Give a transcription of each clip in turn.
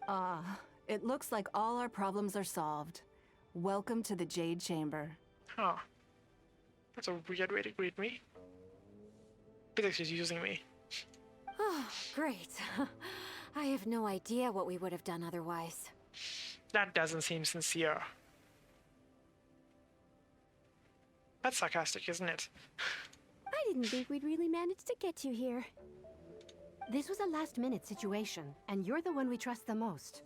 Ah, it looks like all our problems are solved. Welcome to the Jade Chamber. Huh. That's a weird way to greet me. Because she's using me. Oh, great. I have no idea what we would have done otherwise. That doesn't seem sincere. That's sarcastic, isn't it? I didn't think we'd really manage to get you here. This was a last-minute situation, and you're the one we trust the most.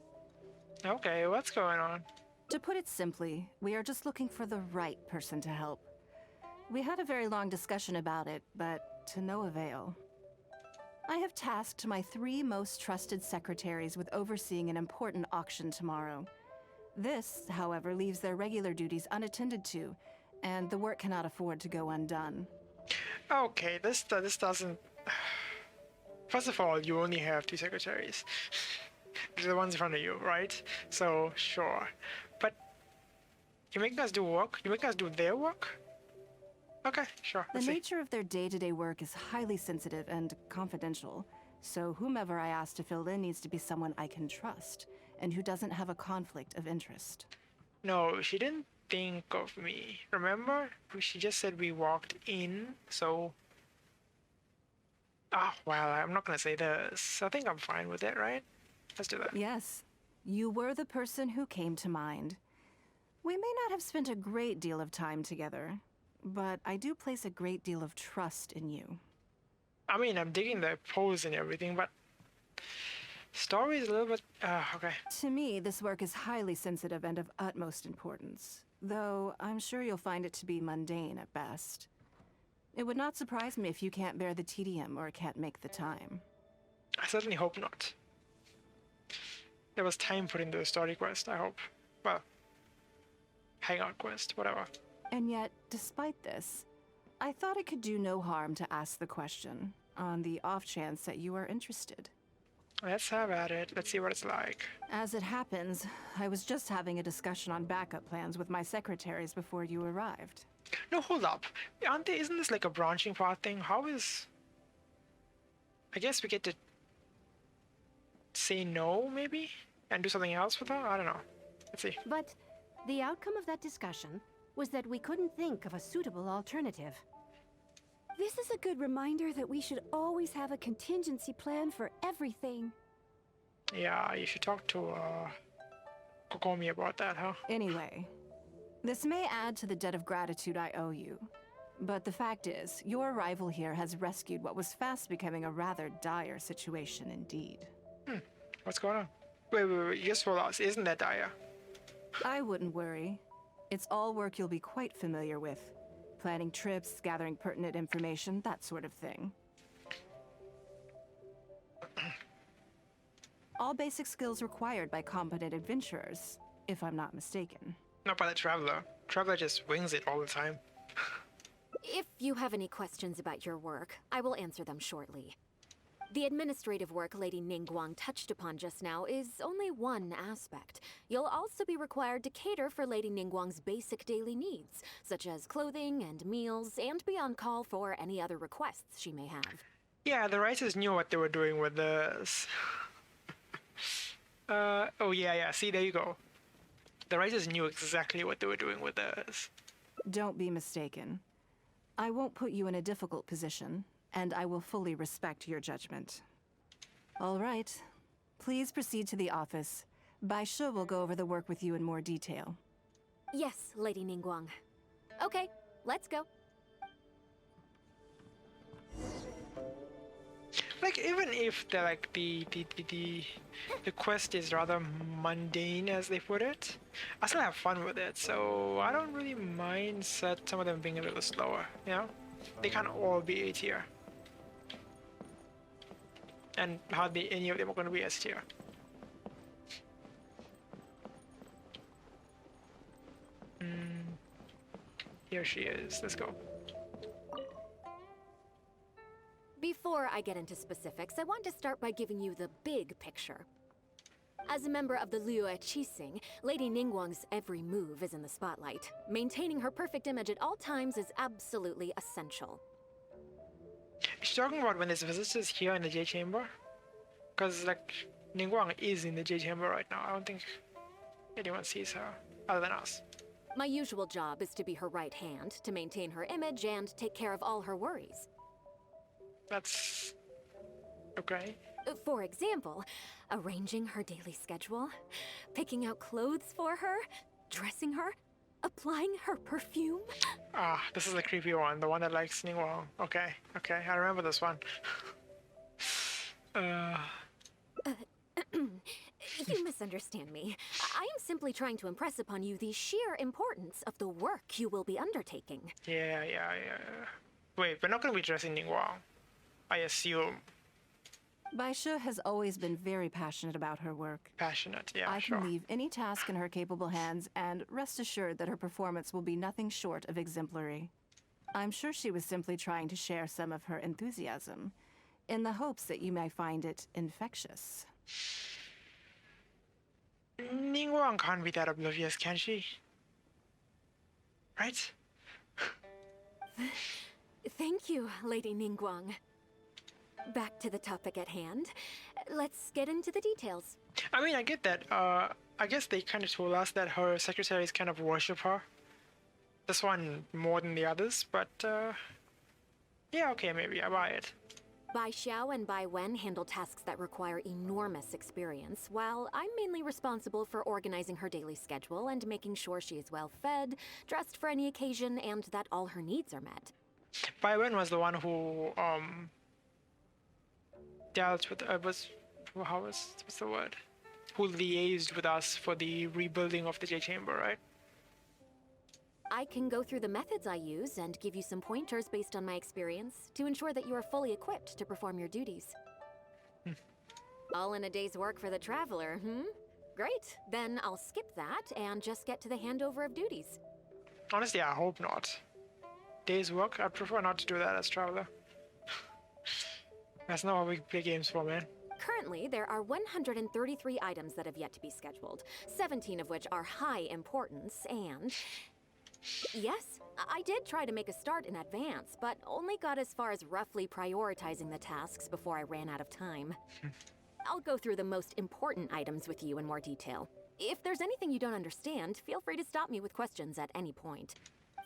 Okay, what's going on? To put it simply, we are just looking for the right person to help. We had a very long discussion about it, but to no avail. I have tasked my 3 most trusted secretaries with overseeing an important auction tomorrow. This, however, leaves their regular duties unattended to, and the work cannot afford to go undone. Okay, this doesn't... First of all, you only have 2 secretaries. They're the ones in front of you, right? So, sure. But you're making us do work? You're making us do their work? Okay, sure. The Let's see. nature of their day-to-day work is highly sensitive and confidential, so whomever I ask to fill in needs to be someone I can trust, and who doesn't have a conflict of interest. No, she didn't think of me. Remember? She just said we walked in, so... Ah, well, I'm not gonna say this. I think I'm fine with it, right? Let's do that. Yes, you were the person who came to mind. We may not have spent a great deal of time together, but I do place a great deal of trust in you. I mean, I'm digging the pose and everything, but... Story is a little bit... okay. To me, this work is highly sensitive and of utmost importance, though I'm sure you'll find it to be mundane at best. It would not surprise me if you can't bear the tedium or can't make the time. I certainly hope not. There was time put into the story quest, I hope. Well, Hangout quest, whatever. And yet, despite this, I thought it could do no harm to ask the question, on the off chance that you are interested. Let's have at it. Let's see what it's like. As it happens, I was just having a discussion on backup plans with my secretaries before you arrived. No, hold up. Isn't this like a branching path thing? How is... I guess we get to say no, maybe? And do something else with her? I don't know. Let's see. But the outcome of that discussion was that we couldn't think of a suitable alternative. This is a good reminder that we should always have a contingency plan for everything. Yeah, you should talk to, Kokomi about that, huh? Anyway, this may add to the debt of gratitude I owe you, but the fact is, your arrival here has rescued what was fast becoming a rather dire situation indeed. What's going on? Wait, just hold on. Isn't that dire? I wouldn't worry. It's all work you'll be quite familiar with. Planning trips, gathering pertinent information, that sort of thing. All basic skills required by competent adventurers, if I'm not mistaken. Not by the Traveler. Traveler just wings it all the time. If you have any questions about your work, I will answer them shortly. The administrative work Lady Ningguang touched upon just now is only one aspect. You'll also be required to cater for Lady Ningguang's basic daily needs, such as clothing and meals, and be on call for any other requests she may have. Yeah, the writers knew what they were doing with this. Oh yeah, see, there you go. The writers knew exactly what they were doing with this. Don't be mistaken. I won't put you in a difficult position, and I will fully respect your judgment. All right. Please proceed to the office. Bai Shi will go over the work with you in more detail. Yes, Lady Ningguang. Okay, let's go. Like, even if the quest is rather mundane, as they put it, I still have fun with it, so I don't really mind some of them being a little slower, you know? They can't all be A tier. And hardly any of them are going to be S tier. Here she is. Let's go. Before I get into specifics, I want to start by giving you the big picture. As a member of the Liyue Qixing, Lady Ningguang's every move is in the spotlight. Maintaining her perfect image at all times is absolutely essential. Is she talking about when there's visitors here in the J Chamber? Because, like, Ningguang is in the J chamber right now. I don't think anyone sees her other than us. My usual job is to be her right hand, to maintain her image and take care of all her worries. That's okay. For example, arranging her daily schedule, picking out clothes for her, dressing her, applying her perfume. Ah, this is the creepy one, the one that likes Ningguang. Okay, okay, I remember this one. You misunderstand me. I am simply trying to impress upon you the sheer importance of the work you will be undertaking. Yeah. Wait, we're not gonna be dressing Ningguang, I assume. Baisha has always been very passionate about her work. Passionate, yeah, I sure. can leave any task in her capable hands, and rest assured that her performance will be nothing short of exemplary. I'm sure she was simply trying to share some of her enthusiasm, in the hopes that you may find it infectious. Ningguang can't be that oblivious, can she? Right? Thank you, Lady Ningguang. Back to the topic at hand. Let's get into the details. I mean, I get that. I guess they kind of told us that her secretaries kind of worship her. This one more than the others, but yeah, okay, maybe I buy it. Bai Xiao and Bai Wen handle tasks that require enormous experience, while I'm mainly responsible for organizing her daily schedule and making sure she is well fed, dressed for any occasion, and that all her needs are met. Bai Wen was the one who dealt with what's the word? Who liaised with us for the rebuilding of the J chamber, right? I can go through the methods I use and give you some pointers based on my experience to ensure that you are fully equipped to perform your duties. All in a day's work for the traveler, Great, then I'll skip that and just get to the handover of duties. Honestly, I hope not. Day's work, I prefer not to do that as traveler. That's not what we play games for, man. Currently, there are 133 items that have yet to be scheduled, 17 of which are high importance, and... Yes, I did try to make a start in advance, but only got as far as roughly prioritizing the tasks before I ran out of time. I'll go through the most important items with you in more detail. If there's anything you don't understand, feel free to stop me with questions at any point.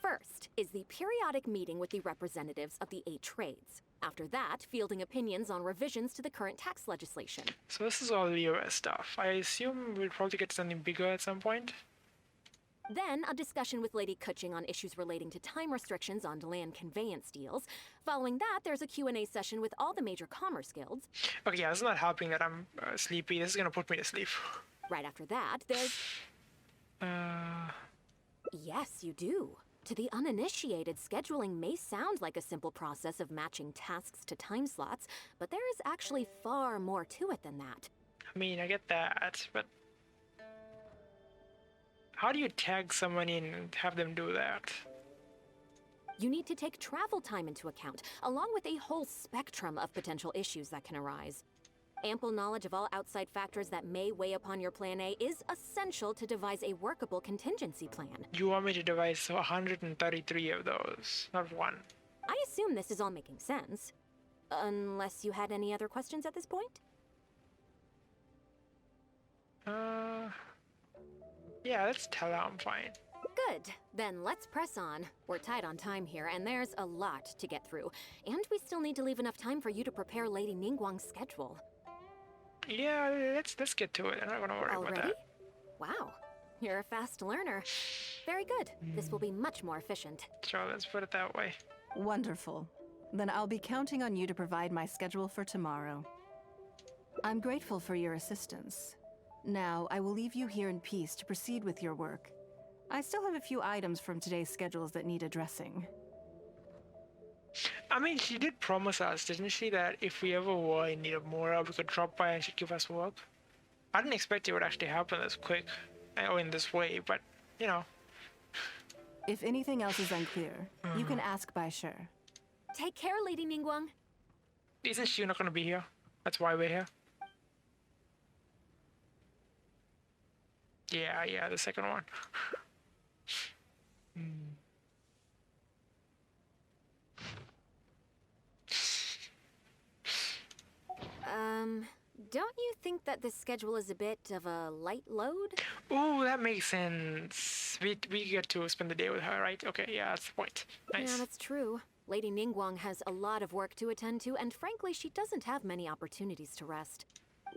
First is the periodic meeting with the representatives of the 8 trades. After that, fielding opinions on revisions to the current tax legislation. So this is all the US stuff. I assume we'll probably get something bigger at some point. Then, a discussion with Lady Kuching on issues relating to time restrictions on land conveyance deals. Following that, there's a Q&A session with all the major commerce guilds. Okay, yeah, it's not helping that I'm sleepy. This is gonna put me to sleep. Right after that, there's... Yes, you do. To the uninitiated, scheduling may sound like a simple process of matching tasks to time slots, but there is actually far more to it than that. I mean, I get that, but... How do you tag someone in and have them do that? You need to take travel time into account, along with a whole spectrum of potential issues that can arise. Ample knowledge of all outside factors that may weigh upon your Plan A is essential to devise a workable contingency plan. You want me to devise 133 of those, not one. I assume this is all making sense. Unless you had any other questions at this point? Yeah, let's tell her I'm fine. Good. Then let's press on. We're tight on time here, and there's a lot to get through. And we still need to leave enough time for you to prepare Lady Ningguang's schedule. Yeah, let's get to it. I'm not gonna worry about Already? that. Wow. You're a fast learner. Very good. This will be much more efficient. Sure, let's put it that way. Wonderful. Then I'll be counting on you to provide my schedule for tomorrow. I'm grateful for your assistance. Now, I will leave you here in peace to proceed with your work. I still have a few items from today's schedules that need addressing. I mean, she did promise us, didn't she, that if we ever were in need of more, we could drop by and she'd give us work? I didn't expect it would actually happen this quick, or in this way, but, you know. If anything else is unclear, you can ask Bai Shi. Take care, Lady Ningguang. Isn't she not gonna be here? That's why we're here. Yeah, the second one. Don't you think that that this schedule is a bit of a light load? Oh, that makes sense. We get to spend the day with her, right? Okay, yeah, that's the point. Nice. Yeah, that's true. Lady Ningguang has a lot of work to attend to, and frankly, she doesn't have many opportunities to rest.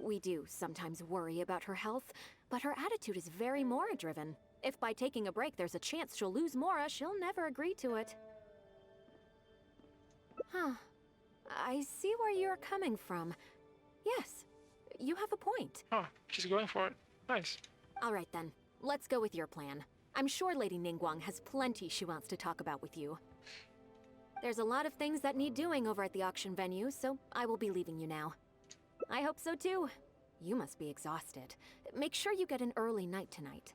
We do sometimes worry about her health, but her attitude is very Mora-driven. If by taking a break there's a chance she'll lose Mora, she'll never agree to it. Huh. I see where you're coming from. Yes, you have a point. Oh, she's going for it. Nice. All right then, let's go with your plan. I'm sure Lady Ningguang has plenty she wants to talk about with you. There's a lot of things that need doing over at the auction venue, so I will be leaving you now. I hope so too. You must be exhausted. Make sure you get an early night tonight.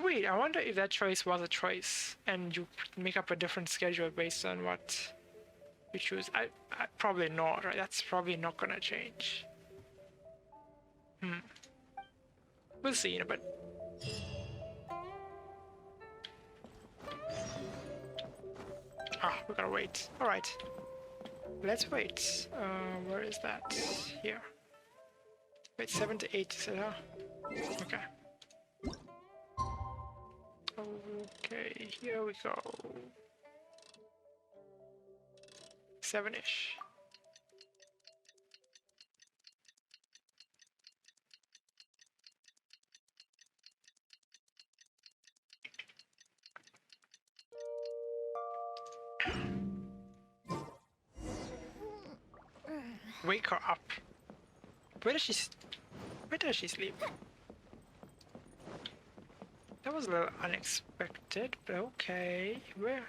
Wait, I wonder if that choice was a choice, and you make up a different schedule based on what you choose. I probably not, right? That's probably not gonna change. We'll see in a bit. Ah, we gotta wait. Alright. Let's wait. Where is that? Here. Wait, 7 to 8, is it, huh? Okay. Okay, here we go. 7-ish. Wake her up. Where does she sleep? That was a little unexpected, but okay. Where?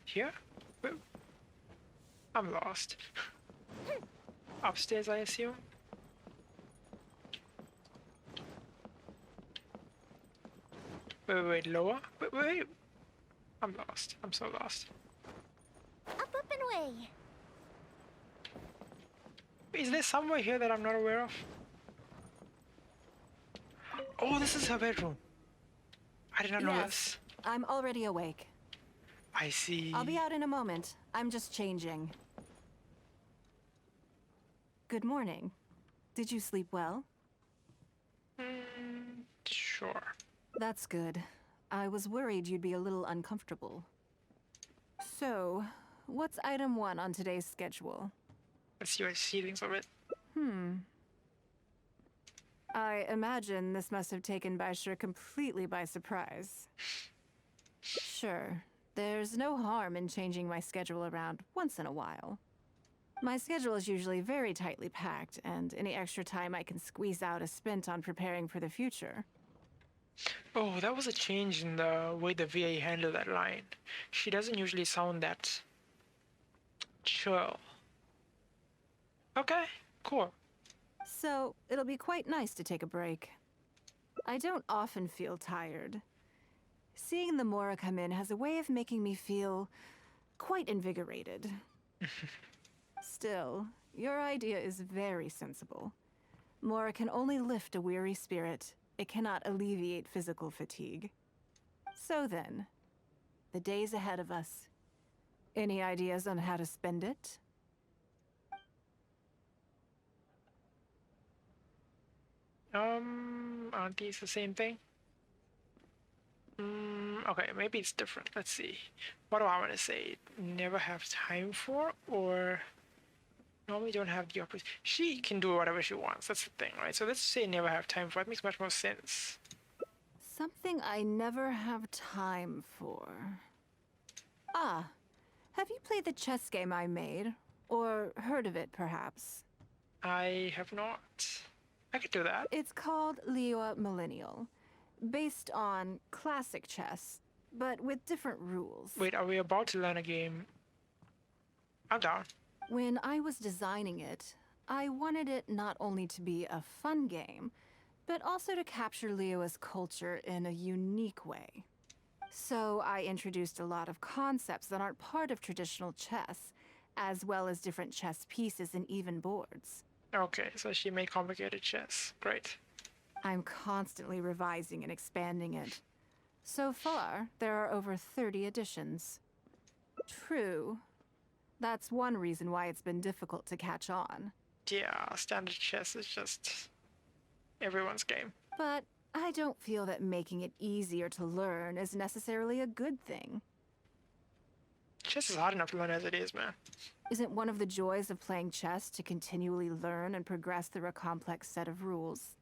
Here? Where? I'm lost. Upstairs, I assume? Wait, lower? Wait. I'm lost. I'm so lost. Up and away. Is there somewhere here that I'm not aware of? Oh, this is her bedroom. I did not know this. I'm already awake. I see. I'll be out in a moment. I'm just changing. Good morning. Did you sleep well? Sure. That's good. I was worried you'd be a little uncomfortable. So, what's item 1 on today's schedule? Let's see what she thinks of it. I imagine this must have taken Baisha completely by surprise. Sure, there's no harm in changing my schedule around once in a while. My schedule is usually very tightly packed, and any extra time I can squeeze out is spent on preparing for the future. Oh, that was a change in the way the VA handled that line. She doesn't usually sound that chill. Okay, cool. So, it'll be quite nice to take a break. I don't often feel tired. Seeing the Mora come in has a way of making me feel quite invigorated. Still, your idea is very sensible. Mora can only lift a weary spirit. It cannot alleviate physical fatigue. So then, the days ahead of us. Any ideas on how to spend it? Aren't these the same thing? Okay, maybe it's different. Let's see. What do I want to say? Never have time for, or normally don't have the opportunity. She can do whatever she wants. That's the thing, right? So let's say never have time for. It makes much more sense. Something I never have time for. Ah, have you played the chess game I made? Or heard of it, perhaps? I have not. I could do that. It's called Liyue Millennial, based on classic chess, but with different rules. Wait, are we about to learn a game? I'm down. When I was designing it, I wanted it not only to be a fun game, but also to capture Liyue's culture in a unique way. So I introduced a lot of concepts that aren't part of traditional chess, as well as different chess pieces and even boards. Okay, so she made complicated chess. Great. I'm constantly revising and expanding it. So far, there are over 30 editions. True. That's one reason why it's been difficult to catch on. Yeah, standard chess is just everyone's game. But I don't feel that making it easier to learn is necessarily a good thing. Chess is hard enough to learn as it is, man. Isn't one of the joys of playing chess to continually learn and progress through a complex set of rules?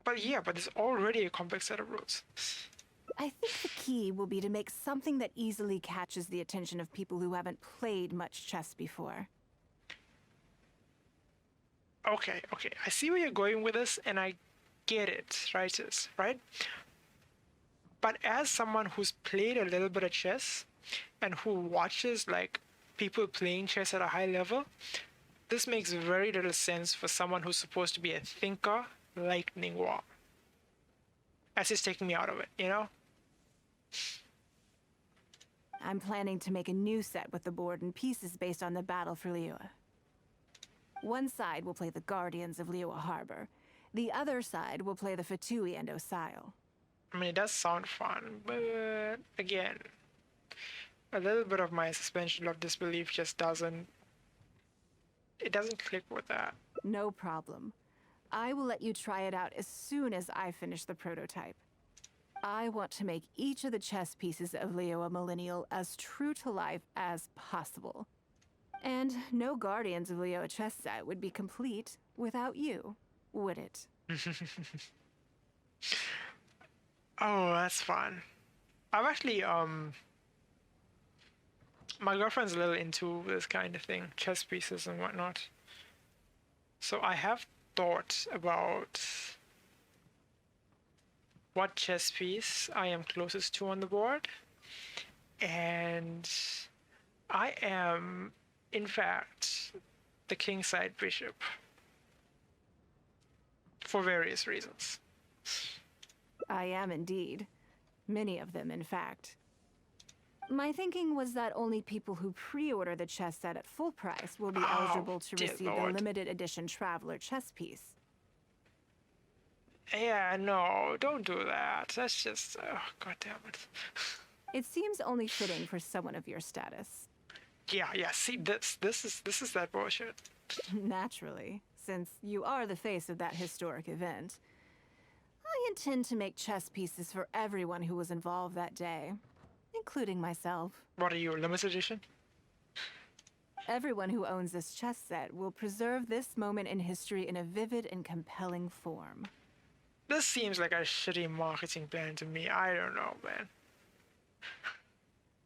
But yeah, but there's already a complex set of rules. I think the key will be to make something that easily catches the attention of people who haven't played much chess before. Okay, I see where you're going with this, and I get it, right? But as someone who's played a little bit of chess, and who watches like people playing chess at a high level, this makes very little sense for someone who's supposed to be a thinker like Ningguang. That's just taking me out of it, you know? I'm planning to make a new set with the board and pieces based on the battle for Liyue. One side will play the Guardians of Liyue Harbor. The other side will play the Fatui and Osile. I mean, it does sound fun, but again, a little bit of my suspension of disbelief just doesn't click with that. No problem. I will let you try it out as soon as I finish the prototype. I want to make each of the chess pieces of Liyue Millennial as true to life as possible. And no Guardians of Liyue chess set would be complete without you, would it? Oh, that's fun. I've actually, my girlfriend's a little into this kind of thing, chess pieces and whatnot. So I have thought about what chess piece I am closest to on the board. And I am, in fact, the kingside bishop. For various reasons. I am indeed. Many of them, in fact. My thinking was that only people who pre-order the chess set at full price will be eligible to dear receive Lord. the limited edition Traveler chess piece. Yeah, no, don't do that. That's just, oh, god damn it. It seems only fitting for someone of your status. Yeah, see, this is that bullshit. Naturally, since you are the face of that historic event. I intend to make chess pieces for everyone who was involved that day, including myself. What are you, limited edition? Everyone who owns this chess set will preserve this moment in history in a vivid and compelling form. This seems like a shitty marketing plan to me. I don't know, man.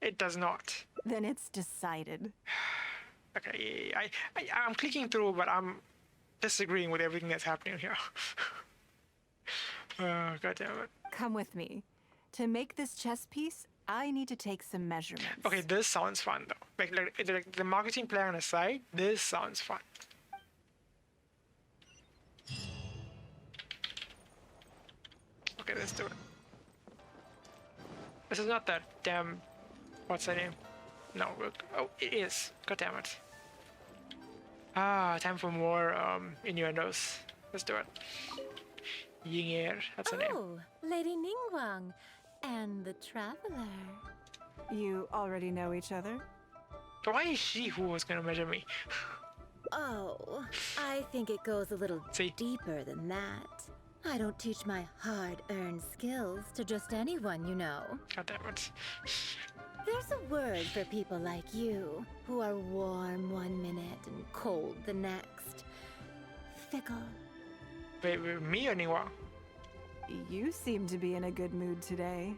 It does not. Then it's decided. Okay, I'm clicking through, but I'm disagreeing with everything that's happening here. Oh, god damn it. Come with me. To make this chess piece, I need to take some measurements. Okay, this sounds fun though. Like the marketing plan aside, this sounds fun. Okay, let's do it. This is not that damn. What's her name? No, oh, it is. God damn it. Ah, time for more innuendos. Let's do it. Ying'er, that's her name. Oh, Lady Ningguang and the Traveler. You already know each other? Why is she who was gonna measure me? Oh, I think it goes a little See? deeper than that. I don't teach my hard-earned skills to just anyone, you know. God damn it. There's a word for people like you, who are warm one minute and cold the next. Fickle. Wait, me or Ningguang? You seem to be in a good mood today.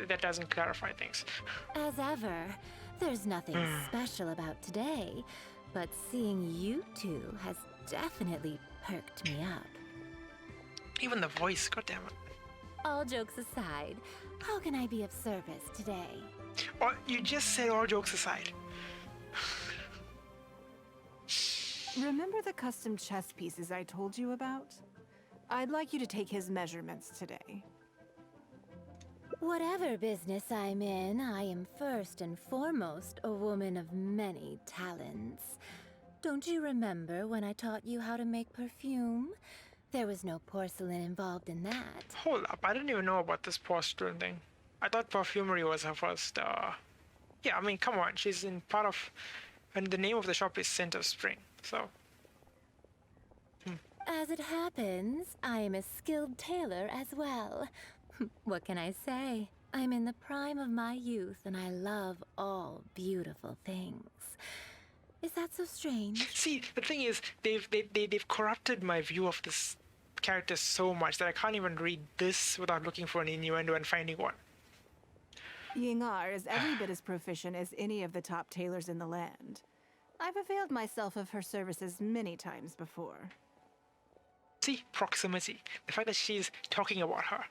That doesn't clarify things. As ever, there's nothing special about today, but seeing you two has definitely perked me up. Even the voice, god damn it. All jokes aside, how can I be of service today? Oh, you just said all jokes aside. Remember the custom chess pieces I told you about? I'd like you to take his measurements today. Whatever business I'm in, I am first and foremost a woman of many talents. Don't you remember when I taught you how to make perfume? There was no porcelain involved in that. Hold up, I didn't even know about this porcelain thing. I thought perfumery was her first, yeah, I mean, come on, she's in part of And the name of the shop is Scent of Spring. So As it happens, I am a skilled tailor as well. What can I say? I'm in the prime of my youth and I love all beautiful things. Is that so strange? see, the thing is, they've corrupted my view of this character so much that I can't even read this without looking for an innuendo and finding one. Yingar is every bit as proficient as any of the top tailors in the land. I've availed myself of her services many times before. See, proximity. The fact that she's talking about her.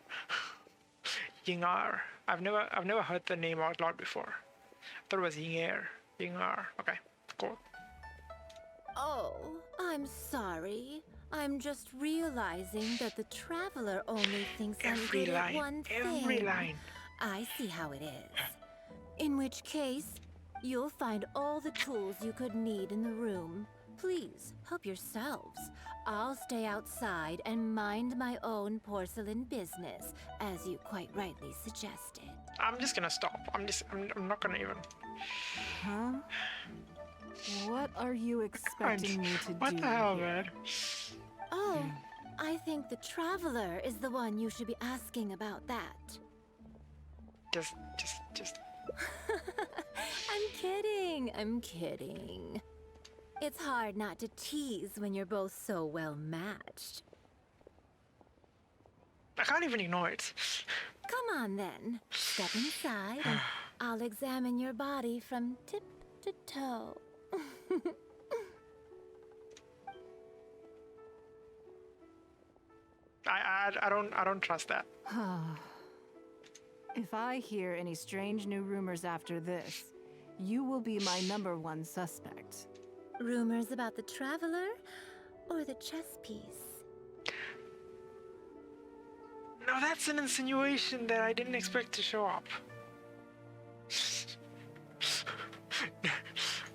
Yingar. I've never heard the name out loud before. I thought it was Yinger. Yingar. Okay, cool. Oh, I'm sorry. I'm just realizing that the traveler only thinks I'm Every good line. at one thing. Every line. I see how it is. In which case, you'll find all the tools you could need in the room. Please, help yourselves. I'll stay outside and mind my own porcelain business, as you quite rightly suggested. I'm just gonna stop. I'm not gonna even. Huh? What are you expecting me to What do the hell, here? man? Oh, I think the traveler is the one you should be asking about that. Just. I'm kidding. It's hard not to tease when you're both so well matched. I can't even ignore it. Come on then, step inside and I'll examine your body from tip to toe. I don't trust that. If I hear any strange new rumors after this, you will be my #1 suspect. Rumors about the traveler or the chess piece? Now that's an insinuation that I didn't expect to show up.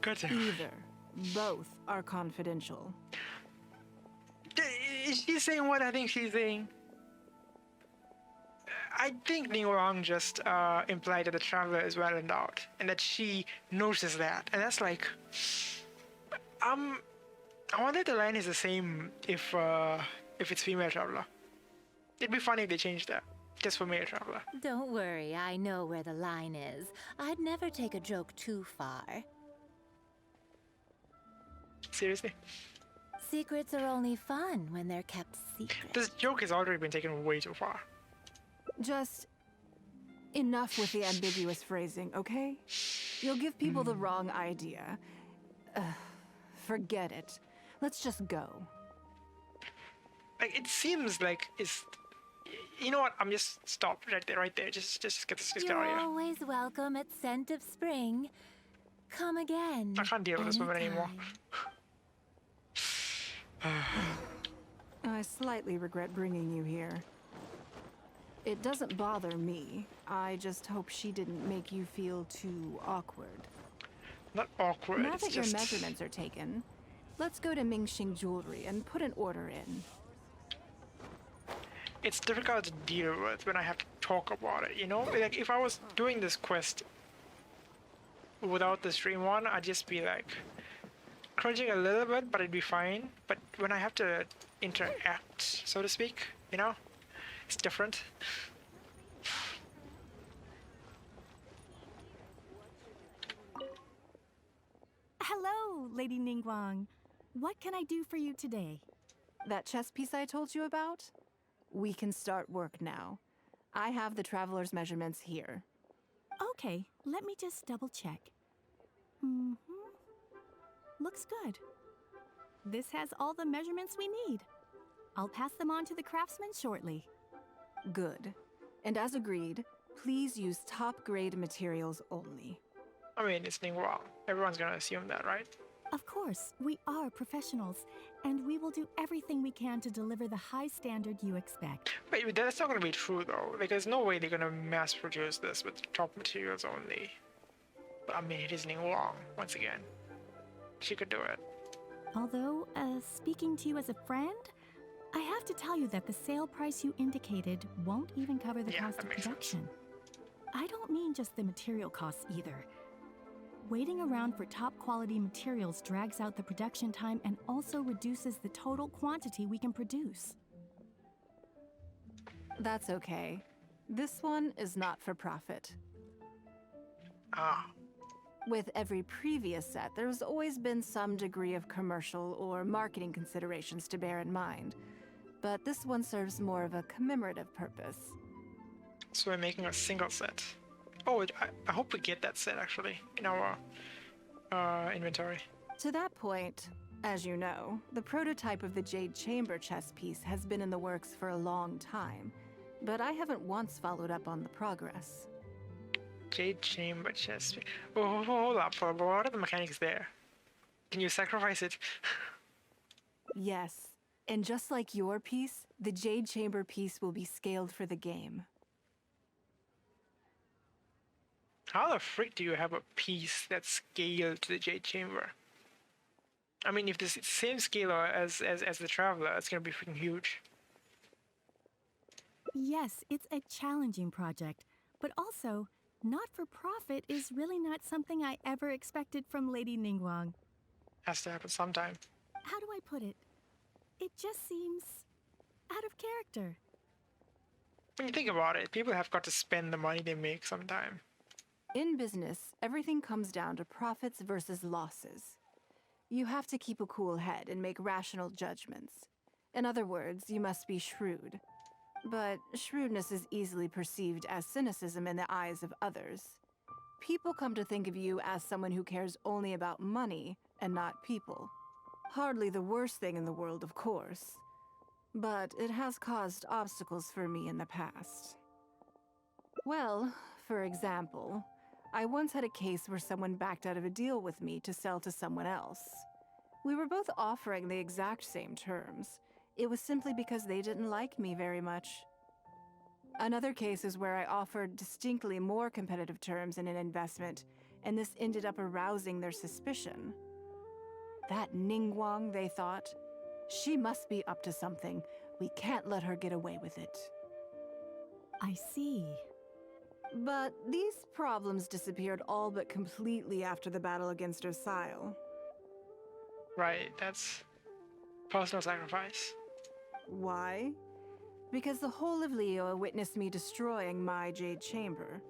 Gotcha. Either. Both are confidential. Is she saying what I think she's saying? I think Ningguang just implied that the traveler is well endowed, and that she notices that, and that's like, I wonder if the line is the same if it's female traveler. It'd be funny if they changed that just for male traveler. Don't worry, I know where the line is. I'd never take a joke too far. Seriously, Secrets are only fun when they're kept secret. this joke has already been taken way too far. Just enough with the ambiguous phrasing, okay? You'll give people the wrong idea. Forget it. Let's just go. Like, it seems like it's. You know what? I'm just stop right there. Just get this You're out of here. always welcome at Scent of Spring. Come again. I can't deal with this woman anymore. anytime. I slightly regret bringing you here. It doesn't bother me. I just hope she didn't make you feel too awkward. Not awkward. Now It's that your just. measurements are taken, let's go to Mingxing Jewelry and put an order in. It's difficult to deal with when I have to talk about it, you know? Like, if I was doing this quest without the stream on, I'd just be like cringing a little bit, but it'd be fine. But when I have to interact, so to speak, you know, it's different. Hello, Lady Ningguang. What can I do for you today? That chess piece I told you about? We can start work now. I have the traveler's measurements here. Okay, let me just double check. Looks good. This has all the measurements we need. I'll pass them on to the craftsman shortly. Good. And as agreed, please use top-grade materials only. I mean, it's Ningguang. Everyone's gonna assume that, right? Of course, we are professionals, and we will do everything we can to deliver the high standard you expect. Wait, that's not gonna be true though. Like, there's no way they're gonna mass produce this with top materials only. But I mean, it is Ningguang, once again. She could do it. Although, speaking to you as a friend, I have to tell you that the sale price you indicated won't even cover the Yeah, cost that of makes sense. production. I don't mean just the material costs either. Waiting around for top quality materials drags out the production time and also reduces the total quantity we can produce. That's okay. This one is not for profit. Ah, With every previous set, there's always been some degree of commercial or marketing considerations to bear in mind. But this one serves more of a commemorative purpose. so we're making a single set. Oh, I hope we get that set actually in our inventory. To that point, as you know, the prototype of the Jade Chamber chess piece has been in the works for a long time, but I haven't once followed up on the progress. Jade Chamber chest. Oh, hold up. What are the mechanics there? Can you sacrifice it? Yes, and just like your piece, the Jade Chamber piece will be scaled for the game. How the frick do you have a piece that's scaled to the Jade Chamber? I mean, if this is the same scale as the Traveler, it's gonna be freaking huge. Yes, it's a challenging project, but also, not for profit is really not something I ever expected from Lady Ningguang. Has to happen sometime. How do I put it? It just seems out of character. When you think about it, people have got to spend the money they make sometime. In business, everything comes down to profits versus losses. You have to keep a cool head and make rational judgments. In other words, you must be shrewd. But shrewdness is easily perceived as cynicism in the eyes of others. People come to think of you as someone who cares only about money and not people. Hardly the worst thing in the world, of course. But it has caused obstacles for me in the past. Well, for example, I once had a case where someone backed out of a deal with me to sell to someone else. We were both offering the exact same terms. It was simply because they didn't like me very much. Another case is where I offered distinctly more competitive terms in an investment, and this ended up arousing their suspicion. That Ningguang, they thought. She must be up to something. We can't let her get away with it. I see. But these problems disappeared all but completely after the battle against Osile. Right, that's personal sacrifice. Why? Because the whole of Liyue witnessed me destroying my Jade Chamber.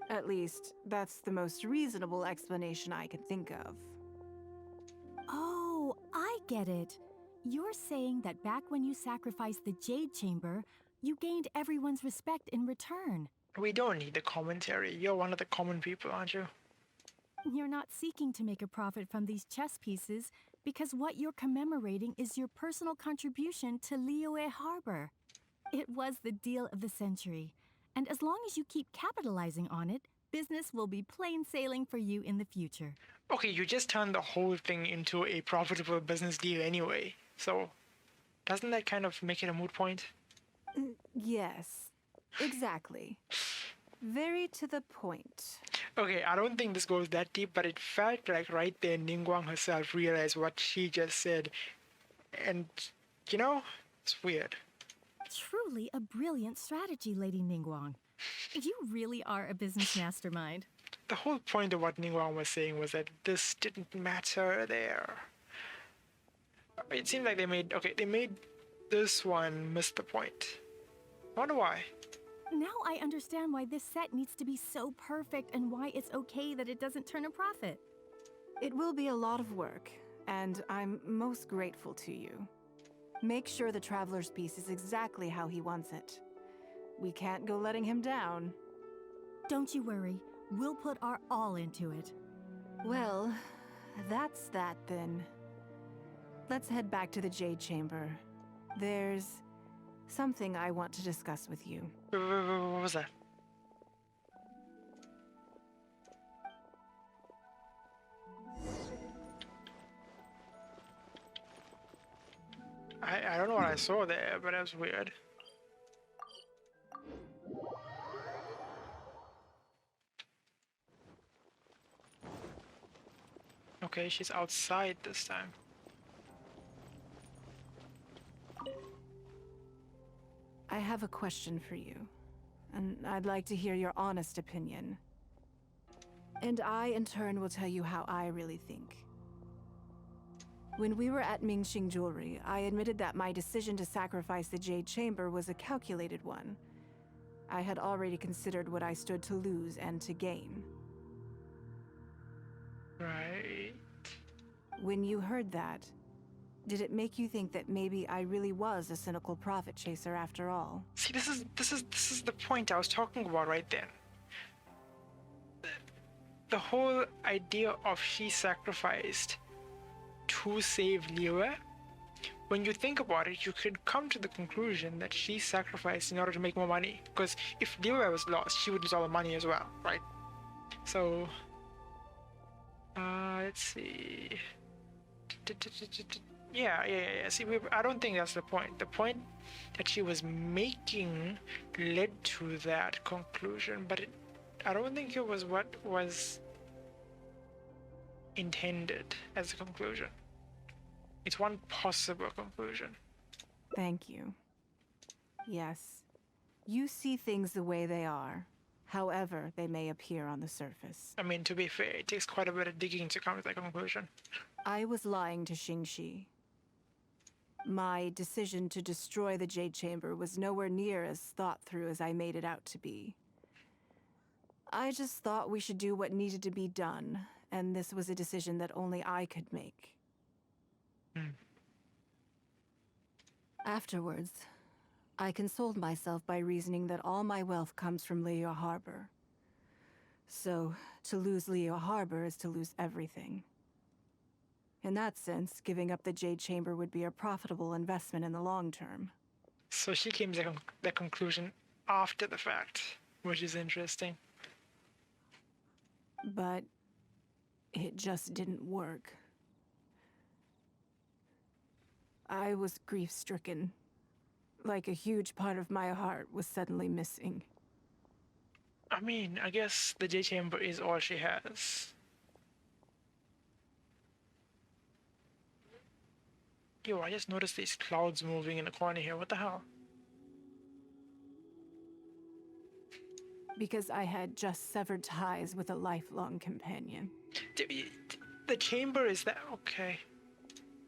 At least, that's the most reasonable explanation I can think of. Oh, I get it. You're saying that back when you sacrificed the Jade Chamber, you gained everyone's respect in return. We don't need the commentary. You're one of the common people, aren't you? You're not seeking to make a profit from these chess pieces because what you're commemorating is your personal contribution to Liyue Harbor. It was the deal of the century, and as long as you keep capitalizing on it, business will be plain sailing for you in the future. Okay, you just turned the whole thing into a profitable business deal anyway. So, doesn't that kind of make it a moot point? Yes, exactly. Very to the point. Okay, I don't think this goes that deep, but it felt like right there Ningguang herself realized what she just said. And, you know, it's weird. Truly a brilliant strategy, Lady Ningguang. You really are a business mastermind. The whole point of what Ningguang was saying was that this didn't matter there. It seemed like they made this one miss the point. I wonder why. Now I understand why this set needs to be so perfect and why it's okay that it doesn't turn a profit. It will be a lot of work, and I'm most grateful to you. Make sure the Traveler's piece is exactly how he wants it. We can't go letting him down. Don't you worry. We'll put our all into it. Well, that's that then. Let's head back to the Jade Chamber. There's something I want to discuss with you. What was that? I don't know what I saw there, but it was weird. Okay, she's outside this time. I have a question for you, and I'd like to hear your honest opinion. And I, in turn, will tell you how I really think. When we were at Mingxing Jewelry, I admitted that my decision to sacrifice the Jade Chamber was a calculated one. I had already considered what I stood to lose and to gain. Right. When you heard that, did it make you think that maybe I really was a cynical profit chaser after all? See, this is the point I was talking about right then. The whole idea of she sacrificed to save Liyue. When you think about it, you could come to the conclusion that she sacrificed in order to make more money. Because if Liyue was lost, she would lose all the money as well, right? So, let's see. Yeah. See, I don't think that's the point. The point that she was making led to that conclusion, but I don't think it was what was intended as a conclusion. It's one possible conclusion. Thank you. Yes, you see things the way they are, however they may appear on the surface. I mean, to be fair, it takes quite a bit of digging to come to that conclusion. I was lying to Xingxi. My decision to destroy the Jade Chamber was nowhere near as thought through as I made it out to be. I just thought we should do what needed to be done, and this was a decision that only I could make. Afterwards, I consoled myself by reasoning that all my wealth comes from Liyue Harbor. So, to lose Liyue Harbor is to lose everything. In that sense, giving up the Jade Chamber would be a profitable investment in the long term. So she came to that conclusion after the fact, which is interesting. But it just didn't work. I was grief-stricken, like a huge part of my heart was suddenly missing. I mean, I guess the J Chamber is all she has. Yo, I just noticed these clouds moving in the corner here. What the hell? Because I had just severed ties with a lifelong companion. The chamber is that... Okay.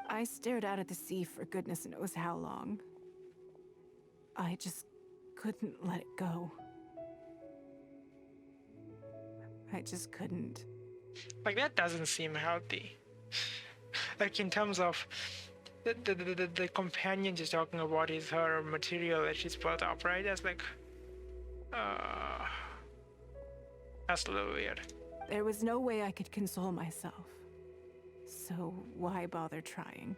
I stared out at the sea for goodness knows how long. I just couldn't let it go. I just couldn't. Like, that doesn't seem healthy. Like, in terms of... The companion she's talking about is her material that she's built up, right? That's like... That's a little weird. There was no way I could console myself. So why bother trying?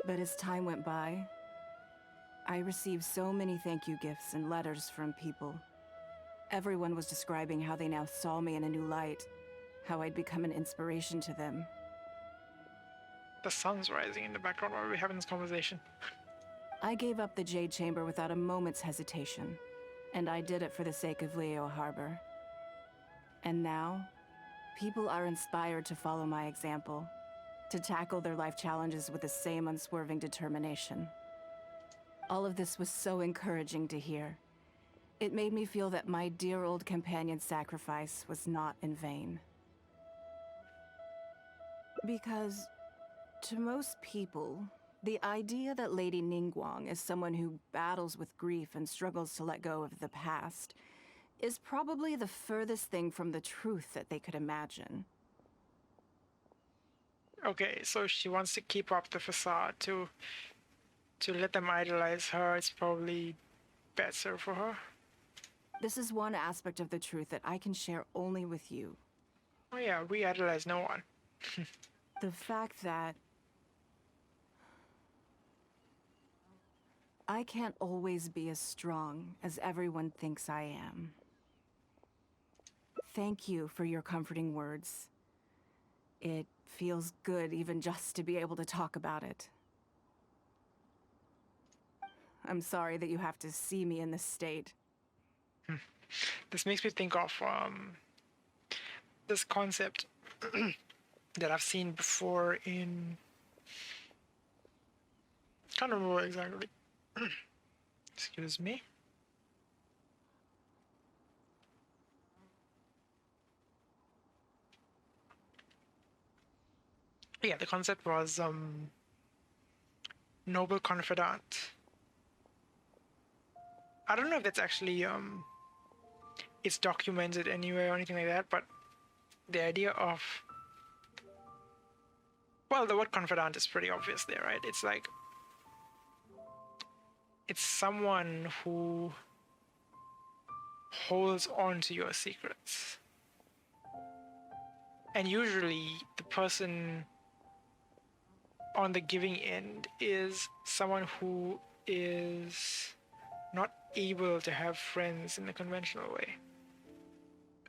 But as time went by, I received so many thank you gifts and letters from people. Everyone was describing how they now saw me in a new light, how I'd become an inspiration to them. The sun's rising in the background while we're having this conversation. I gave up the Jade Chamber without a moment's hesitation, and I did it for the sake of Liyue Harbor. And now, people are inspired to follow my example, to tackle their life challenges with the same unswerving determination. All of this was so encouraging to hear. It made me feel that my dear old companion's sacrifice was not in vain. Because, to most people, the idea that Lady Ningguang is someone who battles with grief and struggles to let go of the past is probably the furthest thing from the truth that they could imagine. Okay, so she wants to keep up the facade to let them idolize her. It's probably better for her. This is one aspect of the truth that I can share only with you. Oh yeah, we idolize no one. The fact that I can't always be as strong as everyone thinks I am. Thank you for your comforting words. It feels good even just to be able to talk about it. I'm sorry that you have to see me in this state. This makes me think of this concept that I've seen before in... Can't remember exactly. Excuse me. Yeah, the concept was noble confidant. I don't know if that's actually it's documented anywhere or anything like that, but the idea of, well, the word confidant is pretty obvious there, right? It's like it's someone who holds on to your secrets. And usually the person on the giving end is someone who is not able to have friends in the conventional way.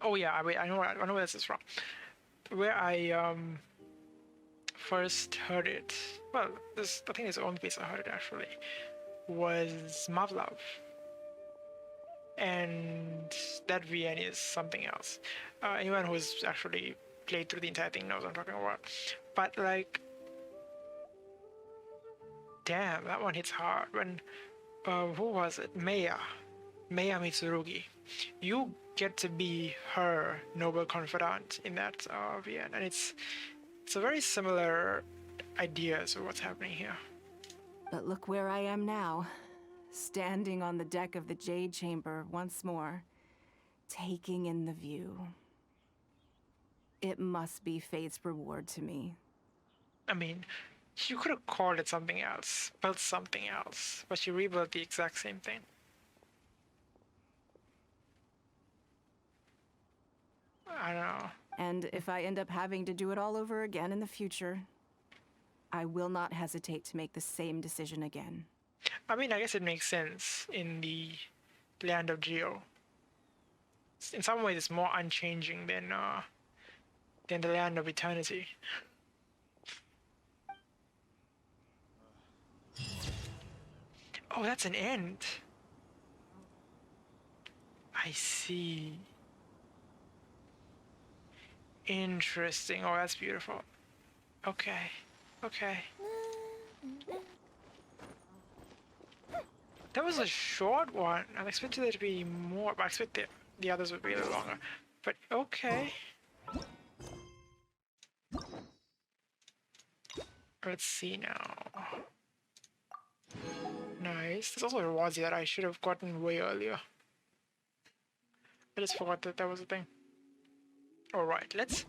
Oh yeah, wait, I know where this is from. Where I first heard it, well, I think it's the only place I heard it actually, was Mavlov. And that VN is something else. Anyone who's actually played through the entire thing knows what I'm talking about. But like, damn, that one hits hard. When, who was it? Maya Mitsurugi. You get to be her noble confidant in that VN, and it's a very similar idea to what's happening here. But look where I am now, standing on the deck of the Jade Chamber once more, taking in the view. It must be fate's reward to me. I mean, you could have called it something else, built something else, but you rebuilt the exact same thing. I don't know. And if I end up having to do it all over again in the future, I will not hesitate to make the same decision again. I mean, I guess it makes sense in the land of Geo. In some ways, it's more unchanging than the land of eternity. Oh, that's an end. I see. Interesting. Oh, that's beautiful. Okay. Okay. That was a short one. I expected there to be more, but I expected the others would be a little longer. But okay. Let's see now. Nice. There's also a Wazi that I should have gotten way earlier. I just forgot that that was a thing. Alright, let's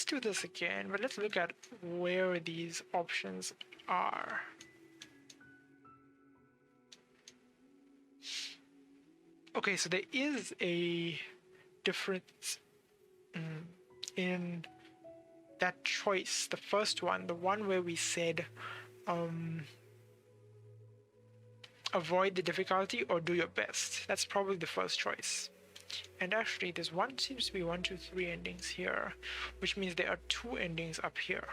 do this again, but let's look at where these options are. Okay, so there is a difference in that choice. The first one, the one where we said avoid the difficulty or do your best. That's probably the first choice. And actually, there's seems to be 1, 2, 3 endings here, which means there are 2 endings up here.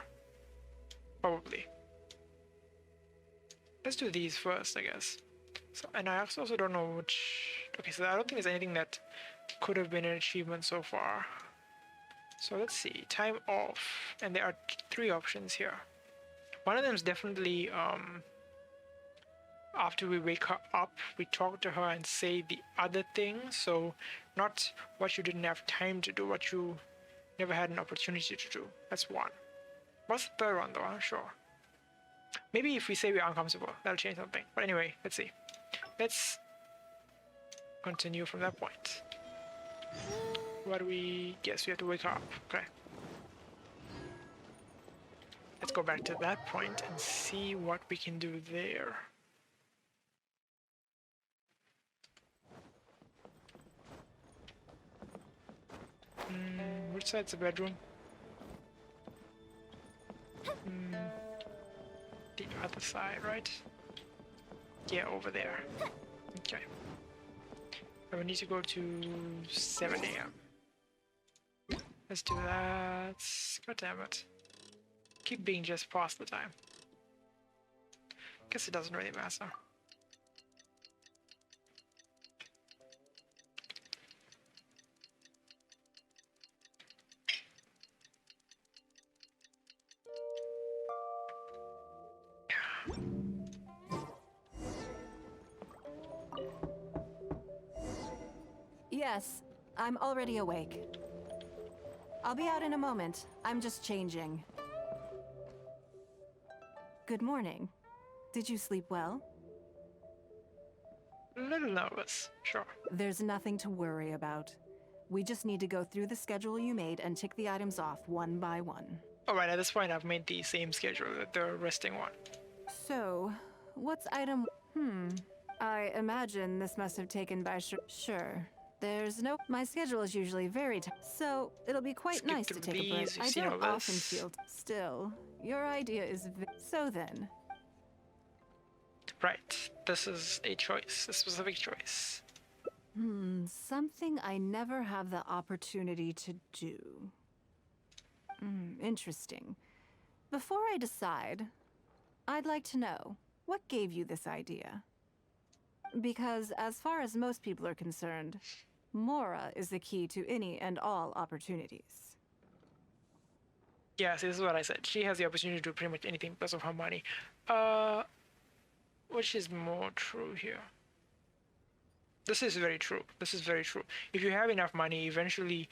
Probably. Let's do these first, I guess. So, and I also don't know which. Okay, so I don't think there's anything that could have been an achievement so far. So let's see. Time off, and there are 3 options here. One of them is definitely after we wake her up, we talk to her and say the other thing. So not what you didn't have time to do, what you never had an opportunity to do. That's one. What's the third one though? I'm not sure. Maybe if we say we're uncomfortable, that'll change something. But anyway, let's see. Let's continue from that point. What do we guess? We have to wake her up. Okay. Let's go back to that point and see what we can do there. Which side's the bedroom? The other side, right? Yeah, over there. Okay. And we need to go to 7 AM. Let's do that. God damn it. Keep being just past the time. Guess it doesn't really matter. Yes, I'm already awake. I'll be out in a moment. I'm just changing. Good morning. Did you sleep well? A little nervous, sure. There's nothing to worry about. We just need to go through the schedule you made and tick the items off one by one. Alright, at this point I've made the same schedule, the resting one. So, what's item... I imagine this must have taken by Sure. There's no... My schedule is usually very tight, so it'll be quite Skip nice to through take a break. these, we've I seen don't all often this. feel... Still, your idea is... So then, Right, this is a choice, a specific choice. something I never have the opportunity to do. Interesting. Before I decide, I'd like to know, what gave you this idea? Because as far as most people are concerned, Mora is the key to any and all opportunities. Yes, this is what I said. She has the opportunity to do pretty much anything because of her money. Which is more true here? This is very true. This is very true. If you have enough money, eventually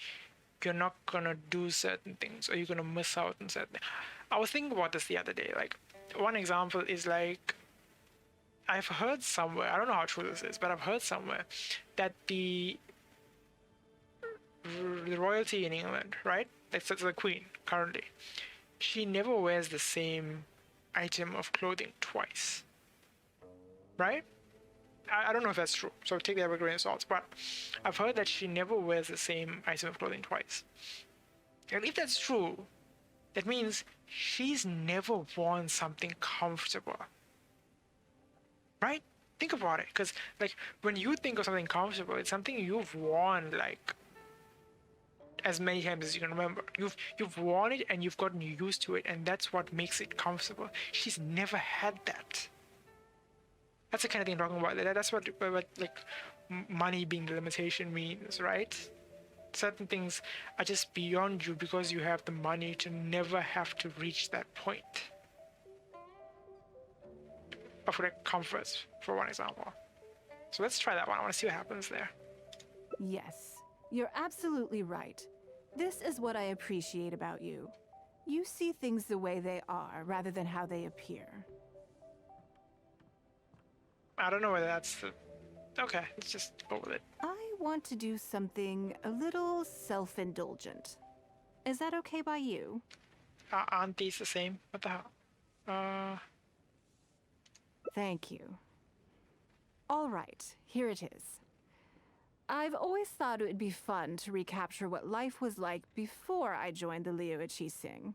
you're not gonna do certain things or you're gonna miss out on certain things. I was thinking about this the other day. Like, one example is like, I've heard somewhere, I don't know how true this is, but I've heard somewhere that the royalty in England, right? That's the queen currently. She never wears the same item of clothing twice. Right? I don't know if that's true, so take that with a grain of salt, but I've heard that she never wears the same item of clothing twice. And if that's true, that means she's never worn something comfortable. Right? Think about it, because like when you think of something comfortable, it's something you've worn like as many times as you can remember. You've worn it and you've gotten used to it, and that's what makes it comfortable. She's never had that. That's the kind of thing I'm talking about. That's what like money being the limitation means, right? Certain things are just beyond you because you have the money to never have to reach that point. Of like comforts, for one example. So let's try that one. I want to see what happens there. Yes, you're absolutely right. This is what I appreciate about you. You see things the way they are rather than how they appear. I don't know whether that's the... Okay, let's just go with it. I want to do something a little self-indulgent. Is that okay by you? Aren't these the same? What the hell? Thank you. All right, here it is. I've always thought it would be fun to recapture what life was like before I joined the Liu Sing.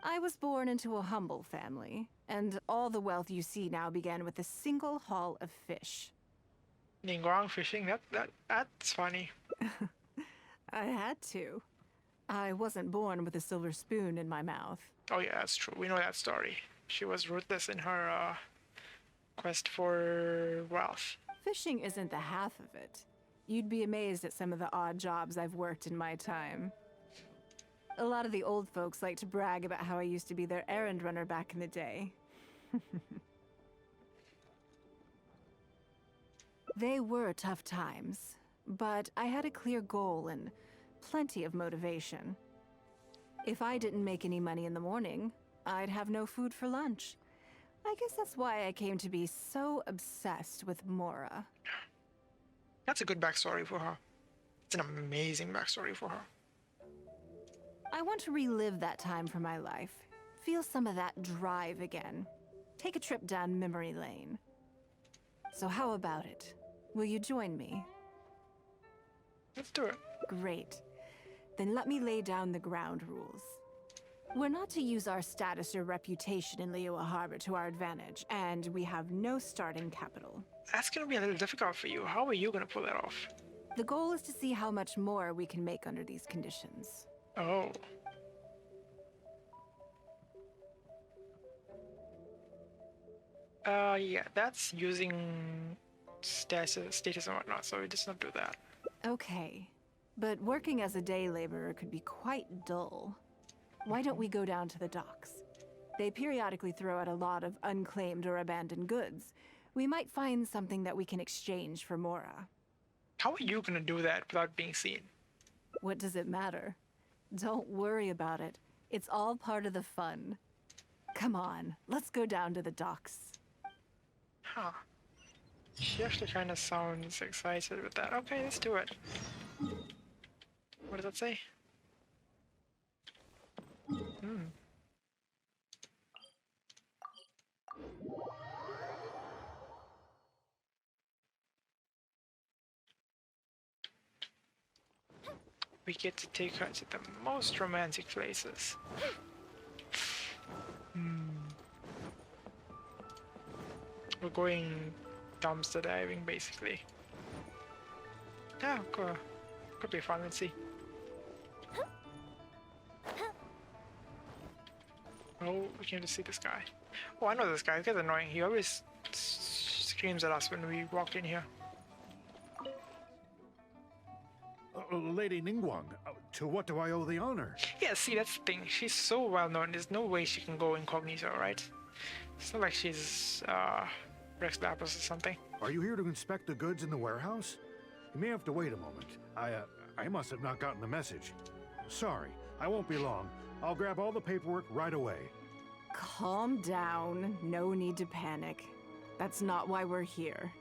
I was born into a humble family, and all the wealth you see now began with a single haul of fish. Ningguang fishing? That's funny. I had to. I wasn't born with a silver spoon in my mouth. Oh yeah, that's true. We know that story. She was ruthless in her quest for wealth. Fishing isn't the half of it. You'd be amazed at some of the odd jobs I've worked in my time. A lot of the old folks like to brag about how I used to be their errand runner back in the day. They were tough times, but I had a clear goal and plenty of motivation. If I didn't make any money in the morning, I'd have no food for lunch. I guess that's why I came to be so obsessed with Mora. That's a good backstory for her. It's an amazing backstory for her. I want to relive that time for my life. Feel some of that drive again. Take a trip down memory lane. So how about it? Will you join me? Let's do it. Great. Then let me lay down the ground rules. We're not to use our status or reputation in Liyue Harbor to our advantage, and we have no starting capital. That's gonna be a little difficult for you. How are you gonna pull that off? The goal is to see how much more we can make under these conditions. Oh. Yeah, that's using status and whatnot, so we just not do that. Okay, but working as a day laborer could be quite dull. Why don't we go down to the docks? They periodically throw out a lot of unclaimed or abandoned goods. We might find something that we can exchange for Mora. How are you gonna do that without being seen? What does it matter? Don't worry about it. It's all part of the fun. Come on, let's go down to the docks. Huh. She actually kind of sounds excited with that. Okay, let's do it. What does that say? We get to take her to the most romantic places. We're going dumpster diving, basically. Yeah, could be fun. Let's see. Oh, we came to see this guy. Oh, I know this guy. He gets annoying. He always screams at us when we walked in here. Lady Ningguang, to what do I owe the honor? Yeah, see, that's the thing. She's so well known. There's no way she can go incognito, right? It's not like she's Rex Lapis or something. Are you here to inspect the goods in the warehouse? You may have to wait a moment. I must have not gotten the message. Sorry, I won't be long. I'll grab all the paperwork right away. Calm down. No need to panic. That's not why we're here.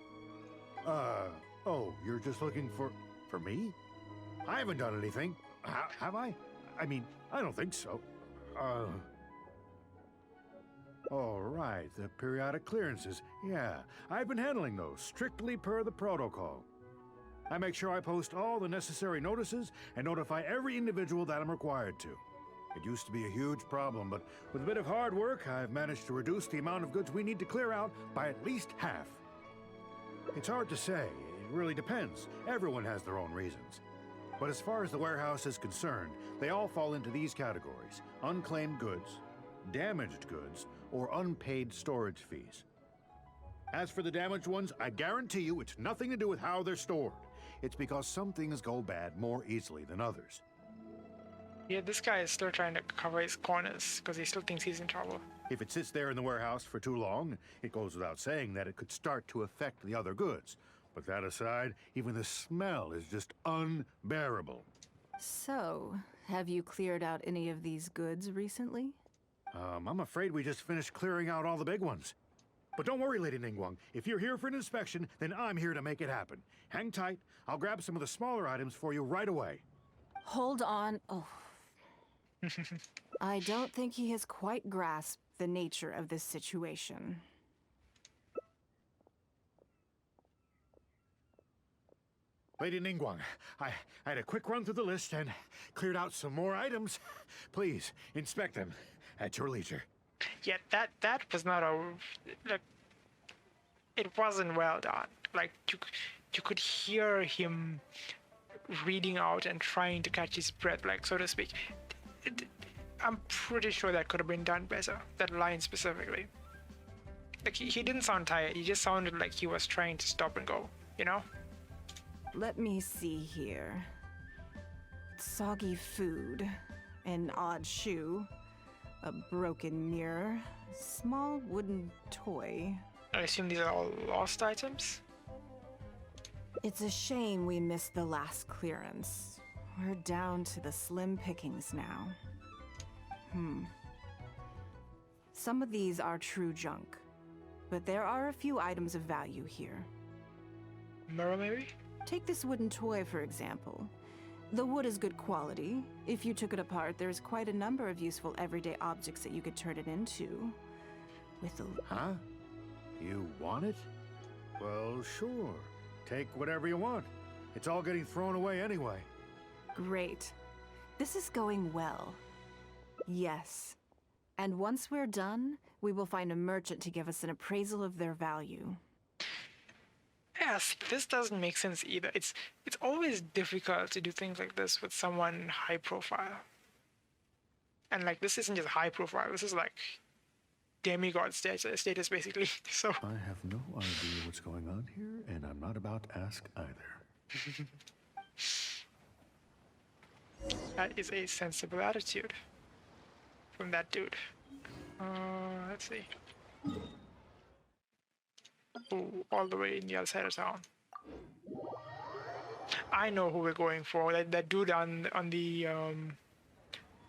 Oh, you're just looking for me? I haven't done anything. Have I? I mean, I don't think so. All right, the periodic clearances. Yeah, I've been handling those, strictly per the protocol. I make sure I post all the necessary notices and notify every individual that I'm required to. It used to be a huge problem, but with a bit of hard work, I've managed to reduce the amount of goods we need to clear out by at least half. It's hard to say. It really depends. Everyone has their own reasons. But as far as the warehouse is concerned, they all fall into these categories: unclaimed goods, damaged goods, or unpaid storage fees. As for the damaged ones, I guarantee you it's nothing to do with how they're stored. It's because some things go bad more easily than others. Yeah, this guy is still trying to cover his corners because he still thinks he's in trouble. If it sits there in the warehouse for too long, it goes without saying that it could start to affect the other goods. But that aside, even the smell is just unbearable. So, have you cleared out any of these goods recently? I'm afraid we just finished clearing out all the big ones. But don't worry, Lady Ningguang. If you're here for an inspection, then I'm here to make it happen. Hang tight. I'll grab some of the smaller items for you right away. Hold on. Oh. I don't think he has quite grasped the nature of this situation. Lady Ningguang, I had a quick run through the list and cleared out some more items. Please, inspect them at your leisure. Yeah, that was not like, it wasn't well done. Like, you could hear him reading out and trying to catch his breath, like, so to speak. I'm pretty sure that could have been done better, that line specifically. Like, he didn't sound tired, he just sounded like he was trying to stop and go, you know? Let me see here. Soggy food, an odd shoe, a broken mirror, small wooden toy. I assume these are all lost items? It's a shame we missed the last clearance. We're down to the slim pickings now. Some of these are true junk, but there are a few items of value here. Mirror, maybe? Take this wooden toy, for example. The wood is good quality. If you took it apart, there's quite a number of useful everyday objects that you could turn it into. With a... Huh? You want it? Well, sure. Take whatever you want. It's all getting thrown away anyway. Great. This is going well. Yes. And once we're done, we will find a merchant to give us an appraisal of their value. Yes, this doesn't make sense either. It's always difficult to do things like this with someone high profile. And like, this isn't just high profile, this is like demigod status basically. So I have no idea what's going on here, and I'm not about to ask either. that is a sensible attitude from that dude. Let's see. Ooh, all the way in the other side of town. I know who we're going for. That dude on the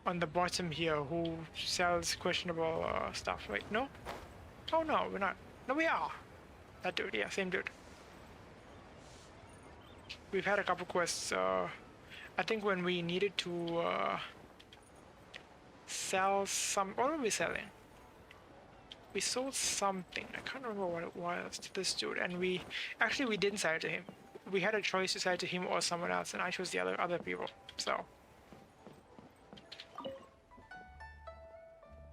on the bottom here who sells questionable stuff. Wait, no? Oh no, we're not. No, we are. That dude, yeah, same dude. We've had a couple quests. I think when we needed to sell some. What were we selling? We sold something. I can't remember what it was to this dude, and we didn't sell it to him. We had a choice to sell it to him or someone else, and I chose the other people. So.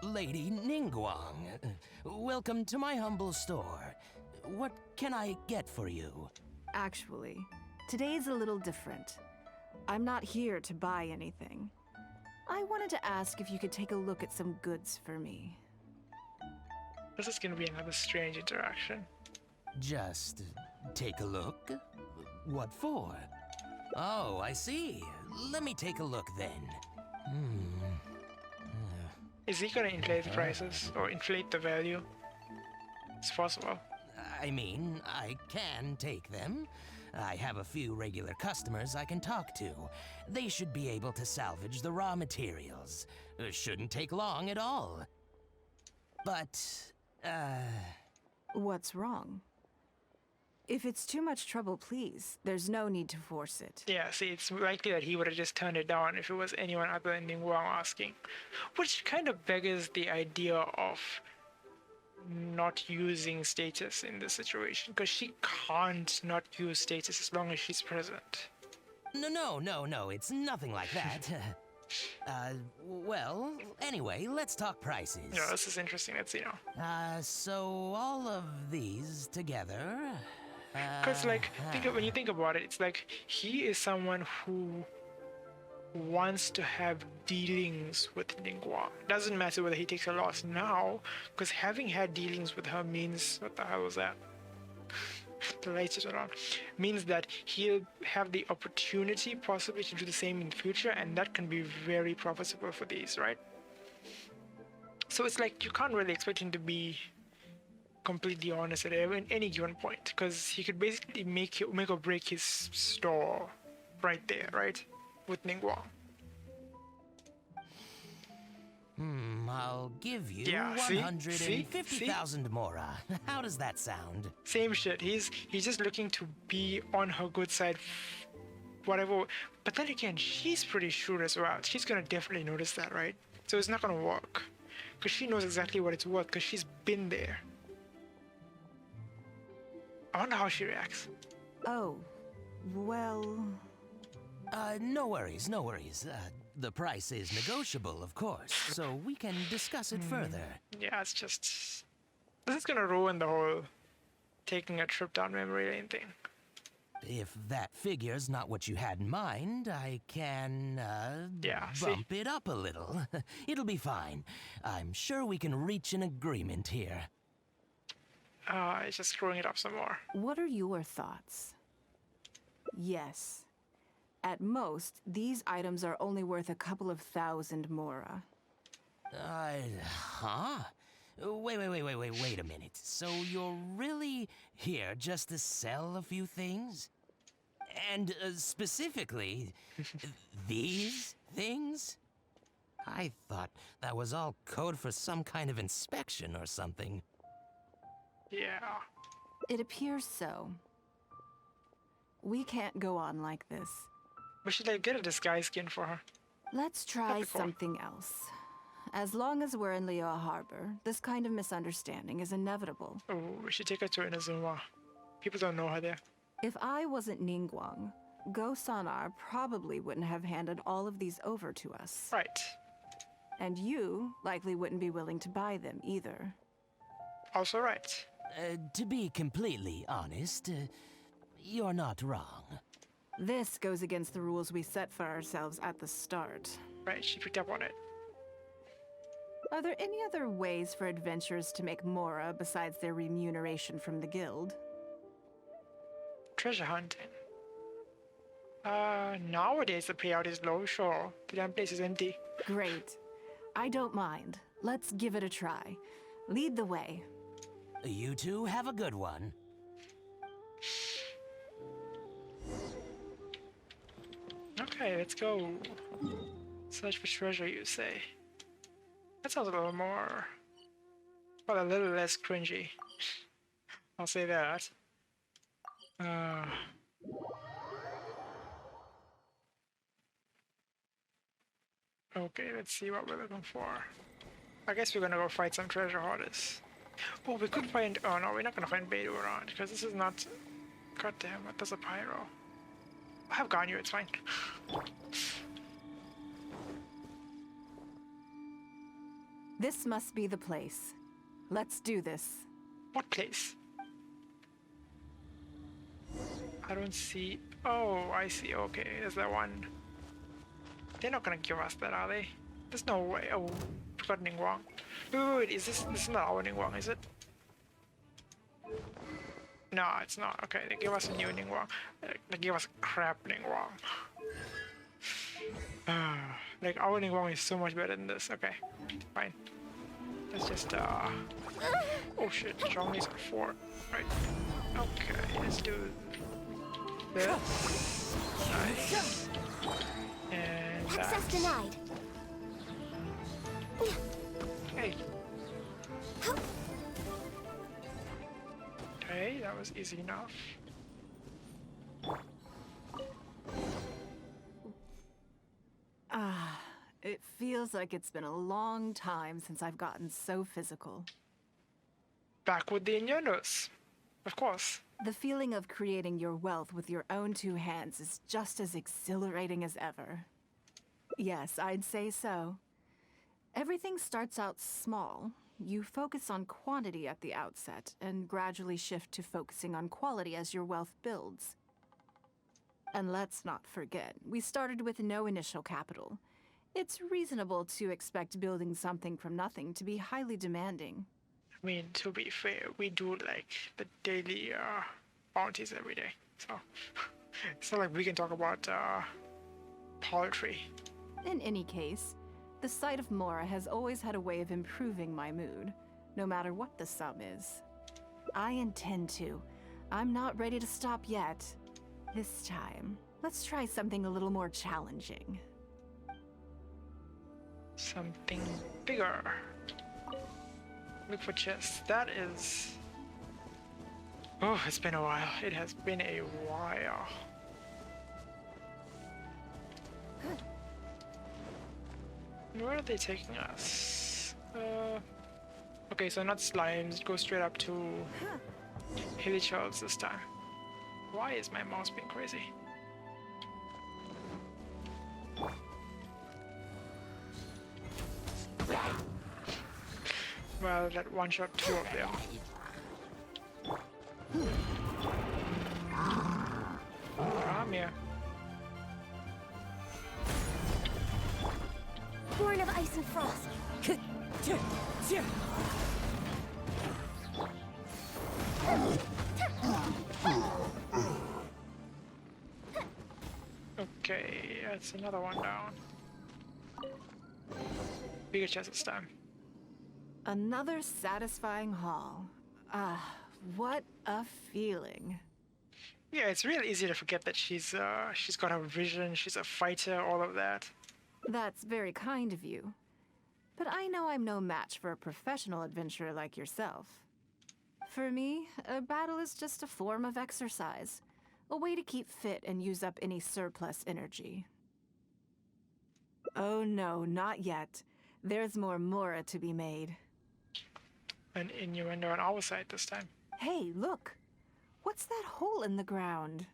Lady Ningguang, welcome to my humble store. What can I get for you? Actually, today's a little different. I'm not here to buy anything. I wanted to ask if you could take a look at some goods for me. This is gonna be another strange interaction. Just take a look? What for? Oh, I see. Let me take a look then. Is he gonna inflate the prices or inflate the value? It's possible. I mean, I can take them. I have a few regular customers I can talk to. They should be able to salvage the raw materials. Shouldn't take long at all. But, What's wrong? If it's too much trouble, please, there's no need to force it. Yeah, see, it's likely that he would have just turned it down if it was anyone other than Ningguang asking. Which kind of beggars the idea of not using status in this situation, because she can't not use status as long as she's present. No, it's nothing like that. Well, anyway, let's talk prices. Yeah, this is interesting, let's see now. So all of these together... Because, like, when you think about it, it's like he is someone who wants to have dealings with Ningguang. Doesn't matter whether he takes a loss now, because having had dealings with her means... What the hell was that? The lights just went on. Means that he'll have the opportunity possibly to do the same in the future, and that can be very profitable for these, right? So it's like you can't really expect him to be completely honest at any given point, because he could basically make or break his store right there, right? With Ningguang. I'll give you Yeah, see? 150,000 mora. How does that sound? Same shit. He's just looking to be on her good side, whatever. But then again, she's pretty shrewd as well. She's gonna definitely notice that, right? So it's not gonna work, because she knows exactly what it's worth, because she's been there. I wonder how she reacts. Oh, well... No worries. The price is negotiable, of course, so we can discuss it further. Yeah, it's just... This is gonna ruin the whole taking a trip down memory lane thing. If that figure's not what you had in mind, I can, Yeah, bump it up a little. It'll be fine. I'm sure we can reach an agreement here. It's just screwing it up some more. What are your thoughts? Yes. At most, these items are only worth a couple of thousand mora. Huh? Wait a minute. So you're really here just to sell a few things? And specifically, these things? I thought that was all code for some kind of inspection or something. Yeah. It appears so. We can't go on like this. We should, like, get a disguise skin for her. Let's try That'd be cool. something else. As long as we're in Liyue Harbor, this kind of misunderstanding is inevitable. Oh, we should take her to Inazuma. People don't know her there. If I wasn't Ningguang, Go Sanar probably wouldn't have handed all of these over to us. Right. And you likely wouldn't be willing to buy them either. Also right. To be completely honest, you're not wrong. This goes against the rules we set for ourselves at the start. Right, she picked up on it. Are there any other ways for adventurers to make mora besides their remuneration from the guild? Treasure hunting. Nowadays the payout is low, sure. The damn place is empty. Great. I don't mind. Let's give it a try. Lead the way. You two have a good one. Okay, let's go. Search for treasure, you say? That sounds a little more... well, a little less cringy. I'll say that. Okay, let's see what we're looking for. I guess we're gonna go fight some treasure hoarders. Oh, we could find... oh no, we're not gonna find Beidou around, because this is not... god damn it, there's a pyro. I have Ganyu, it's fine. This must be the place. Let's do this. What place? I don't see... oh, I see, okay, there's that one. They're not gonna give us that, are they? There's no way. Oh, forgot Ningguang. Wait, is this is not our Ningguang, is it? No, it's not. Okay, they give us a new Ningguang. They give us crap Ningguang. Like, our Ningguang is so much better than this. Okay, fine. Let's just, oh shit, Zhongli's at 4. Right. Okay, let's do this. Nice. And Access denied. hey. Okay, that was easy enough. It feels like it's been a long time since I've gotten so physical. Back with the innuendos. Of course. The feeling of creating your wealth with your own 2 hands is just as exhilarating as ever. Yes, I'd say so. Everything starts out small. You focus on quantity at the outset, and gradually shift to focusing on quality as your wealth builds. And let's not forget, we started with no initial capital. It's reasonable to expect building something from nothing to be highly demanding. I mean, to be fair, we do like the daily bounties every day, so it's not like we can talk about poultry. In any case, the sight of Mora has always had a way of improving my mood, no matter what the sum is. I intend to. I'm not ready to stop yet. This time, let's try something a little more challenging. Something bigger. Look for chests. That is... oh, it's been a while. It has been a while. Where are they taking us? Okay, so not slimes. Go straight up to Hilichurls this time. Why is my mouse being crazy? Well, that one-shot 2 of them. Come here. Born of ice and frost. Okay, that's another one down. Bigger chest this time. Another satisfying haul. What a feeling. Yeah, it's really easy to forget that she's got her vision, she's a fighter, all of that. That's very kind of you. But I know I'm no match for a professional adventurer like yourself. For me, a battle is just a form of exercise. A way to keep fit and use up any surplus energy. Oh no, not yet. There's more Mora to be made. An innuendo on our side this time. Hey, look! What's that hole in the ground?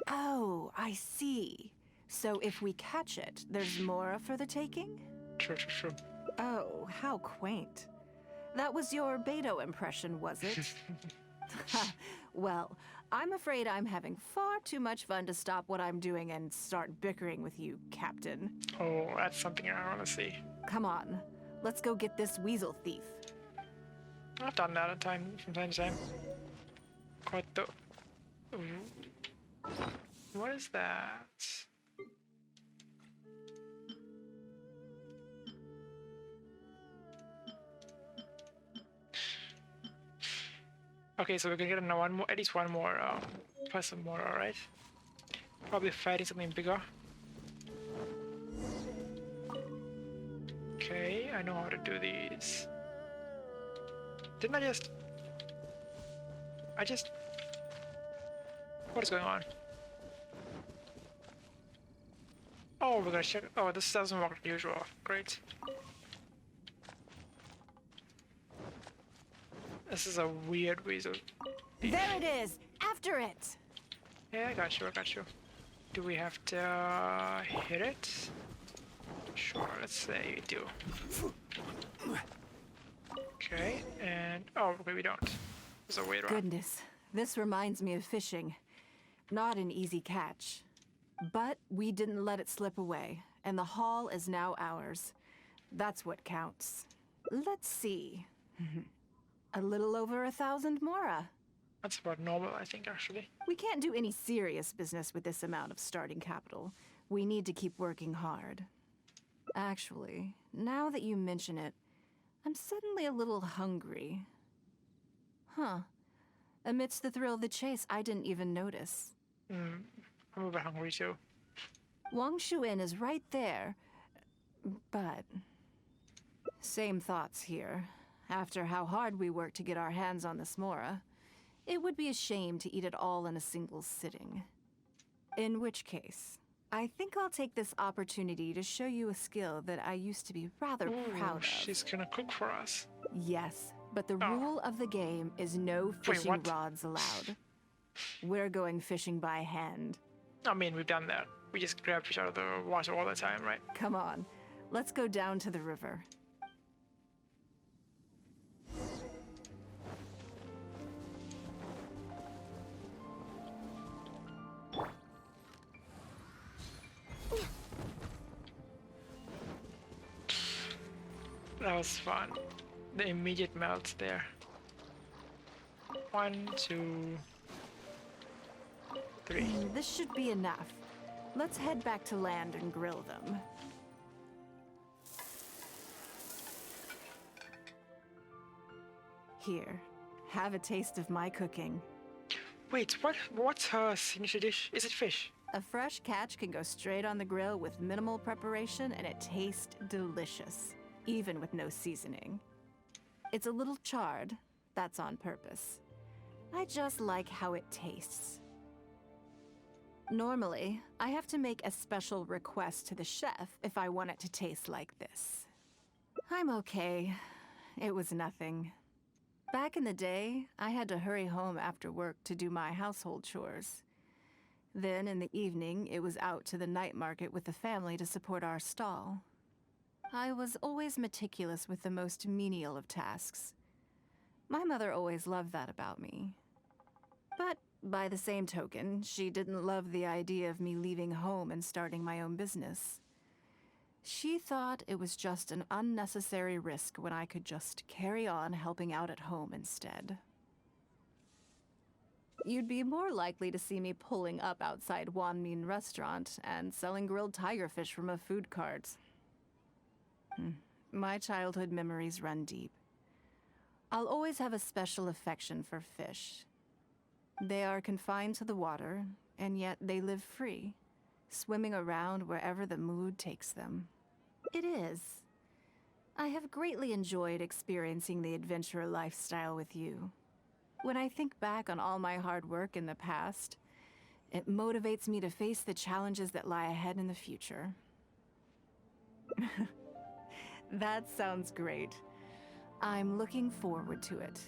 Oh, I see. So if we catch it, there's Mora for the taking? True. Oh, how quaint. That was your Beidou impression, was it? Well, I'm afraid I'm having far too much fun to stop what I'm doing and start bickering with you, Captain. Oh, that's something I want to see. Come on, let's go get this weasel thief. I've done that from time to time. Quite the... what is that? Okay, so we're gonna get one more, at least one more person more, alright? Probably fighting something bigger. I know how to do these. Didn't I just... What is going on? Oh, we're gonna check... Oh, this doesn't work like usual. Great. This is a weird weasel. There it is! After it! Yeah, I got you, I got you. Do we have to hit it? Sure, let's say we do. Okay, and... Oh, okay, we don't. There's a way around. Goodness, this reminds me of fishing. Not an easy catch. But we didn't let it slip away, and the haul is now ours. That's what counts. Let's see. A little over 1,000 mora. That's about normal, I think, actually. We can't do any serious business with this amount of starting capital. We need to keep working hard. Actually, now that you mention it, I'm suddenly a little hungry. Huh. Amidst the thrill of the chase, I didn't even notice. I'm a bit hungry too. Wangshu Inn is right there, but... Same thoughts here. After how hard we worked to get our hands on this mora, it would be a shame to eat it all in a single sitting. In which case, I think I'll take this opportunity to show you a skill that I used to be rather proud of. She's gonna cook for us. Yes, but the rule of the game is no fishing what? rods allowed. We're going fishing by hand. I mean, we've done that. We just grab fish out of the water all the time, right? Come on, let's go down to the river. That was fun. The immediate melt there. 1, 2, 3. This should be enough. Let's head back to land and grill them. Here, have a taste of my cooking. Wait, what's her signature dish? Is it fish? A fresh catch can go straight on the grill with minimal preparation and it tastes delicious, even with no seasoning. It's a little charred, that's on purpose. I just like how it tastes. Normally, I have to make a special request to the chef if I want it to taste like this. I'm okay. It was nothing. Back in the day, I had to hurry home after work to do my household chores. Then in the evening, it was out to the night market with the family to support our stall. I was always meticulous with the most menial of tasks. My mother always loved that about me. But by the same token, she didn't love the idea of me leaving home and starting my own business. She thought it was just an unnecessary risk when I could just carry on helping out at home instead. You'd be more likely to see me pulling up outside Wanmin restaurant and selling grilled tigerfish from a food cart. My childhood memories run deep. I'll always have a special affection for fish. They are confined to the water, and yet they live free, swimming around wherever the mood takes them. It is. I have greatly enjoyed experiencing the adventurer lifestyle with you. When I think back on all my hard work in the past, it motivates me to face the challenges that lie ahead in the future. That sounds great. I'm looking forward to it.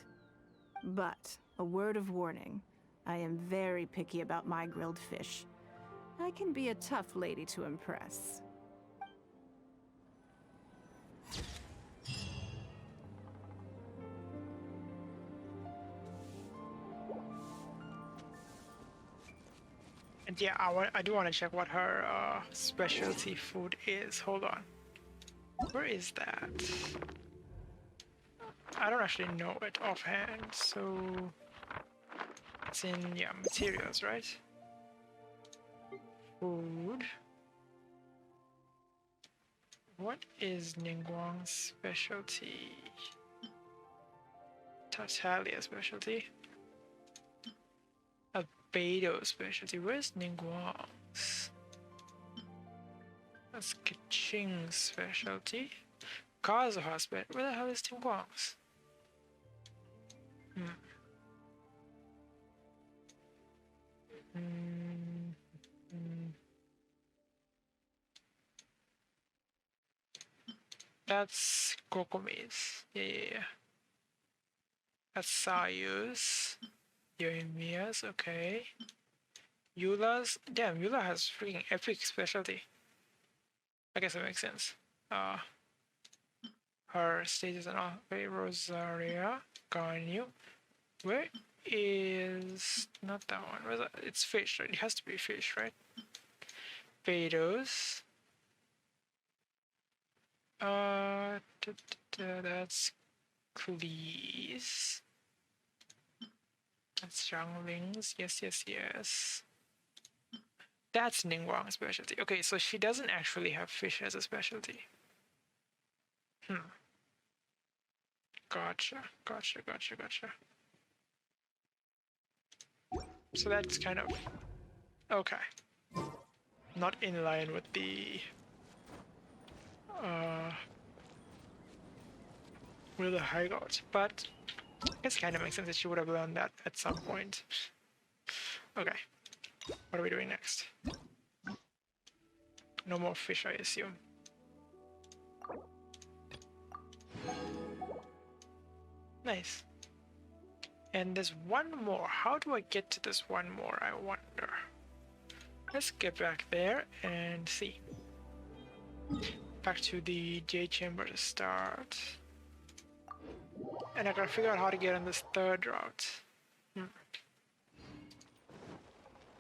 But, a word of warning, I am very picky about my grilled fish. I can be a tough lady to impress. And yeah, I do want to check what her specialty food is. Hold on. Where is that? I don't actually know it offhand, so... It's in, yeah, materials, right? Food. What is Ningguang's specialty? Tartaglia specialty? Beidou specialty. Where's Ningguang's? That's Kaching's specialty. Car's husband. Where the hell is Tianquan's? That's Kokomi's. Yeah. That's Sayu's. Yoimiya's, okay. Eula's. Damn, Eula has freaking epic specialty. I guess that makes sense. Her stages and all. Wait, Rosaria. Ganyu. Where is... Not that one. Where's that? It's fish, right? It has to be fish, right? Beidou's. That's Cleese. That's Zhangling's. Yes. That's Ningguang's specialty. Okay, so she doesn't actually have fish as a specialty. Gotcha. So that's kind of... Okay. Not in line with the... with the Hangout, but it kind of makes sense that she would have learned that at some point. Okay. What are we doing next? No more fish, I assume. Nice. And there's one more. How do I get to this one more, I wonder? Let's get back there and see. Back to the J chamber to start. And I gotta figure out how to get on this third route.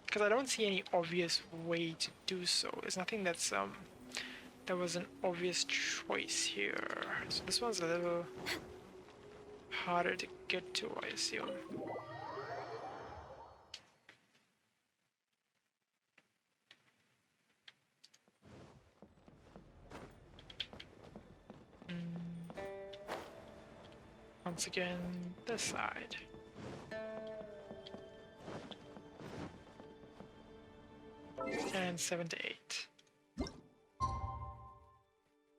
Because I don't see any obvious way to do so. There's nothing that's that was an obvious choice here. So this one's a little harder to get to, I assume. Once again, this side. And 7 to 8.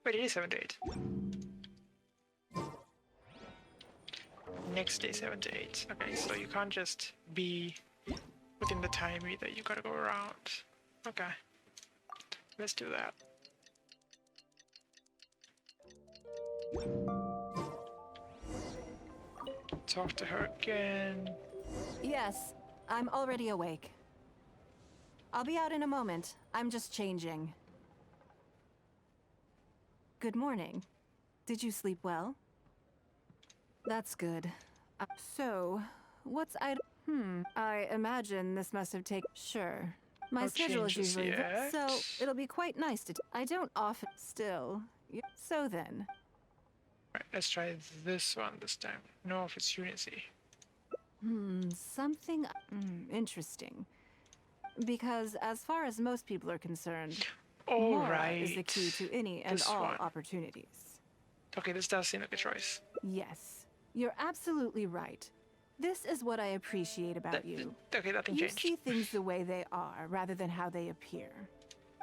Wait, it is 7 to 8. Next day, 7 to 8. Okay, so you can't just be within the time either. You gotta go around. Okay. Let's do that. Talk to her again. Yes, I'm already awake. I'll be out in a moment. I'm just changing. Good morning. Did you sleep well? That's good. So, what's I imagine this must have taken... Sure. My I'll schedule is change this usually... yet. So, it'll be quite nice to... I don't often... Still. So then. Right, let's try this one this time. No, if it's Unity. Something... interesting. Because as far as most people are concerned, Mora is the key to any and This all one. opportunities. Okay, this does seem like a choice. Yes, you're absolutely right. This is what I appreciate about you. Okay, nothing You changed. see things the way they are, rather than how they appear.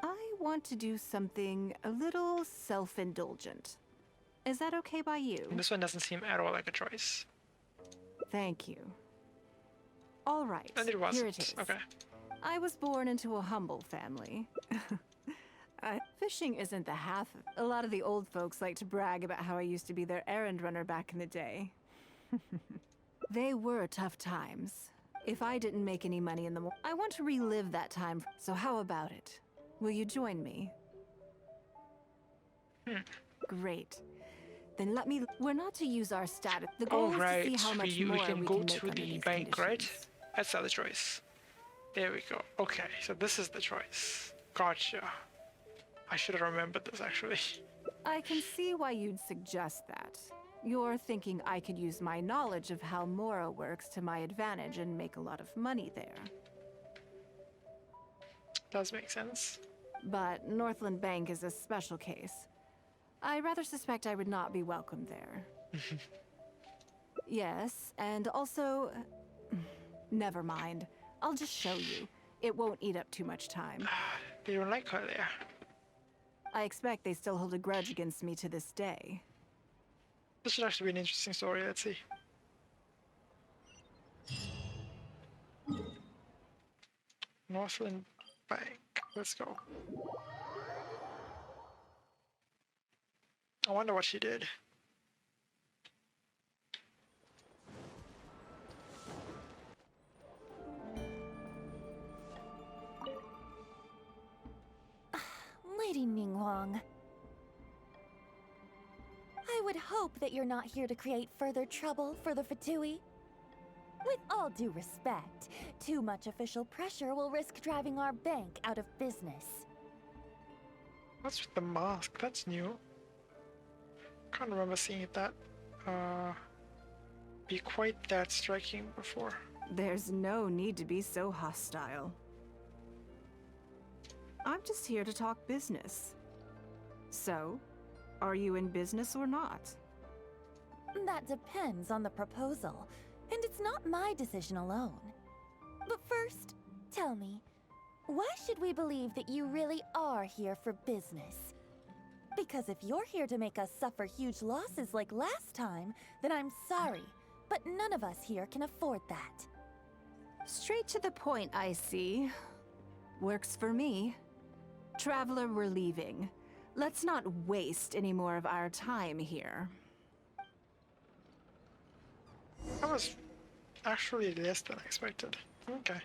I want to do something a little self-indulgent. Is that okay by you? This one doesn't seem at all like a choice. Thank you. All right, And it wasn't. here it is. Okay. I was born into a humble family. Fishing isn't the half of... A lot of the old folks like to brag about how I used to be their errand runner back in the day. They were tough times. If I didn't make any money in the morning, I want to relive that time. So how about it? Will you join me? Great. Then let me... We're not to use our status. The goal is to see how much we more can we go can make to under the these bank, right? conditions. That's the other choice. There we go. Okay, so this is the choice. Gotcha. I should have remembered this, actually. I can see why you'd suggest that. You're thinking I could use my knowledge of how Mora works to my advantage and make a lot of money there. Does make sense. But Northland Bank is a special case. I rather suspect I would not be welcome there. Yes, and also... Never mind. I'll just show you. It won't eat up too much time. They don't like her there. I expect they still hold a grudge against me to this day. This should actually be an interesting story. Let's see. Northland Bank. Let's go. I wonder what she did. Lady Ningguang. I would hope that you're not here to create further trouble for the Fatui. With all due respect, too much official pressure will risk driving our bank out of business. What's with the mask? That's new. Can't remember seeing it that be quite that striking before. There's no need to be so hostile. I'm just here to talk business. So, are you in business or not? That depends on the proposal, and it's not my decision alone. But first, tell me, why should we believe that you really are here for business? Because if you're here to make us suffer huge losses like last time, then I'm sorry, but none of us here can afford that. Straight to the point, I see. Works for me. Traveler, we're leaving. Let's not waste any more of our time here. That was actually less than expected. Okay.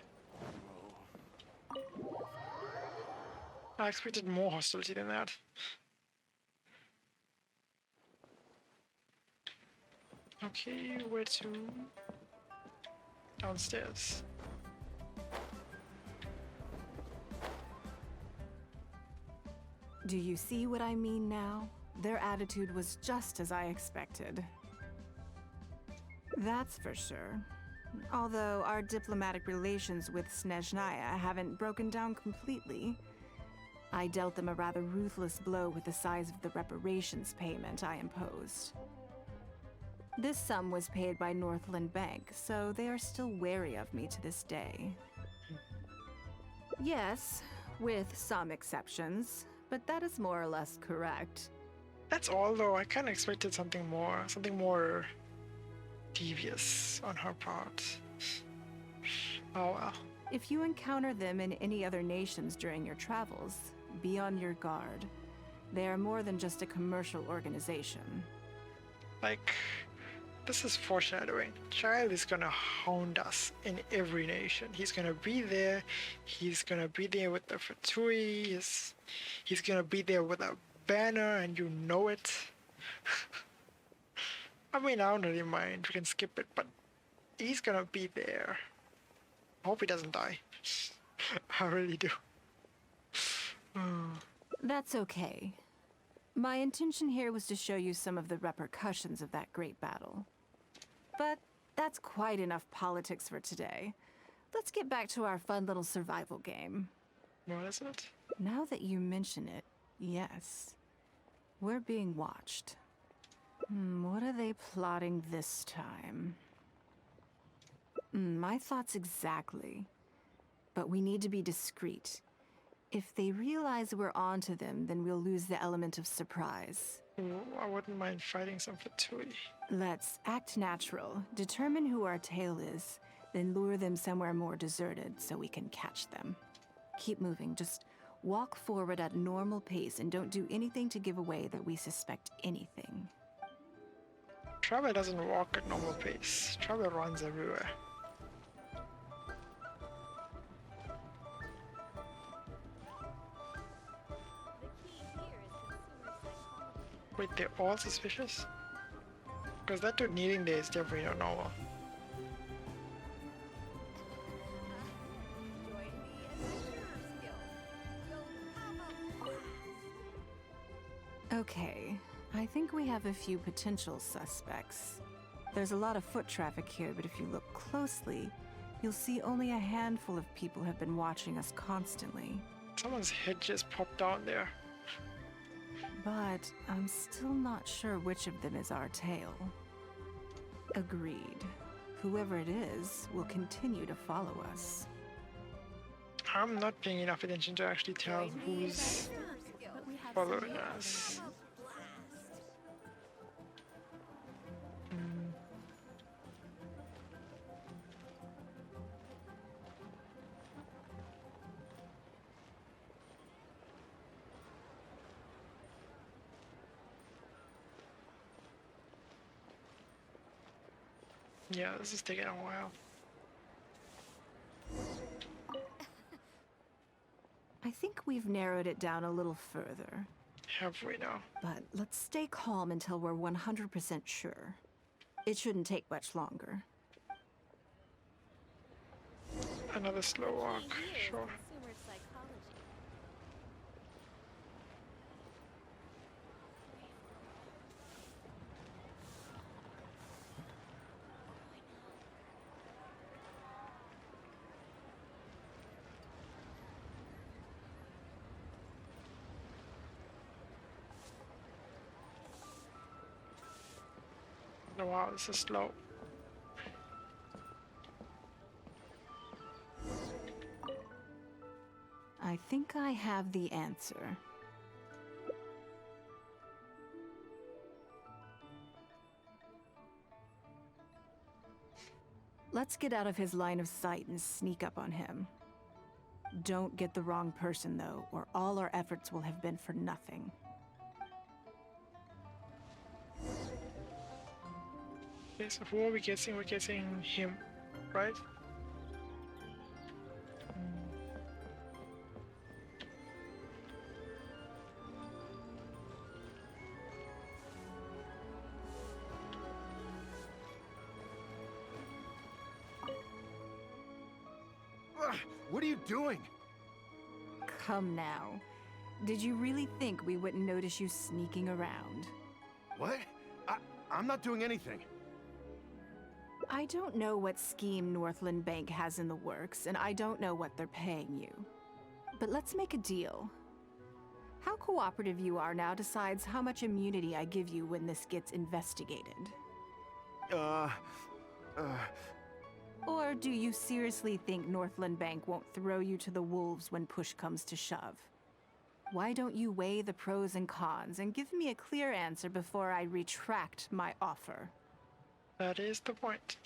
I expected more hostility than that. Okay, where to? Downstairs. Do you see what I mean now? Their attitude was just as I expected. That's for sure. Although our diplomatic relations with Snezhnaya haven't broken down completely. I dealt them a rather ruthless blow with the size of the reparations payment I imposed. This sum was paid by Northland Bank, so they are still wary of me to this day. Yes, with some exceptions, but that is more or less correct. That's all though. I kinda expected something more devious on her part. Oh well. If you encounter them in any other nations during your travels, be on your guard. They are more than just a commercial organization. Like, this is foreshadowing. Child is gonna hound us in every nation. He's gonna be there. He's gonna be there with the Fatui. He's gonna be there with a banner, and you know it. I mean, I don't really mind. We can skip it, but he's gonna be there. I hope he doesn't die. I really do. That's okay. My intention here was to show you some of the repercussions of that great battle. But that's quite enough politics for today. Let's get back to our fun little survival game. What is it? Now that you mention it, yes. We're being watched. What are they plotting this time? My thoughts exactly. But we need to be discreet. If they realize we're onto them, then we'll lose the element of surprise. Ooh, I wouldn't mind fighting some Fatui. Let's act natural, determine who our tail is, then lure them somewhere more deserted so we can catch them. Keep moving, just walk forward at a normal pace and don't do anything to give away that we suspect anything. Travel doesn't walk at normal pace. Travel runs everywhere. Wait, they're all suspicious? Because that dude needing there is definitely not normal. Okay, I think we have a few potential suspects. There's a lot of foot traffic here, but if you look closely, you'll see only a handful of people have been watching us constantly. Someone's head just popped down there. But I'm still not sure which of them is our tail. Agreed. Whoever it is will continue to follow us. I'm not paying enough attention to actually tell who's following us. Yeah, this is taking a while. I think we've narrowed it down a little further. Have we now? But let's stay calm until we're 100% sure. It shouldn't take much longer. Another slow walk, sure. Consumer psychology. Oh, wow, this is slow. I think I have the answer. Let's get out of his line of sight and sneak up on him. Don't get the wrong person, though, or all our efforts will have been for nothing. Okay, so who are we guessing? We're guessing him, right? What are you doing? Come now. Did you really think we wouldn't notice you sneaking around? What? I'm not doing anything. I don't know what scheme Northland Bank has in the works, and I don't know what they're paying you. But let's make a deal. How cooperative you are now decides how much immunity I give you when this gets investigated. Or do you seriously think Northland Bank won't throw you to the wolves when push comes to shove? Why don't you weigh the pros and cons and give me a clear answer before I retract my offer? That is the point.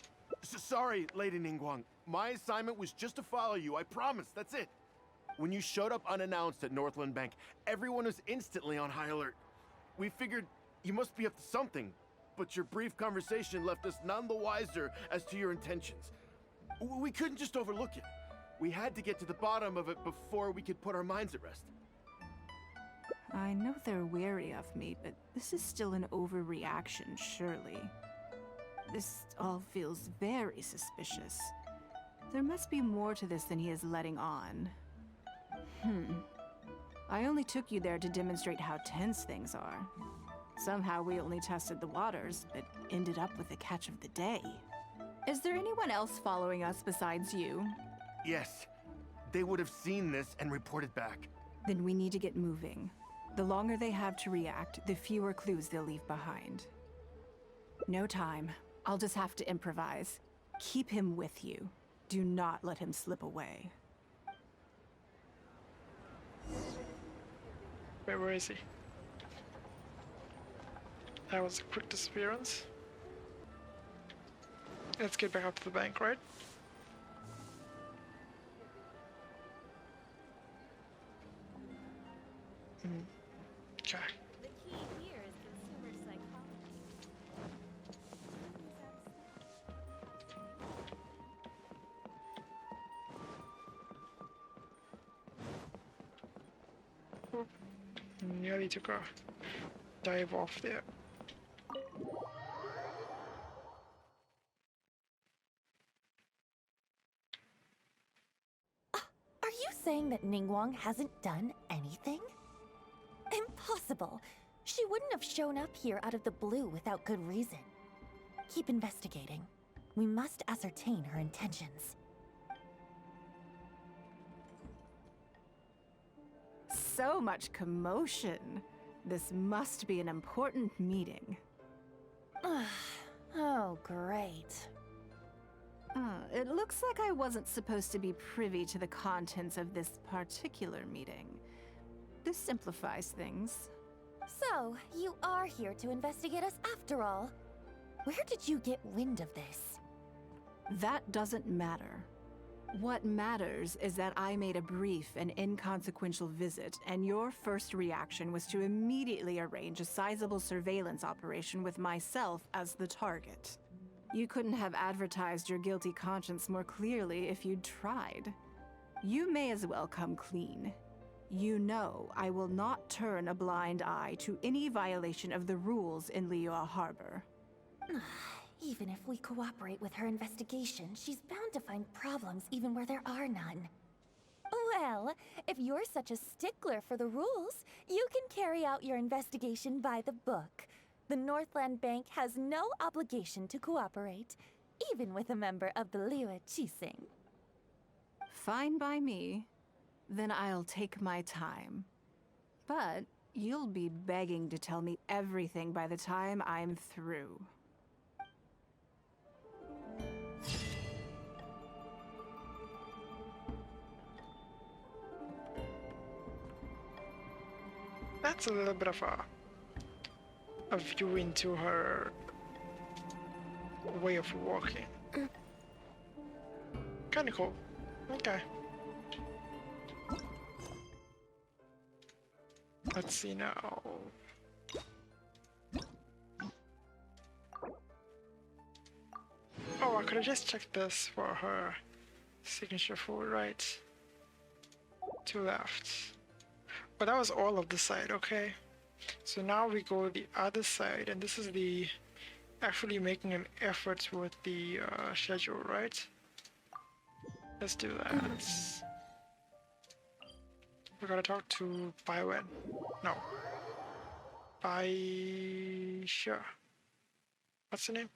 Sorry, Lady Ningguang. My assignment was just to follow you, I promise, that's it. When you showed up unannounced at Northland Bank, everyone was instantly on high alert. We figured you must be up to something, but your brief conversation left us none the wiser as to your intentions. We couldn't just overlook it. We had to get to the bottom of it before we could put our minds at rest. I know they're wary of me, but this is still an overreaction, surely. This all feels very suspicious. There must be more to this than he is letting on. I only took you there to demonstrate how tense things are. Somehow we only tested the waters, but ended up with the catch of the day. Is there anyone else following us besides you? Yes, they would have seen this and reported back. Then we need to get moving. The longer they have to react, the fewer clues they'll leave behind. No time. I'll just have to improvise. Keep him with you. Do not let him slip away. Wait, where is he? That was a quick disappearance. Let's get back up to the bank, right? Okay. The key here is consumer psychology. Nearly took a dive off there. Are you saying that Ningguang hasn't done anything? Impossible. She wouldn't have shown up here out of the blue without good reason. Keep investigating. We must ascertain her intentions. So much commotion. This must be an important meeting. Oh, great. It looks like I wasn't supposed to be privy to the contents of this particular meeting. This simplifies things. So, you are here to investigate us after all. Where did you get wind of this? That doesn't matter. What matters is that I made a brief and inconsequential visit, and your first reaction was to immediately arrange a sizable surveillance operation with myself as the target. You couldn't have advertised your guilty conscience more clearly if you'd tried. You may as well come clean. You know I will not turn a blind eye to any violation of the rules in Liyue Harbor. Even if we cooperate with her investigation, she's bound to find problems even where there are none. Well, if you're such a stickler for the rules, you can carry out your investigation by the book. The Northland Bank has no obligation to cooperate, even with a member of the Liyue Qixing. Fine by me. Then I'll take my time. But you'll be begging to tell me everything by the time I'm through. That's a little bit of a view into her way of working. Kinda cool. Okay. Let's see now. Oh, I could have just checked this for her signature forward, right? To left. But that was all of the side, okay. So now we go the other side, and this is the actually making an effort with the schedule, right? Let's do that. We gotta talk to Baiwen. No. Baisha. What's the name?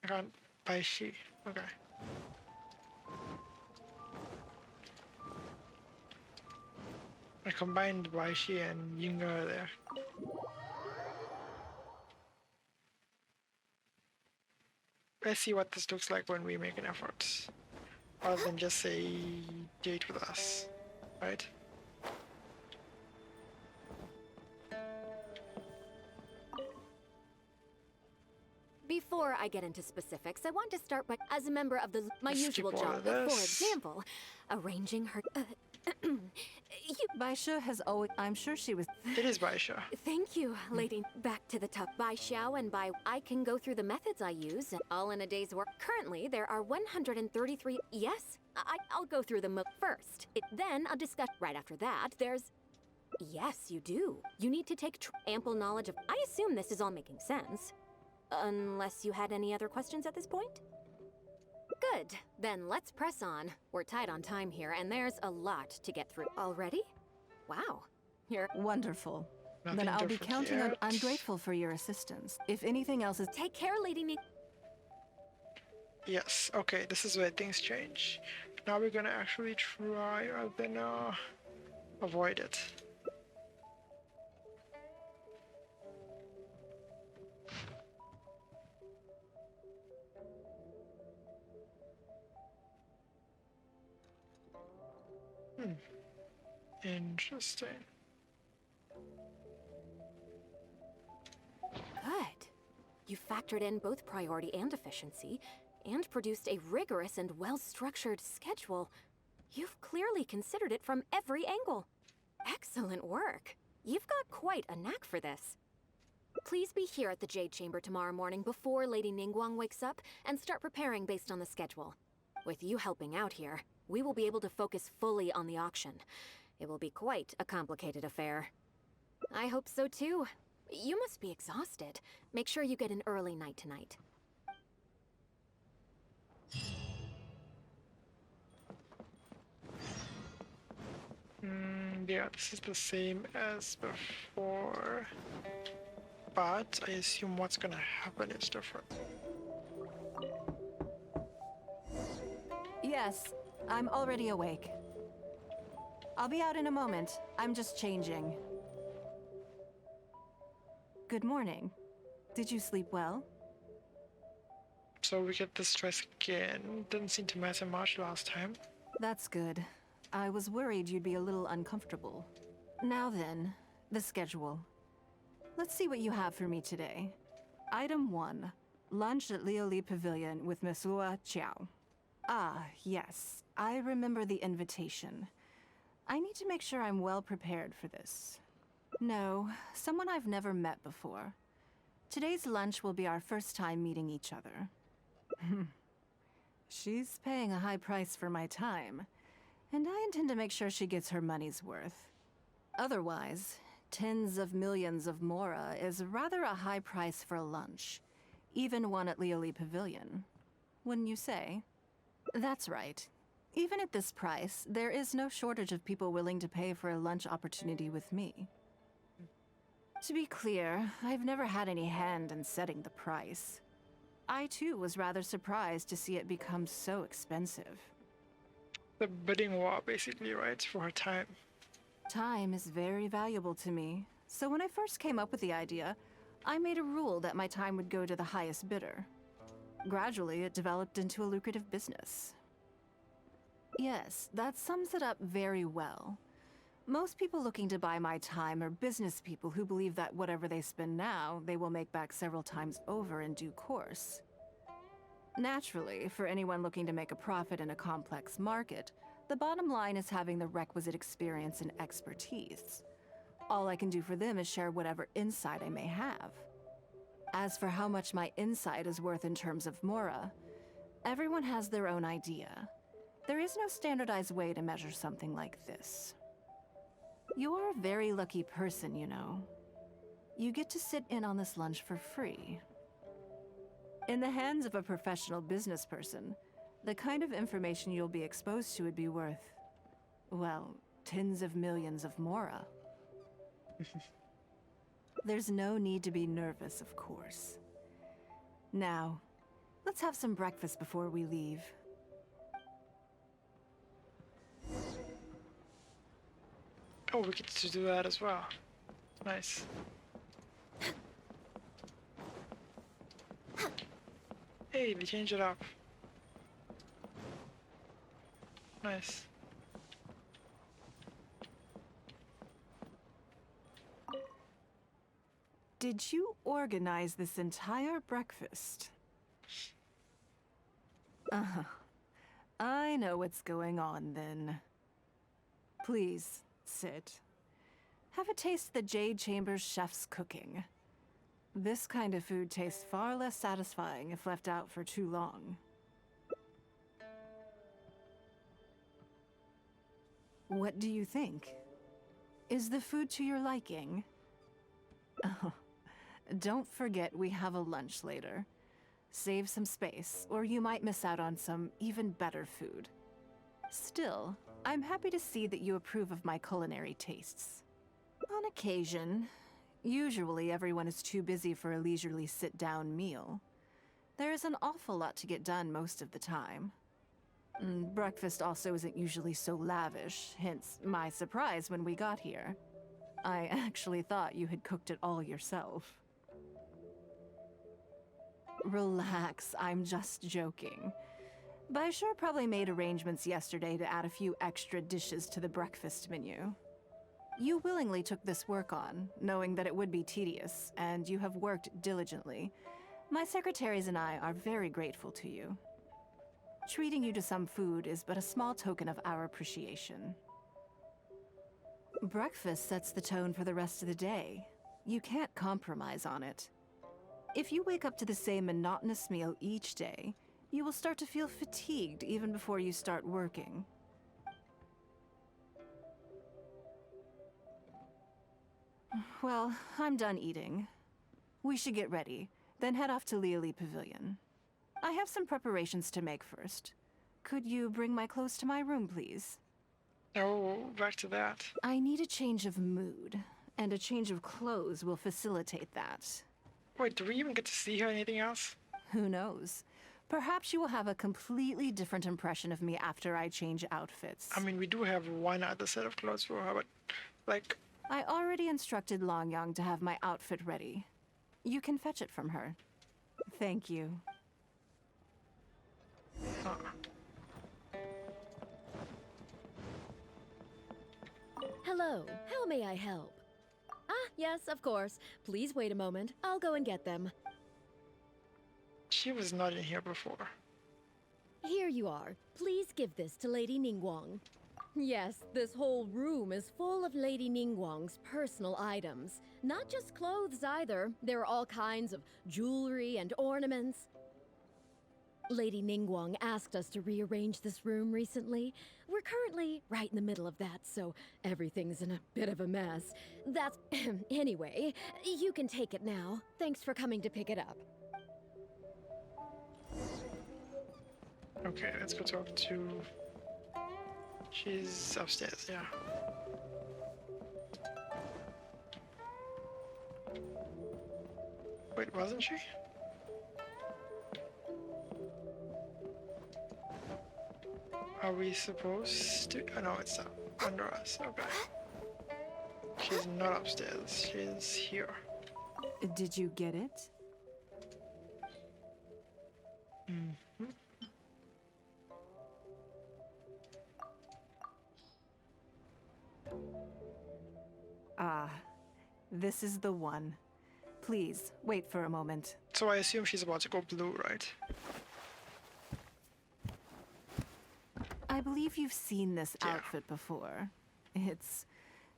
I can't. Baishi. Okay. I combined Baishi and Yinga there. Let's see what this looks like when we make an effort. Rather than just say date with us. Right? Before I get into specifics, I want to start by, as a member of my Skip usual all job, of for this. example, arranging her. Baisha has always. I'm sure she was. It is Baisha. Thank you, lady. Back to the top. By Xiao and by I can go through the methods I use, all in a day's work. Currently, there are 133. Yes, I'll go through them first. Then I'll discuss. Right after that, there's. Yes, you do. You need to take ample knowledge of. I assume this is all making sense. Unless you had any other questions at this point? Good. Then let's press on. We're tight on time here, and there's a lot to get through. Already? Wow. You're Wonderful. Nothing Then I'll be different counting on. yet. I'm grateful for your assistance. If anything else is. Take care, Lady Ni. Yes, okay, this is where things change. Now we're gonna actually try rather than avoid it. Interesting. Good. You factored in both priority and efficiency, and produced a rigorous and well-structured schedule. You've clearly considered it from every angle. Excellent work. You've got quite a knack for this. Please be here at the Jade Chamber tomorrow morning before Lady Ningguang wakes up and start preparing based on the schedule. With you helping out here, we will be able to focus fully on the auction. It will be quite a complicated affair. I hope so too. You must be exhausted. Make sure you get an early night tonight. Yeah, this is the same as before. But I assume what's gonna happen is different. Yes, I'm already awake. I'll be out in a moment. I'm just changing. Good morning. Did you sleep well? So we get this dress again. Didn't seem to matter much last time. That's good. I was worried you'd be a little uncomfortable. Now then, the schedule. Let's see what you have for me today. Item 1. Lunch at Lioli Pavilion with Miss Lua Chiao. Ah, yes. I remember the invitation. I need to make sure I'm well prepared for this. No, someone I've never met before. Today's lunch will be our first time meeting each other. She's paying a high price for my time, and I intend to make sure she gets her money's worth. Otherwise, tens of millions of Mora is rather a high price for a lunch, even one at Lioli Pavilion. Wouldn't you say? That's right. Even at this price, there is no shortage of people willing to pay for a lunch opportunity with me. To be clear, I've never had any hand in setting the price. I too was rather surprised to see it become so expensive. The bidding war, basically, right? For her time. Time is very valuable to me, so when I first came up with the idea, I made a rule that my time would go to the highest bidder. Gradually, it developed into a lucrative business. Yes, that sums it up very well. Most people looking to buy my time are business people who believe that whatever they spend now, they will make back several times over in due course. Naturally, for anyone looking to make a profit in a complex market, the bottom line is having the requisite experience and expertise. All I can do for them is share whatever insight I may have. As for how much my insight is worth in terms of Mora, everyone has their own idea. There is no standardized way to measure something like this. You're a very lucky person, you know. You get to sit in on this lunch for free. In the hands of a professional business person, the kind of information you'll be exposed to would be worth, well, tens of millions of Mora. There's no need to be nervous, of course. Now, let's have some breakfast before we leave. Oh, we get to do that as well. Nice. Hey, they changed it up. Nice. Did you organize this entire breakfast? I know what's going on then. Please, sit. Have a taste of the Jade Chamber's chef's cooking. This kind of food tastes far less satisfying if left out for too long. What do you think? Is the food to your liking? Oh, don't forget we have a lunch later. Save some space, or you might miss out on some even better food. Still, I'm happy to see that you approve of my culinary tastes. On occasion, usually everyone is too busy for a leisurely sit-down meal. There is an awful lot to get done most of the time. Breakfast also isn't usually so lavish, hence my surprise when we got here. I actually thought you had cooked it all yourself. Relax, I'm just joking. Baishur probably made arrangements yesterday to add a few extra dishes to the breakfast menu. You willingly took this work on, knowing that it would be tedious, and you have worked diligently. My secretaries and I are very grateful to you. Treating you to some food is but a small token of our appreciation. Breakfast sets the tone for the rest of the day. You can't compromise on it. If you wake up to the same monotonous meal each day, you will start to feel fatigued even before you start working. Well, I'm done eating. We should get ready, then head off to Lioli Pavilion. I have some preparations to make first. Could you bring my clothes to my room, please? Oh, back to that. I need a change of mood, and a change of clothes will facilitate that. Wait, do we even get to see her anything else? Who knows? Perhaps you will have a completely different impression of me after I change outfits. I mean, we do have one other set of clothes for her, but, like... I already instructed Longyang to have my outfit ready. You can fetch it from her. Thank you. Hello, how may I help? Ah, yes, of course. Please wait a moment. I'll go and get them. She was not in here before. Here you are. Please give this to Lady Ningguang. Yes, this whole room is full of Lady Ningguang's personal items. Not just clothes either. There are all kinds of jewelry and ornaments. Lady Ningguang asked us to rearrange this room recently. We're currently right in the middle of that, so everything's in a bit of a mess. That's... Anyway, you can take it now. Thanks for coming to pick it up. Okay, let's go talk to... She's upstairs, yeah. Wait, wasn't she? Are we supposed to? Oh no, it's up under us. Okay. She's not upstairs. She's here. Did you get it? Mm-hmm. Ah, this is the one. Please, wait for a moment. So I assume she's about to go blue, right? I believe you've seen this Yeah. outfit before. It's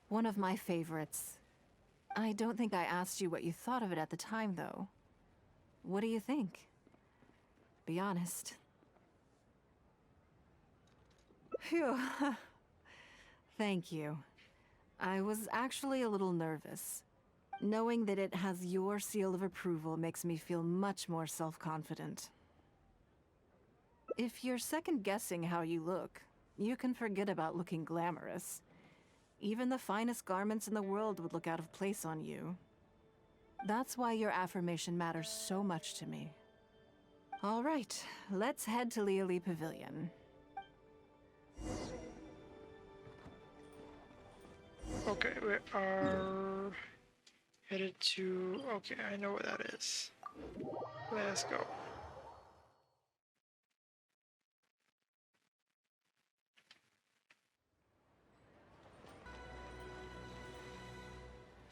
one of my favorites. I don't think I asked you what you thought of it at the time, though. What do you think? Be honest. Phew. Thank you. I was actually a little nervous. Knowing that it has your seal of approval makes me feel much more self-confident. If you're second-guessing how you look, you can forget about looking glamorous. Even the finest garments in the world would look out of place on you. That's why your affirmation matters so much to me. All right, let's head to Liali Pavilion. Okay, we are headed to... Okay, I know what that is. Let's go.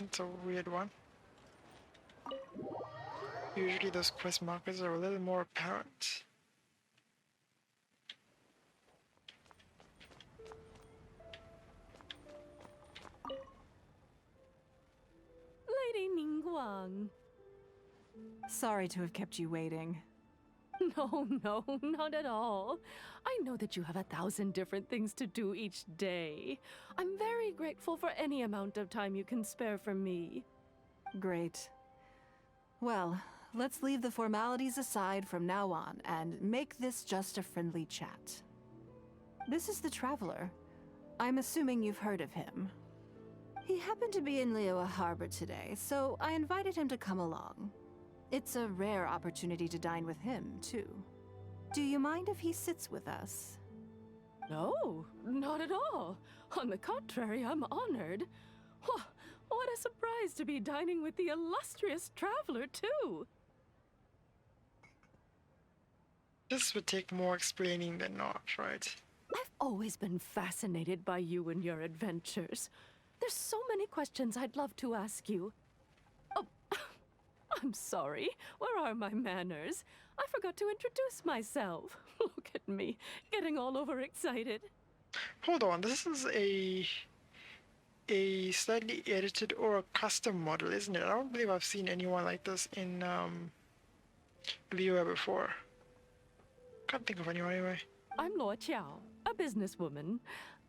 It's a weird one. Usually those quest markers are a little more apparent. Lady Ningguang. Sorry to have kept you waiting. No, no, not at all. I know that you have 1,000 different things to do each day. I'm very grateful for any amount of time you can spare for me. Great. Well, let's leave the formalities aside from now on and make this just a friendly chat. This is the Traveler. I'm assuming you've heard of him. He happened to be in Liyue Harbor today, so I invited him to come along. It's a rare opportunity to dine with him, too. Do you mind if he sits with us? No, not at all. On the contrary, I'm honored. What a surprise to be dining with the illustrious Traveler, too. This would take more explaining than not, right? I've always been fascinated by you and your adventures. There's so many questions I'd love to ask you. Oh, I'm sorry. Where are my manners? I forgot to introduce myself. Look at me, getting all overexcited. Hold on, this is a slightly edited or a custom model, isn't it? I don't believe I've seen anyone like this in Liyue before. Can't think of anyone anyway. I'm Luo Qiao, a businesswoman.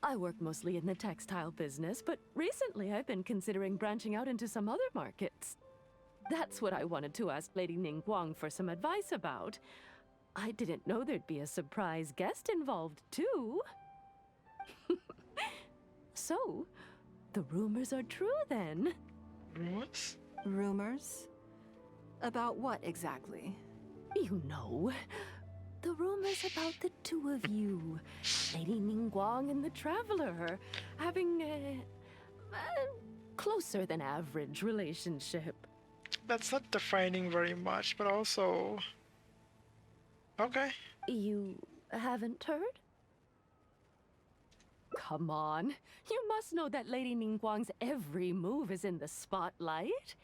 I work mostly in the textile business, but recently I've been considering branching out into some other markets. That's what I wanted to ask Lady Ningguang for some advice about. I didn't know there'd be a surprise guest involved, too. So, the rumors are true, then? Rumors? Rumors? About what exactly? You know, the rumors about the two of you, Lady Ningguang and the Traveler, having a closer than average relationship. That's not defining very much, but also... Okay. You haven't heard? Come on, you must know that Lady Ningguang's every move is in the spotlight.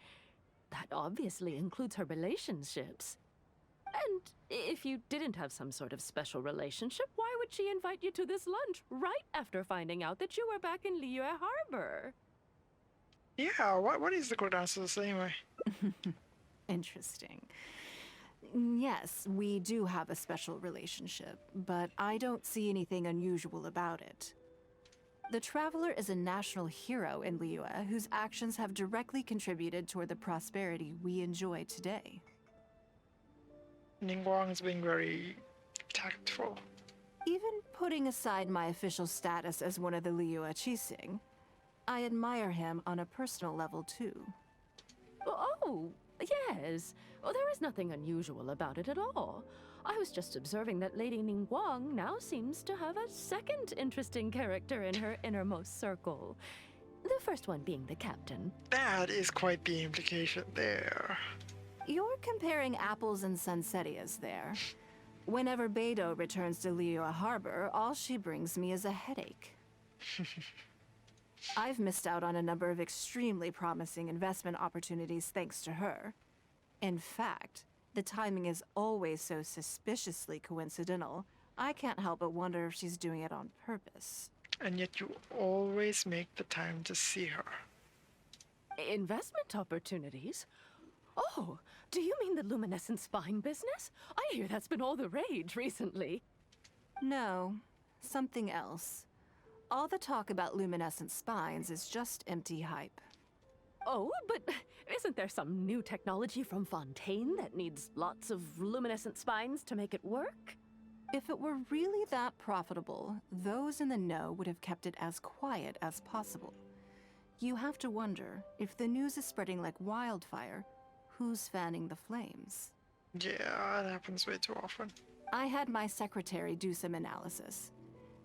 That obviously includes her relationships. And if you didn't have some sort of special relationship, why would would she invite you to this lunch right after finding out that you were back in Liyue Harbor? Yeah, what is the good answers anyway? Interesting. Yes, we do have a special relationship, but I don't see anything unusual about it. The Traveler is a national hero in Liyue whose actions have directly contributed toward the prosperity we enjoy today. Ningguang is being very tactful. Even putting aside my official status as one of the Liyue Qixing, I admire him on a personal level too. Oh, yes. Oh, there is nothing unusual about it at all. I was just observing that Lady Ningguang now seems to have a second interesting character in her innermost circle. The first one being the captain. That is quite the implication there. You're comparing apples and sunsettias there. Whenever Beidou returns to Liyue Harbor, all she brings me is a headache. I've missed out on a number of extremely promising investment opportunities thanks to her. In fact, the timing is always so suspiciously coincidental, I can't help but wonder if she's doing it on purpose. And yet you always make the time to see her. Investment opportunities? Oh, do you mean the luminescent spine business? I hear that's been all the rage recently. No, something else. All the talk about luminescent spines is just empty hype. Oh, but isn't there some new technology from Fontaine that needs lots of luminescent spines to make it work? If it were really that profitable, those in the know would have kept it as quiet as possible. You have to wonder, if the news is spreading like wildfire, who's fanning the flames? Yeah, that happens way too often. I had my secretary do some analysis.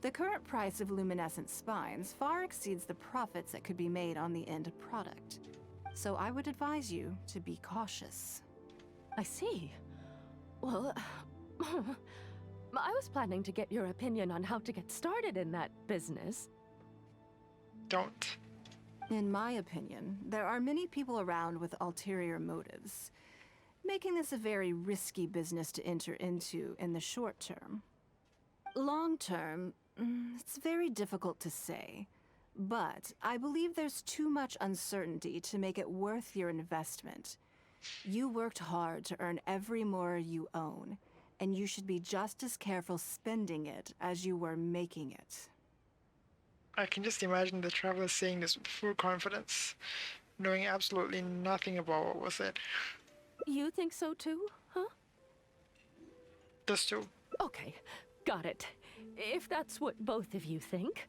The current price of luminescent spines far exceeds the profits that could be made on the end product. So I would advise you to be cautious. I see. Well, I was planning to get your opinion on how to get started in that business. Don't. In my opinion, there are many people around with ulterior motives, making this a very risky business to enter into in the short term. Long term, it's very difficult to say, but I believe there's too much uncertainty to make it worth your investment. You worked hard to earn every more you own, and you should be just as careful spending it as you were making it. I can just imagine the Traveler saying this with full confidence, knowing absolutely nothing about what was it. You think so too, huh? This too. Okay, got it. If that's what both of you think,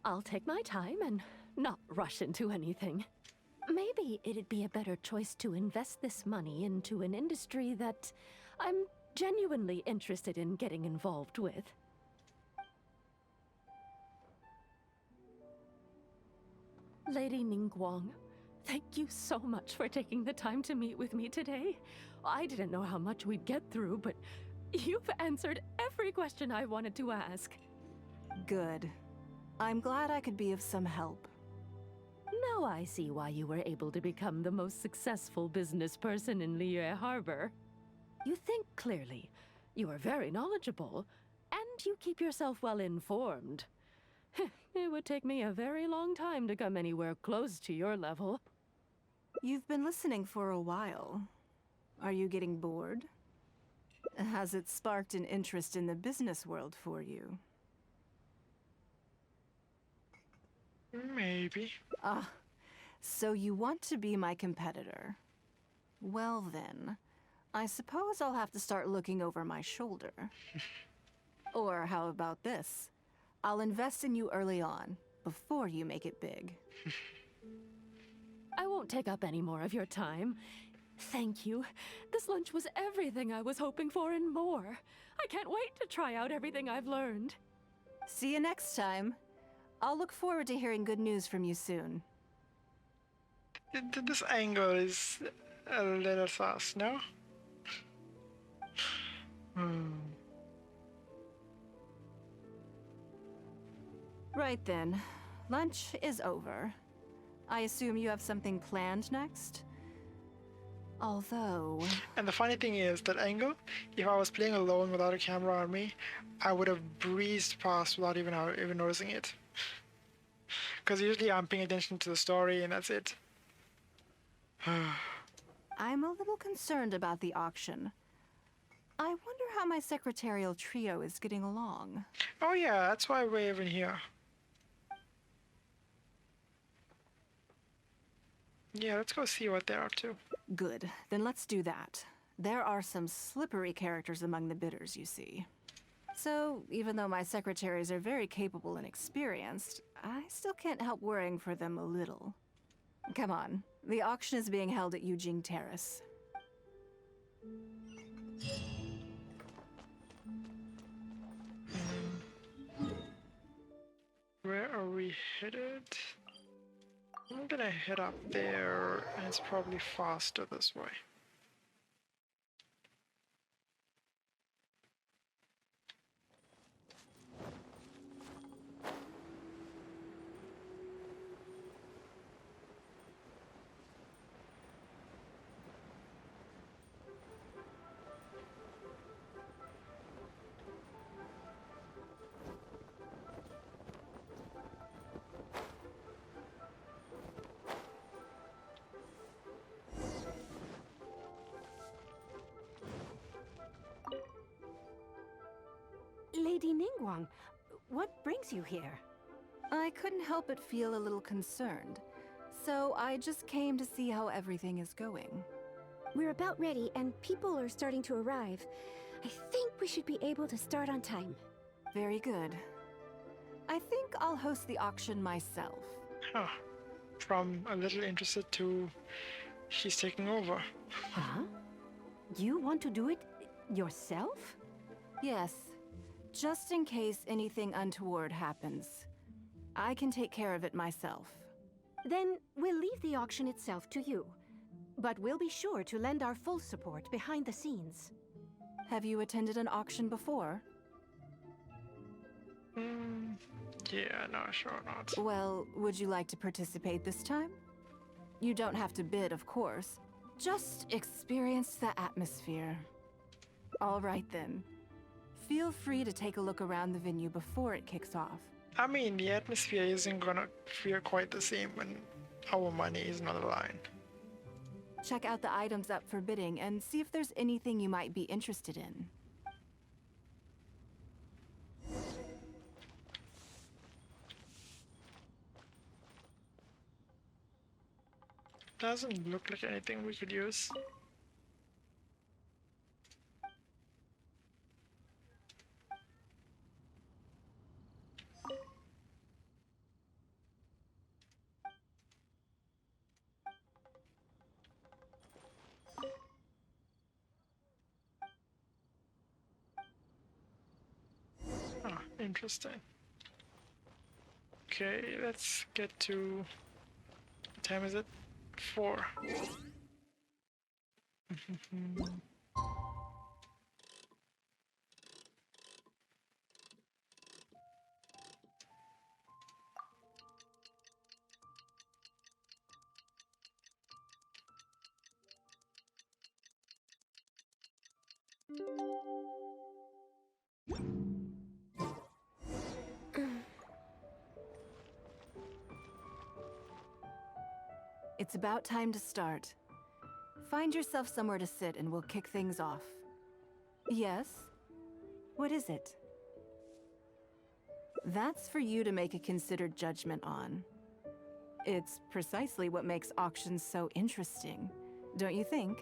I'll take my time and not rush into anything. Maybe it'd be a better choice to invest this money into an industry that I'm genuinely interested in getting involved with. Lady Ningguang, thank you so much for taking the time to meet with me today. I didn't know how much we'd get through, but you've answered every question I wanted to ask. Good. I'm glad I could be of some help. Now I see why you were able to become the most successful business person in Liyue Harbor. You think clearly, you are very knowledgeable, and you keep yourself well informed. It would take me a very long time to come anywhere close to your level. You've been listening for a while. Are you getting bored? Has it sparked an interest in the business world for you? Maybe. Ah, so you want to be my competitor. Well then, I suppose I'll have to start looking over my shoulder. Or how about this? I'll invest in you early on, before you make it big. I won't take up any more of your time. Thank you. This lunch was everything I was hoping for and more. I can't wait to try out everything I've learned. See you next time. I'll look forward to hearing good news from you soon. This angle is a little sus, no? Right then. Lunch is over. I assume you have something planned next? Although... And the funny thing is, that angle, if I was playing alone without a camera on me, I would have breezed past without even noticing it. Because usually I'm paying attention to the story and that's it. I'm a little concerned about the auction. I wonder how my secretarial trio is getting along. Oh yeah, that's why we're even here. Yeah, let's go see what they're up to. Good, then let's do that. There are some slippery characters among the bidders, you see. So, even though my secretaries are very capable and experienced, I still can't help worrying for them a little. Come on, the auction is being held at Yujing Terrace. Where are we headed? I'm gonna head up there, and it's probably faster this way. Lady Ningguang, what brings you here? I couldn't help but feel a little concerned, so I just came to see how everything is going. We're about ready, and people are starting to arrive. I think we should be able to start on time. Very good. I think I'll host the auction myself. Huh. From a little interested to she's taking over. Huh? You want to do it yourself? Yes, just in case anything untoward happens. I can take care of it myself. Then we'll leave the auction itself to you. But we'll be sure to lend our full support behind the scenes. Have you attended an auction before? Yeah, no, sure not. Well, would you like to participate this time? You don't have to bid, of course. Just experience the atmosphere. All right then. Feel free to take a look around the venue before it kicks off. I mean, the atmosphere isn't gonna feel quite the same when our money is not aligned. Check out the items up for bidding and see if there's anything you might be interested in. Doesn't look like anything we could use. Ah, interesting. Okay, let's get to... What time is it? 4. It's about time to start. Find yourself somewhere to sit and we'll kick things off. Yes? What is it? That's for you to make a considered judgment on. It's precisely what makes auctions so interesting, don't you think?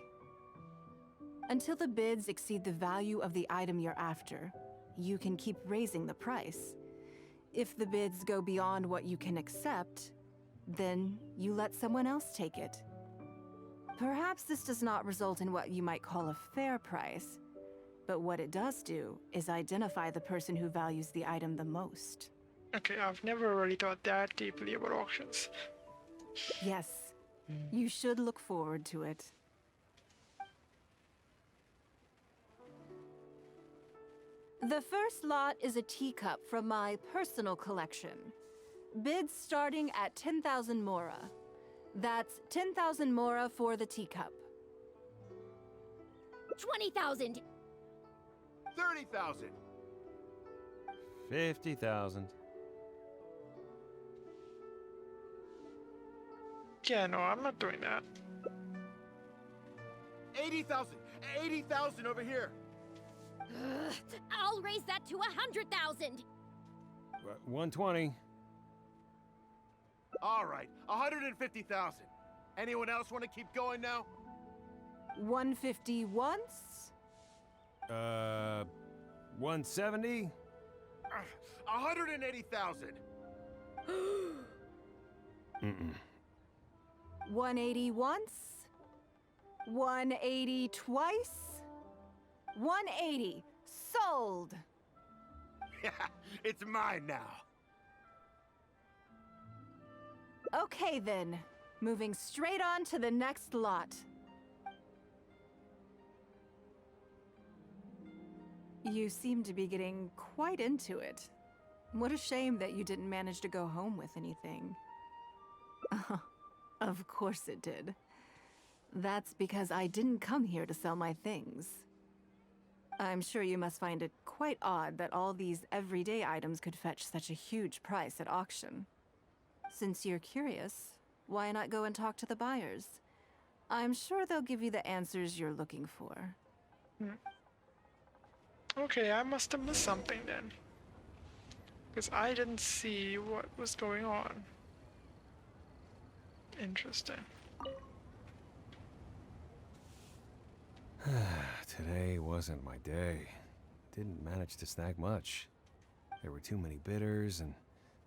Until the bids exceed the value of the item you're after, you can keep raising the price. If the bids go beyond what you can accept, then you let someone else take it. Perhaps this does not result in what you might call a fair price, but what it does do is identify the person who values the item the most. Okay, I've never really thought that deeply about auctions. Yes, you should look forward to it. The first lot is a teacup from my personal collection. Bids starting at 10,000 mora. That's 10,000 mora for the teacup. 20,000. 30,000. 50,000. Yeah, no, I'm not doing that. 80,000. 80,000 over here. Ugh, I'll raise that to 100,000. 120. All right, 150,000. Anyone else want to keep going now? 150 once? 170. 180,000. Mm-mm. 180 once? 180 twice? 180. Sold! Yeah, it's mine now. Okay then. Moving straight on to the next lot. You seem to be getting quite into it. What a shame that you didn't manage to go home with anything. Of course it did. That's because I didn't come here to sell my things. I'm sure you must find it quite odd that all these everyday items could fetch such a huge price at auction. Since you're curious, why not go and talk to the buyers? I'm sure they'll give you the answers you're looking for. Okay, I must have missed something then. Because I didn't see what was going on. Interesting. Today wasn't my day. Didn't manage to snag much. There were too many bidders, and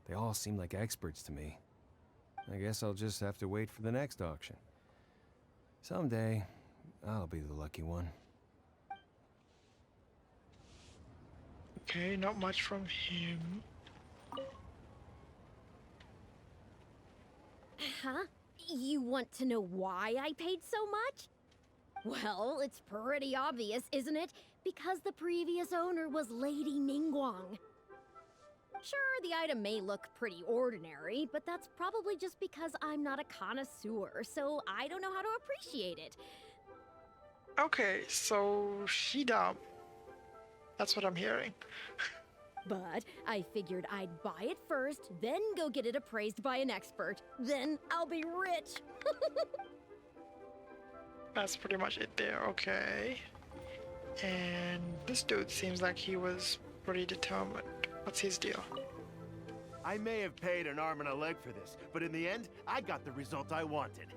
they all seemed like experts to me. I guess I'll just have to wait for the next auction. Someday, I'll be the lucky one. Okay, not much from him. Huh? You want to know why I paid so much? Well, it's pretty obvious, isn't it? Because the previous owner was Lady Ningguang. Sure, the item may look pretty ordinary, but that's probably just because I'm not a connoisseur, so I don't know how to appreciate it. Okay, so she dumb. That's what I'm hearing. But I figured I'd buy it first, then go get it appraised by an expert. Then I'll be rich. That's pretty much it there, okay. And this dude seems like he was pretty determined. What's his deal? I may have paid an arm and a leg for this, but in the end, I got the result I wanted.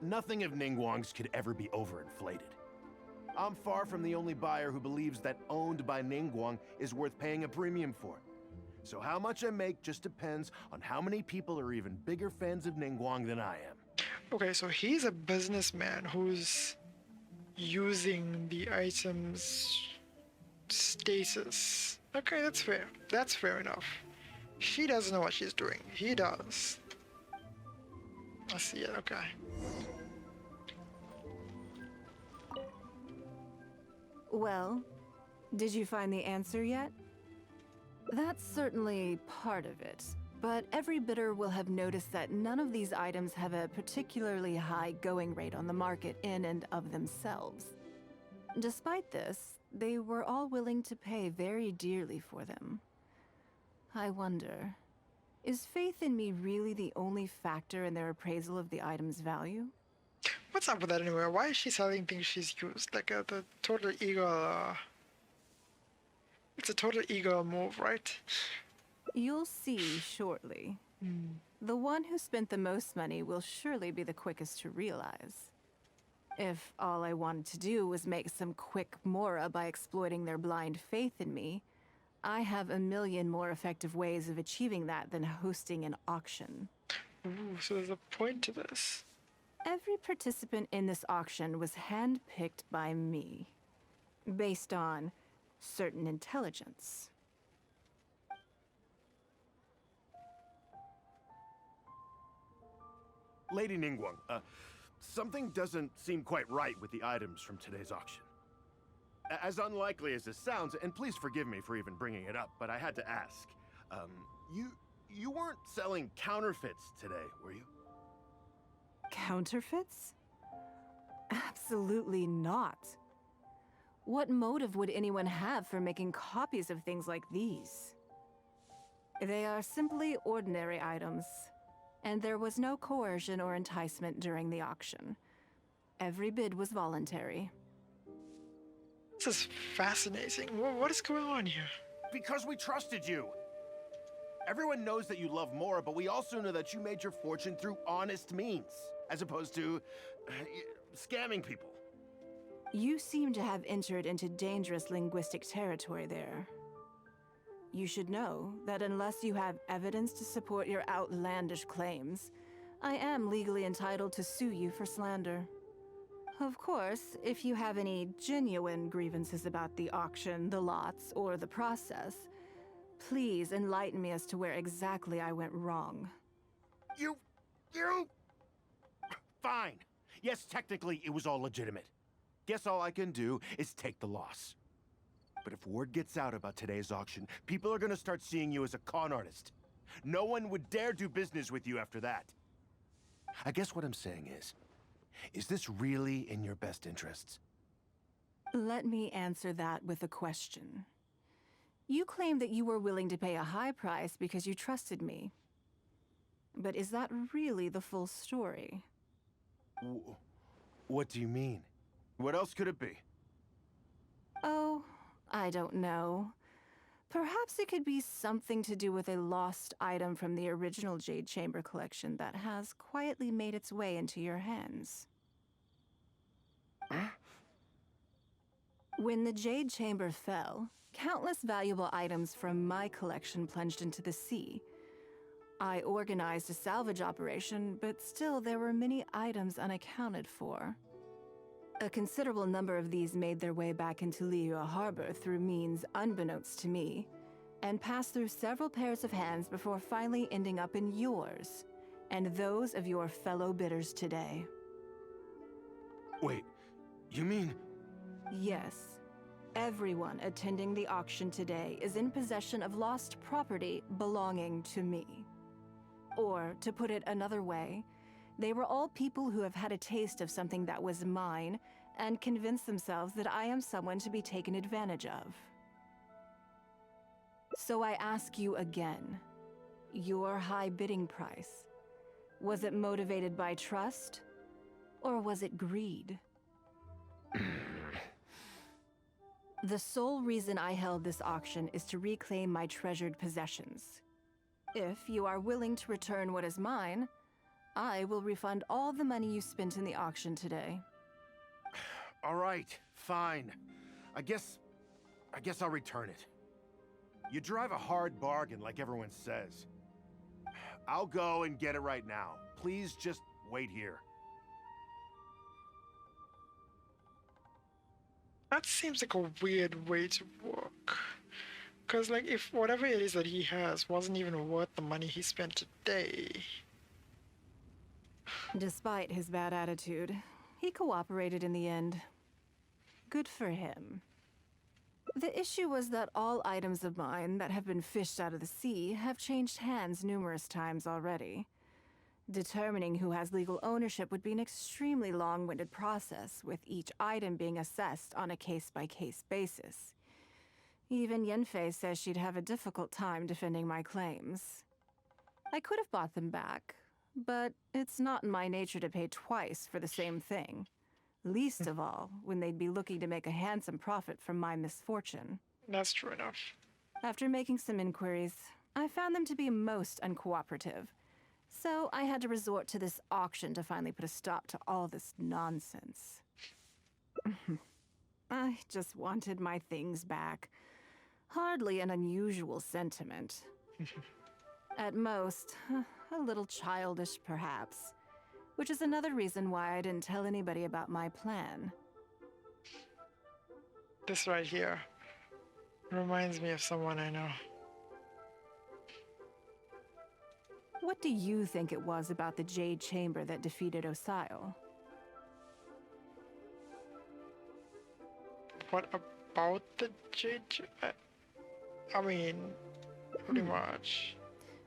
Nothing of Ningguang's could ever be overinflated. I'm far from the only buyer who believes that owned by Ningguang is worth paying a premium for. So how much I make just depends on how many people are even bigger fans of Ningguang than I am. Okay, so he's a businessman who's using the item's status. Okay, that's fair. That's fair enough. She doesn't know what she's doing. He does. I see it, okay. Well, did you find the answer yet? That's certainly part of it, but every bidder will have noticed that none of these items have a particularly high going rate on the market in and of themselves. Despite this, they were all willing to pay very dearly for them. I wonder, is faith in me really the only factor in their appraisal of the item's value? What's up with that anyway? Why is she selling things she's used? Like the total ego, it's a total ego move, right? You'll see shortly. The one who spent the most money will surely be the quickest to realize. If all I wanted to do was make some quick mora by exploiting their blind faith in me, I have a million more effective ways of achieving that than hosting an auction. Ooh, so there's a point to this. Every participant in this auction was handpicked by me, based on certain intelligence. Lady Ningguang, something doesn't seem quite right with the items from today's auction. As unlikely as this sounds, and please forgive me for even bringing it up, but I had to ask. You weren't selling counterfeits today, were you? Counterfeits? Absolutely not. What motive would anyone have for making copies of things like these? They are simply ordinary items, and there was no coercion or enticement during the auction. Every bid was voluntary. This is fascinating. What is going on here? Because we trusted you. Everyone knows that you love Mora, but we also know that you made your fortune through honest means, as opposed to scamming people. You seem to have entered into dangerous linguistic territory there. You should know that unless you have evidence to support your outlandish claims, I am legally entitled to sue you for slander. Of course, if you have any genuine grievances about the auction, the lots, or the process, please enlighten me as to where exactly I went wrong. You... Fine. Yes, technically it was all legitimate. Guess all I can do is take the loss. But if word gets out about today's auction, people are gonna start seeing you as a con artist. No one would dare do business with you after that. I guess what I'm saying is this really in your best interests? Let me answer that with a question. You claim that you were willing to pay a high price because you trusted me. But is that really the full story? What do you mean? What else could it be? Oh, I don't know. Perhaps it could be something to do with a lost item from the original Jade Chamber collection that has quietly made its way into your hands. When the Jade Chamber fell, countless valuable items from my collection plunged into the sea. I organized a salvage operation, but still there were many items unaccounted for. A considerable number of these made their way back into Liyue Harbor through means unbeknownst to me, and passed through several pairs of hands before finally ending up in yours, and those of your fellow bidders today. Wait, you mean... Yes. Everyone attending the auction today is in possession of lost property belonging to me. Or, to put it another way, they were all people who have had a taste of something that was mine and convinced themselves that I am someone to be taken advantage of. So I ask you again, your high bidding price, was it motivated by trust, or was it greed? The sole reason I held this auction is to reclaim my treasured possessions. If you are willing to return what is mine, I will refund all the money you spent in the auction today. All right, fine. I guess I'll return it. You drive a hard bargain like everyone says. I'll go and get it right now. Please just wait here. That seems like a weird way to work. Because, like, if whatever it is that he has wasn't even worth the money he spent today... Despite his bad attitude, he cooperated in the end. Good for him. The issue was that all items of mine that have been fished out of the sea have changed hands numerous times already. Determining who has legal ownership would be an extremely long-winded process, with each item being assessed on a case-by-case basis. Even Yenfei says she'd have a difficult time defending my claims. I could have bought them back, but it's not in my nature to pay twice for the same thing. Least of all, when they'd be looking to make a handsome profit from my misfortune. That's true enough. After making some inquiries, I found them to be most uncooperative. So I had to resort to this auction to finally put a stop to all this nonsense. I just wanted my things back. Hardly an unusual sentiment. At most, a little childish perhaps. Which is another reason why I didn't tell anybody about my plan. This right here reminds me of someone I know. What do you think it was about the Jade Chamber that defeated Osile? What about the Jade? I mean, pretty much.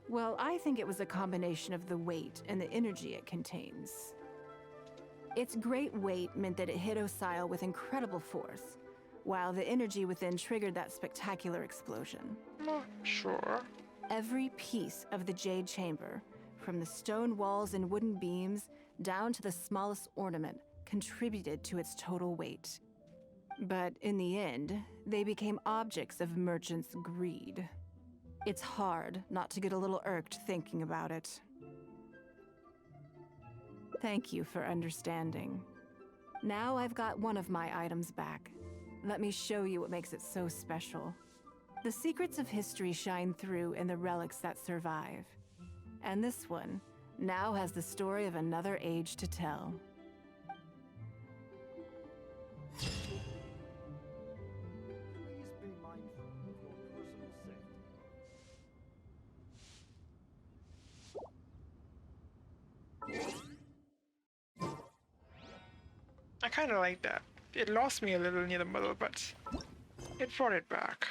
Well, I think it was a combination of the weight and the energy it contains. Its great weight meant that it hit Osile with incredible force, while the energy within triggered that spectacular explosion. Sure. Every piece of the Jade Chamber, from the stone walls and wooden beams down to the smallest ornament, contributed to its total weight. But in the end, they became objects of merchants' greed. It's hard not to get a little irked thinking about it. Thank you for understanding. Now I've got one of my items back. Let me show you what makes it so special. The secrets of history shine through in the relics that survive. And this one now has the story of another age to tell. Please be mindful of your personal safety. I kind of like that. It lost me a little near the middle, but it brought it back.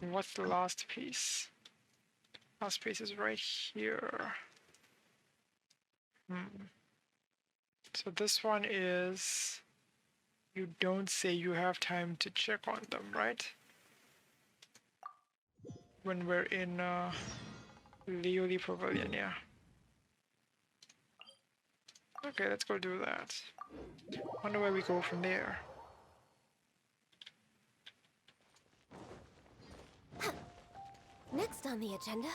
What's the last piece? Last piece is right here. So this one is... You don't say you have time to check on them, right? When we're in Liuli Pavilion, yeah. Okay, let's go do that. Wonder where we go from there. Next on the agenda.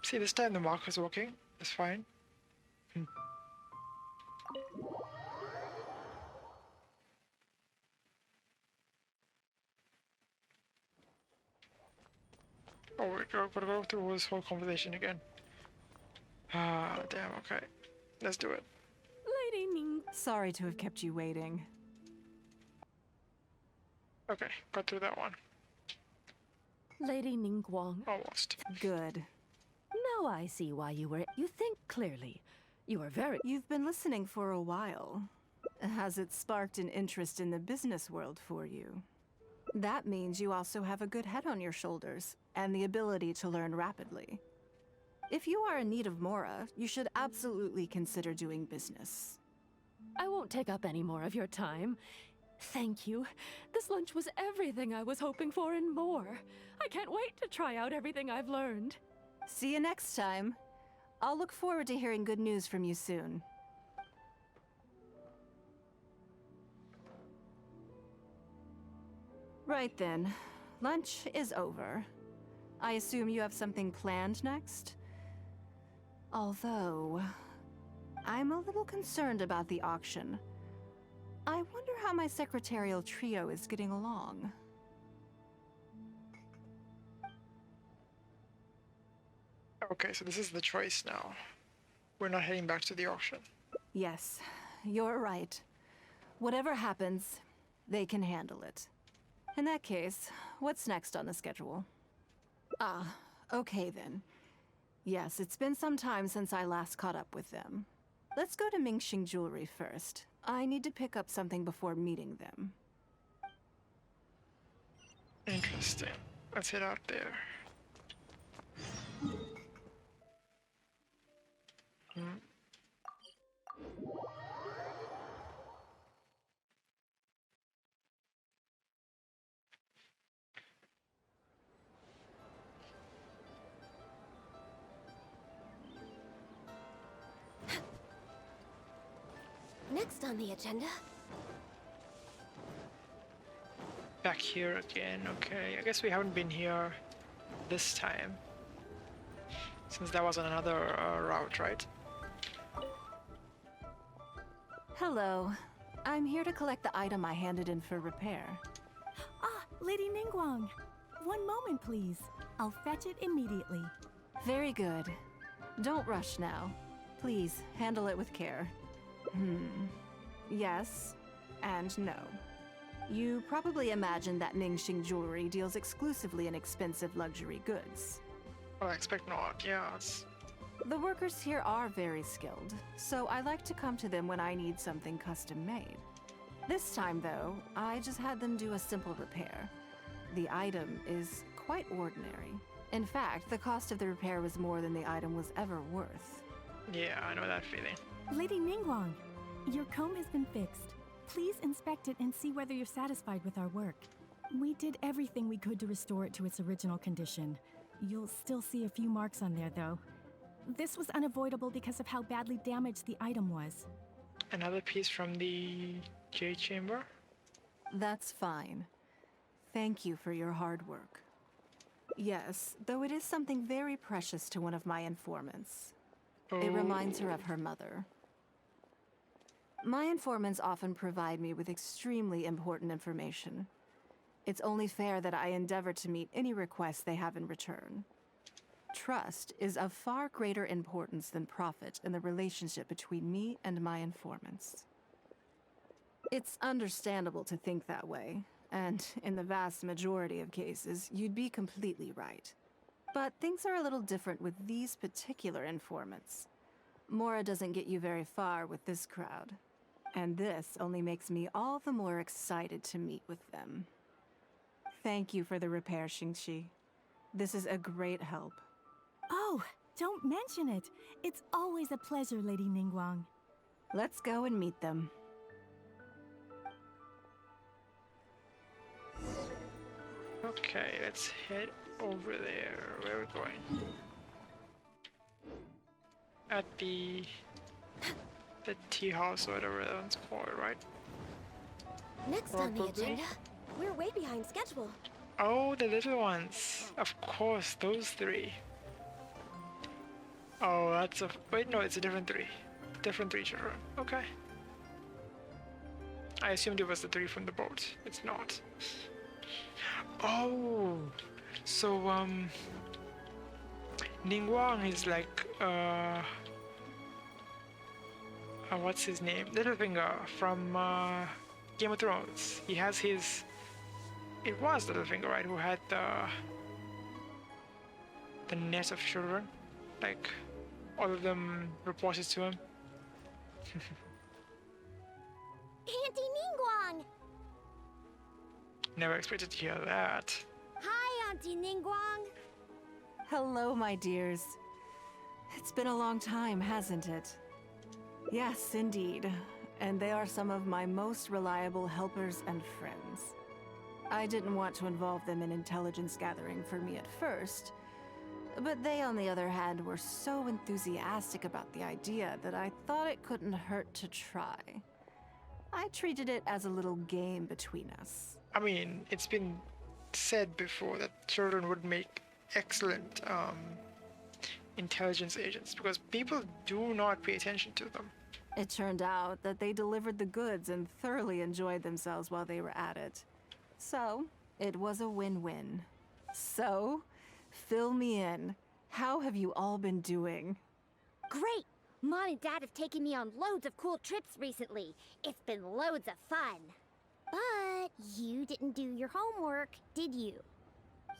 See, this time the marker's working. It's fine. Oh, we gotta go through this whole conversation again. Ah, damn, okay. Let's do it. Lady Ning. Sorry to have kept you waiting. Okay, got through that one. Lady Ningguang. Almost. Good. Now I see why you were. You think clearly. You are very. You've been listening for a while. Has it sparked an interest in the business world for you? That means you also have a good head on your shoulders and the ability to learn rapidly. If you are in need of Mora, you should absolutely consider doing business. I won't take up any more of your time. Thank you. This lunch was everything I was hoping for and more. I can't wait to try out everything I've learned. See you next time. I'll look forward to hearing good news from you soon. Right then. Lunch is over. I assume you have something planned next? Although... I'm a little concerned about the auction. I wonder how my secretarial trio is getting along. Okay, so this is the choice now. We're not heading back to the auction. Yes, you're right. Whatever happens, they can handle it. In that case, what's next on the schedule? Ah, okay then. Yes, it's been some time since I last caught up with them. Let's go to Mingxing Jewelry first. I need to pick up something before meeting them. Interesting. Let's head out there. Next on the agenda. Back here again, okay. I guess we haven't been here this time. Since that was on another route, right? Hello. I'm here to collect the item I handed in for repair. Ah, Lady Ningguang. One moment, please. I'll fetch it immediately. Very good. Don't rush now. Please, handle it with care. Yes, and no. You probably imagine that Mingxing Jewelry deals exclusively in expensive luxury goods. Well, I expect not, yeah. The workers here are very skilled, so I like to come to them when I need something custom made. This time, though, I just had them do a simple repair. The item is quite ordinary. In fact, the cost of the repair was more than the item was ever worth. Yeah, I know that feeling. Lady Ningguang, your comb has been fixed. Please inspect it and see whether you're satisfied with our work. We did everything we could to restore it to its original condition. You'll still see a few marks on there, though. This was unavoidable because of how badly damaged the item was. Another piece from the Jade Chamber? That's fine. Thank you for your hard work. Yes, though it is something very precious to one of my informants. It reminds her of her mother. My informants often provide me with extremely important information. It's only fair that I endeavor to meet any requests they have in return. Trust is of far greater importance than profit in the relationship between me and my informants. It's understandable to think that way, and in the vast majority of cases, you'd be completely right. But things are a little different with these particular informants. Mora doesn't get you very far with this crowd, and this only makes me all the more excited to meet with them. Thank you for the repair, Xingqi. This is a great help. Oh, don't mention it. It's always a pleasure, Lady Ningguang. Let's go and meet them. Okay, let's head over there. Where are we going? At the tea house or whatever that one's called, right? Next on the agenda, we're way behind schedule. Oh, the little ones. Of course, those three. Oh, that's a... Wait, no, it's a different three. Different three children. Okay. I assumed it was the three from the boat. It's not. Oh, so, Ningguang is like, what's his name? Littlefinger from, Game of Thrones. He has his... It was Littlefinger, right? Who had the net of children? Like, all of them reported to him. Auntie Ningguang! Never expected to hear that. Hi, Auntie Ningguang! Hello, my dears. It's been a long time, hasn't it? Yes, indeed. And they are some of my most reliable helpers and friends. I didn't want to involve them in intelligence gathering for me at first, but they, on the other hand, were so enthusiastic about the idea that I thought it couldn't hurt to try. I treated it as a little game between us. I mean, it's been said before that children would make excellent intelligence agents because people do not pay attention to them. It turned out that they delivered the goods and thoroughly enjoyed themselves while they were at it. So, it was a win-win. So, fill me in. How have you all been doing? Great! Mom and Dad have taken me on loads of cool trips recently. It's been loads of fun. But you didn't do your homework, did you?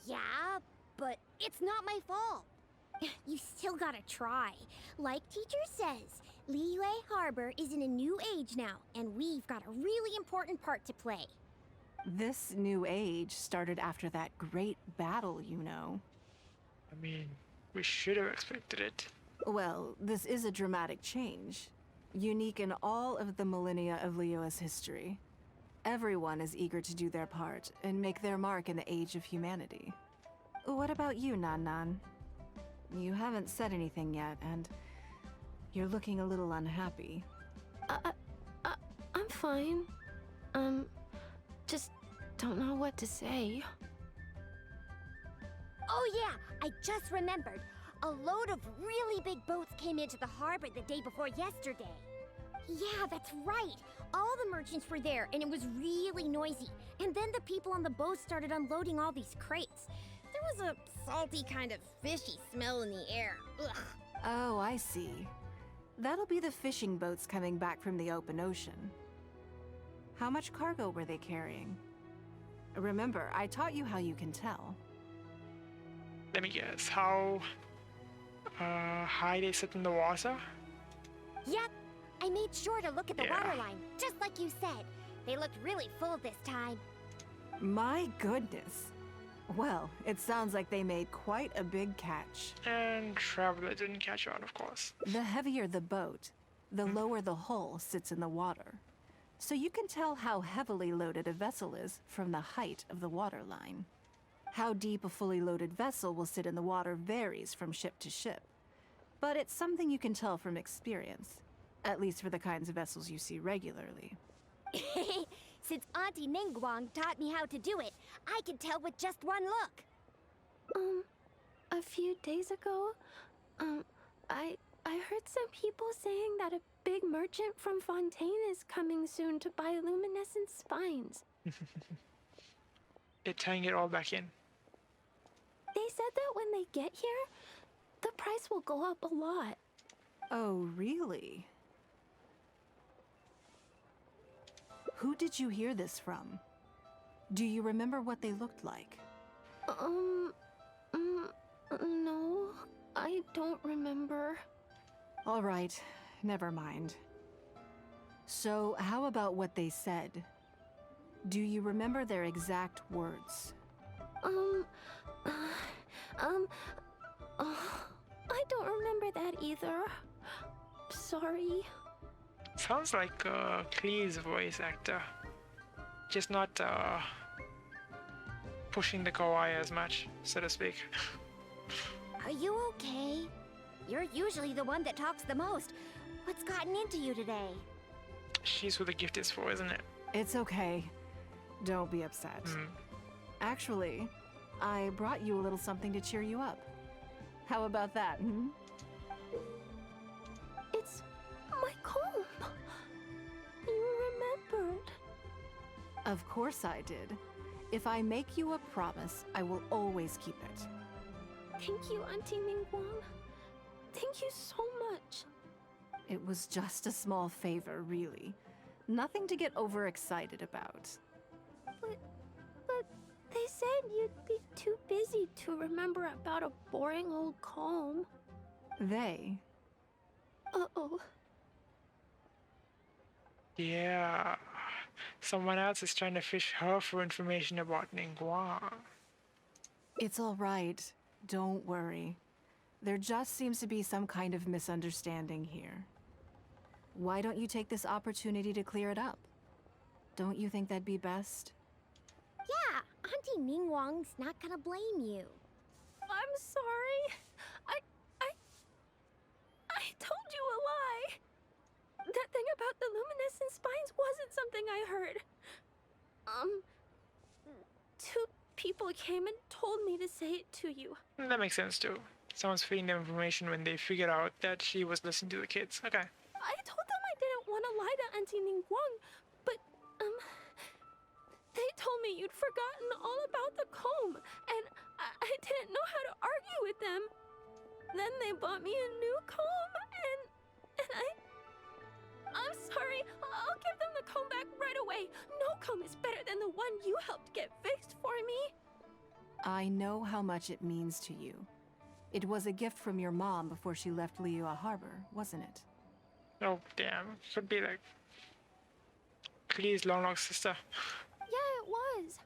Yeah, but it's not my fault. You still gotta try. Like teacher says, Liyue Harbor is in a new age now, and we've got a really important part to play. This new age started after that great battle, you know. I mean, we should have expected it. Well, this is a dramatic change, unique in all of the millennia of Liyue's history. Everyone is eager to do their part and make their mark in the age of humanity. What about you, Nan Nan? You haven't said anything yet, and you're looking a little unhappy. I'm fine. Just don't know what to say. Oh yeah, I just remembered. A load of really big boats came into the harbor the day before yesterday. Yeah, that's right. All the merchants were there, and it was really noisy. And then the people on the boat started unloading all these crates. There was a salty kind of fishy smell in the air. Ugh. Oh, I see. That'll be the fishing boats coming back from the open ocean. How much cargo were they carrying? Remember, I taught you how you can tell. Let me guess, how high they sit in the water? Yep, I made sure to look at the water line, just like you said. They looked really full this time. My goodness. Well, it sounds like they made quite a big catch. And Traveler didn't catch on, of course. The heavier the boat, the lower the hull sits in the water. So you can tell how heavily loaded a vessel is from the height of the waterline. How deep a fully loaded vessel will sit in the water varies from ship to ship. But it's something you can tell from experience, at least for the kinds of vessels you see regularly. Since Auntie Ningguang taught me how to do it, I can tell with just one look. A few days ago, I heard some people saying that a big merchant from Fontaine is coming soon to buy luminescent spines. They're tying it all back in. They said that when they get here, the price will go up a lot. Oh, really? Who did you hear this from? Do you remember what they looked like? No, I don't remember. All right, never mind. So, how about what they said? Do you remember their exact words? I don't remember that either. Sorry. Sounds like Klee's voice actor. Just not pushing the kawaii as much, so to speak. Are you okay? You're usually the one that talks the most. What's gotten into you today? She's who the gift is for, isn't it? It's okay. Don't be upset. Actually, I brought you a little something to cheer you up. How about that, hmm? It's my comb. You remembered. Of course I did. If I make you a promise, I will always keep it. Thank you, Auntie Ningguang. Thank you so much. It was just a small favor, really. Nothing to get overexcited about. But they said you'd be too busy to remember about a boring old comb. They? Uh-oh. Yeah. Someone else is trying to fish her for information about Ningguang. It's all right. Don't worry. There just seems to be some kind of misunderstanding here. Why don't you take this opportunity to clear it up? Don't you think that'd be best? Yeah, Auntie Ningguang's not gonna blame you. I'm sorry. I told you a lie. That thing about the luminescent spines wasn't something I heard. Two people came and told me to say it to you. That makes sense too. Someone's feeding them information when they figured out that she was listening to the kids. Okay. I told them I didn't want to lie to Auntie Ningguang, but, they told me you'd forgotten all about the comb, and I didn't know how to argue with them. Then they bought me a new comb, and I'm sorry. I'll give them the comb back right away. No comb is better than the one you helped get fixed for me. I know how much it means to you. It was a gift from your mom before she left Liyue Harbor, wasn't it? Oh, damn. Could be like Klee's long-lost sister. Yeah, it was.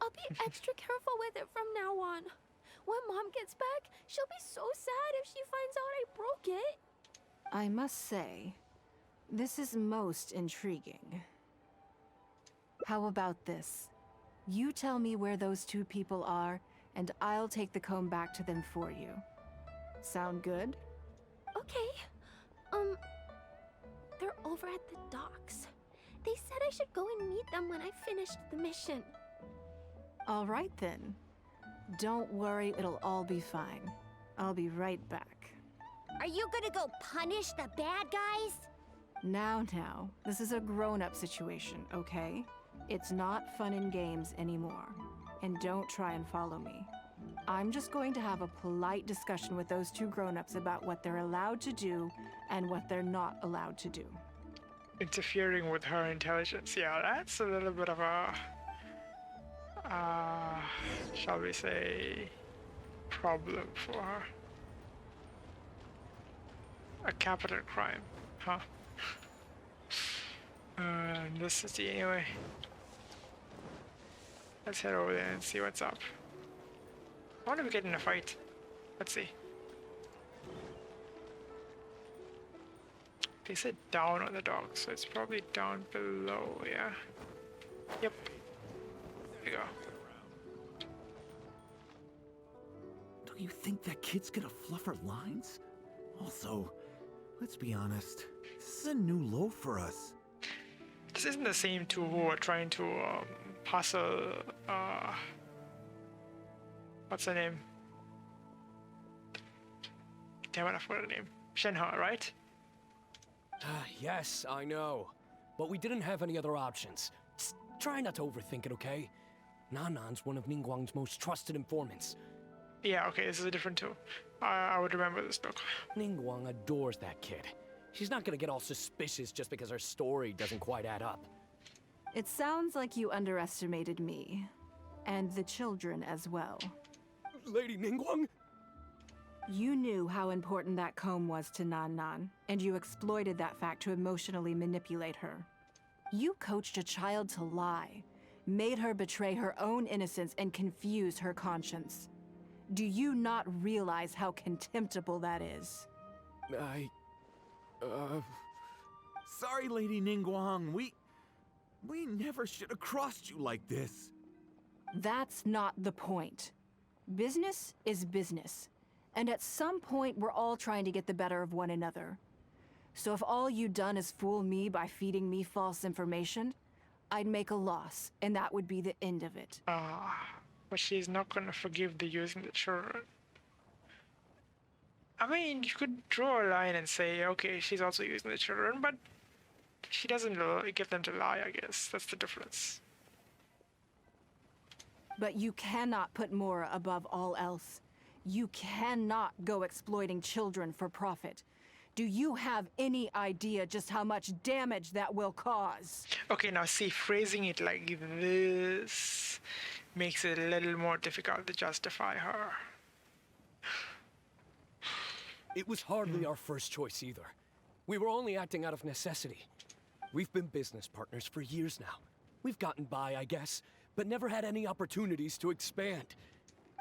I'll be extra careful with it from now on. When Mom gets back, she'll be so sad if she finds out I broke it. I must say, this is most intriguing. How about this? You tell me where those two people are, and I'll take the comb back to them for you. Sound good? Okay. They're over at the docks. They said I should go and meet them when I finished the mission. All right then. Don't worry, it'll all be fine. I'll be right back. Are you gonna go punish the bad guys? Now, this is a grown-up situation, okay? It's not fun and games anymore. And don't try and follow me. I'm just going to have a polite discussion with those two grown-ups about what they're allowed to do and what they're not allowed to do. Interfering with her intelligence. Yeah, that's a little bit of a... shall we say... problem for her. A capital crime, huh? in this city anyway. Let's head over there and see what's up. I wonder if we get in a fight. Let's see. They said down on the dock, so it's probably down below, yeah. Yep. There we go. Do you think that kid's gonna fluff her lines? Also, let's be honest, this is a new low for us. This isn't the same two who are trying to puzzle, what's her name? Damn it, I forgot her name. Shenhe, right? Yes, I know. But we didn't have any other options. Just try not to overthink it, okay? Nanan's one of Ningguang's most trusted informants. Yeah, okay, this is a different two. I would remember this look. Ningguang adores that kid. She's not gonna get all suspicious just because her story doesn't quite add up. It sounds like you underestimated me. And the children as well. Lady Ningguang? You knew how important that comb was to Nan, and you exploited that fact to emotionally manipulate her. You coached a child to lie, made her betray her own innocence and confuse her conscience. Do you not realize how contemptible that is? Sorry, Lady Ningguang. We never should have crossed you like this. That's not the point. Business is business. And at some point, we're all trying to get the better of one another. So if all you've done is fool me by feeding me false information, I'd make a loss, and that would be the end of it. But she's not gonna forgive the using the children. I mean, you could draw a line and say, okay, she's also using the children, but she doesn't get them to lie, I guess. That's the difference. But you cannot put Mora above all else. You cannot go exploiting children for profit. Do you have any idea just how much damage that will cause? Okay, now see, phrasing it like this makes it a little more difficult to justify her. It was hardly our first choice either. We were only acting out of necessity. We've been business partners for years now. We've gotten by, I guess, but never had any opportunities to expand.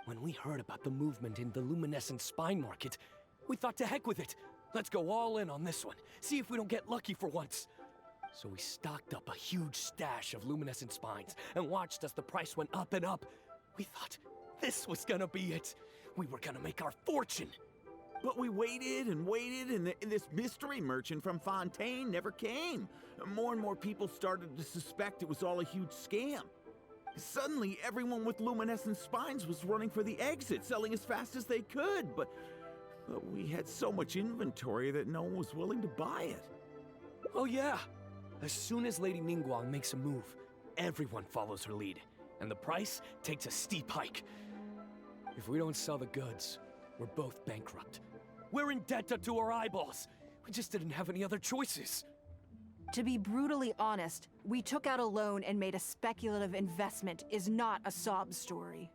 When we heard about the movement in the luminescent spine market, we thought to heck with it. Let's go all in on this one. See if we don't get lucky for once. So we stocked up a huge stash of luminescent spines and watched as the price went up and up. We thought this was gonna be it. We were gonna make our fortune. But we waited and waited, and this mystery merchant from Fontaine never came. More and more people started to suspect it was all a huge scam. Suddenly, everyone with luminescent spines was running for the exit, selling as fast as they could, but we had so much inventory that no one was willing to buy it. Oh yeah! As soon as Lady Ningguang makes a move, everyone follows her lead, and the price takes a steep hike. If we don't sell the goods, we're both bankrupt. We're in debt up to our eyeballs. We just didn't have any other choices. To be brutally honest, we took out a loan and made a speculative investment is not a sob story.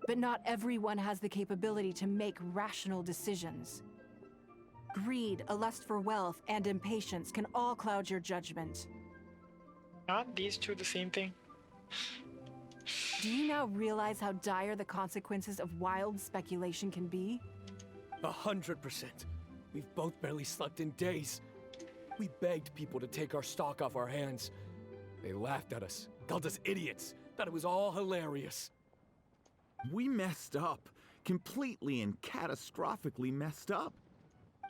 But not everyone has the capability to make rational decisions. Greed, a lust for wealth, and impatience can all cloud your judgment. Aren't these two the same thing? Do you now realize how dire the consequences of wild speculation can be? 100%. We've both barely slept in days. We begged people to take our stock off our hands. They laughed at us, called us idiots, thought it was all hilarious. We messed up. Completely and catastrophically messed up.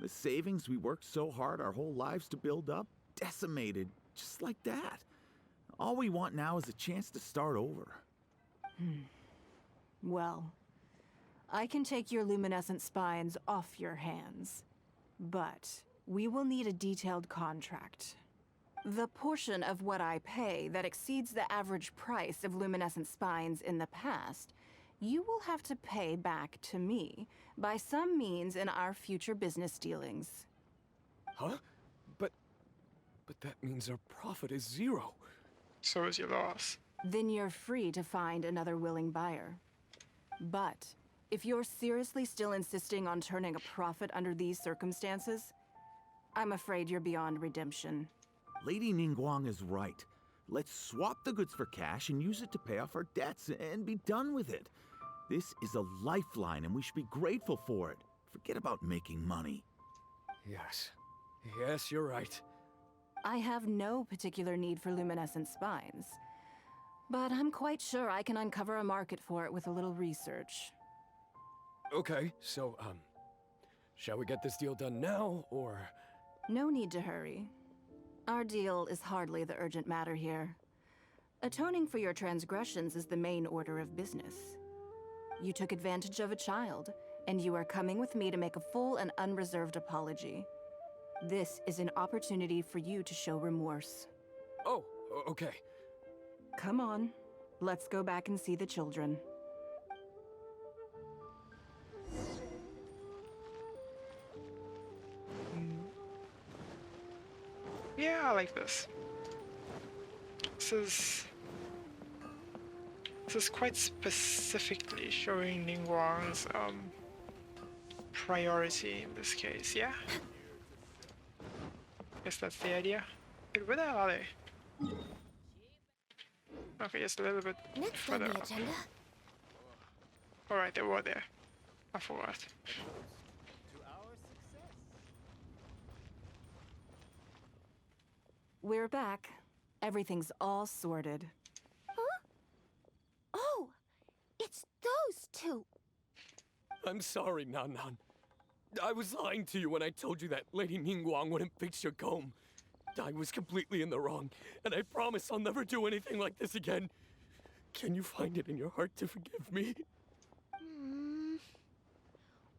The savings we worked so hard our whole lives to build up, decimated, just like that. All we want now is a chance to start over. Well, I can take your luminescent spines off your hands. But we will need a detailed contract. The portion of what I pay that exceeds the average price of luminescent spines in the past, you will have to pay back to me by some means in our future business dealings. Huh? But that means our profit is zero. So is your loss. Then you're free to find another willing buyer. But if you're seriously still insisting on turning a profit under these circumstances, I'm afraid you're beyond redemption. Lady Ningguang is right. Let's swap the goods for cash and use it to pay off our debts and be done with it. This is a lifeline and we should be grateful for it. Forget about making money. Yes. Yes, you're right. I have no particular need for luminescent spines, but I'm quite sure I can uncover a market for it with a little research. Okay, so, shall we get this deal done now, or...? No need to hurry. Our deal is hardly the urgent matter here. Atoning for your transgressions is the main order of business. You took advantage of a child, and you are coming with me to make a full and unreserved apology. This is an opportunity for you to show remorse. Oh, okay. Come on, let's go back and see the children. Yeah, I like this. This is quite specifically showing Ningguang's priority in this case, yeah? Guess that's the idea. Wait, where the hell are they? Okay, just a little bit further up. Alright, they were there. I forgot. We're back. Everything's all sorted. Huh? Oh, it's those two. I'm sorry, Nan Nan. I was lying to you when I told you that Lady Ningguang wouldn't fix your comb. I was completely in the wrong, and I promise I'll never do anything like this again. Can you find it in your heart to forgive me?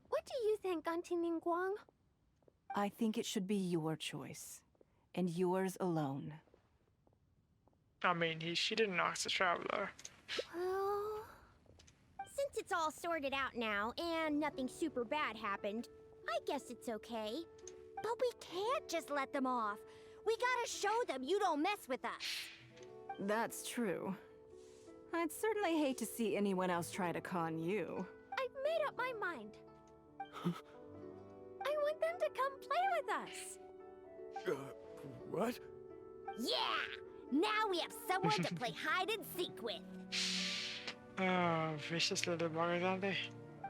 What do you think, Auntie Ningguang? I think it should be your choice, and yours alone. I mean, she didn't ask the traveler. Well, since it's all sorted out now and nothing super bad happened, I guess it's okay. But we can't just let them off. We gotta show them you don't mess with us. That's true. I'd certainly hate to see anyone else try to con you. I've made up my mind. I want them to come play with us. What? Yeah! Now we have someone to play hide and seek with. Vicious little buggers, aren't they?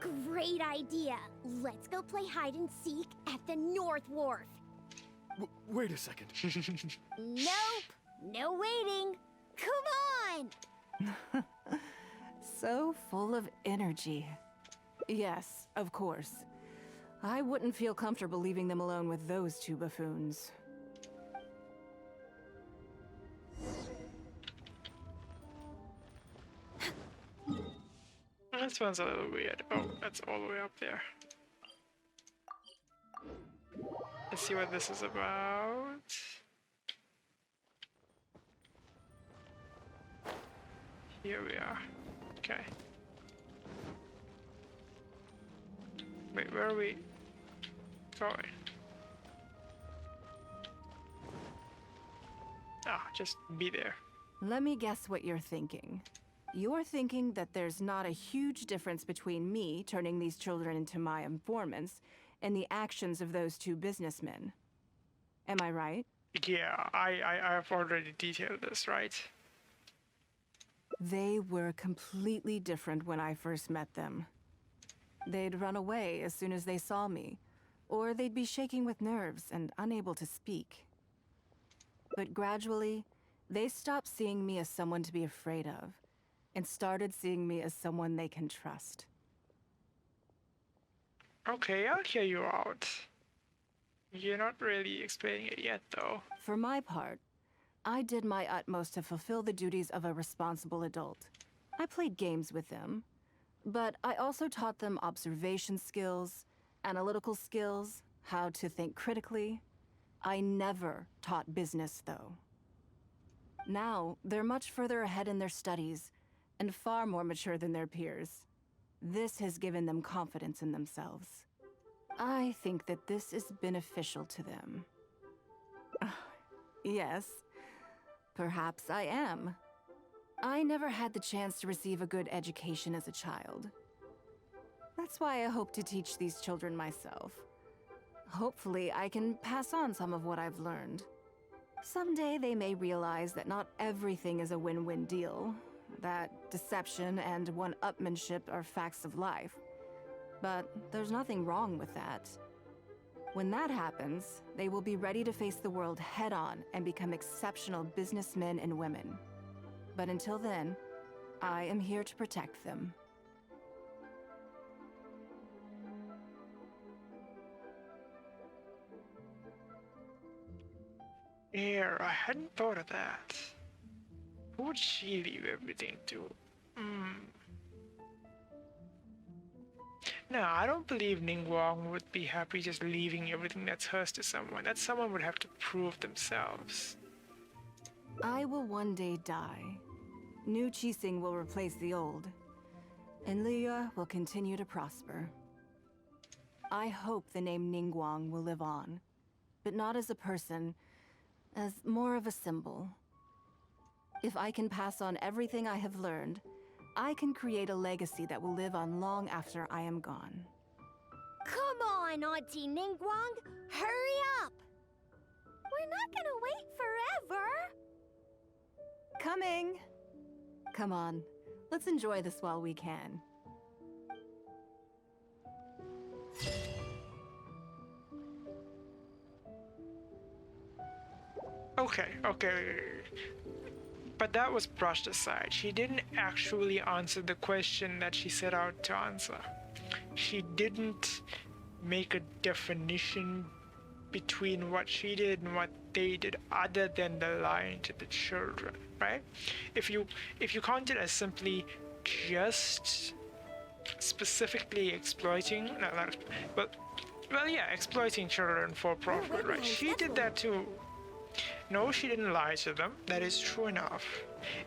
Great idea. Let's go play hide and seek at the North Wharf. Wait a second. Nope. No waiting. Come on! So full of energy. Yes, of course. I wouldn't feel comfortable leaving them alone with those two buffoons. This one's a little weird. Oh, that's all the way up there. Let's see what this is about. Here we are. Okay. Wait, where are we going? Ah, just be there. Let me guess what you're thinking. You're thinking that there's not a huge difference between me turning these children into my informants and the actions of those two businessmen. Am I right? Yeah, I have already detailed this, right? They were completely different when I first met them. They'd run away as soon as they saw me, or they'd be shaking with nerves and unable to speak. But gradually, they stopped seeing me as someone to be afraid of, and started seeing me as someone they can trust. Okay, I'll hear you out. You're not really explaining it yet, though. For my part, I did my utmost to fulfill the duties of a responsible adult. I played games with them, but I also taught them observation skills, analytical skills, how to think critically. I never taught business, though. Now, they're much further ahead in their studies, and far more mature than their peers. This has given them confidence in themselves. I think that this is beneficial to them. Yes, perhaps I am. I never had the chance to receive a good education as a child. That's why I hope to teach these children myself. Hopefully, I can pass on some of what I've learned. Someday they may realize that not everything is a win-win deal, that deception and one-upmanship are facts of life. But there's nothing wrong with that. When that happens, they will be ready to face the world head-on and become exceptional businessmen and women. But until then, I am here to protect them. Yeah, I hadn't thought of that. Who would she leave everything to? No, I don't believe Ningguang would be happy just leaving everything that's hers to someone. That someone would have to prove themselves. I will one day die. New Qixing will replace the old, and Liyue will continue to prosper. I hope the name Ningguang will live on, but not as a person, as more of a symbol. If I can pass on everything I have learned, I can create a legacy that will live on long after I am gone. Come on, Auntie Ningguang! Hurry up! We're not gonna wait forever! Coming! Come on, let's enjoy this while we can. Okay. But that was brushed aside. She didn't actually answer the question that she set out to answer. She didn't make a definition between what she did and what they did, other than the lying to the children, right? If you count it as simply just specifically exploiting, exploiting children for profit, right? She did that too. No, she didn't lie to them. That is true enough.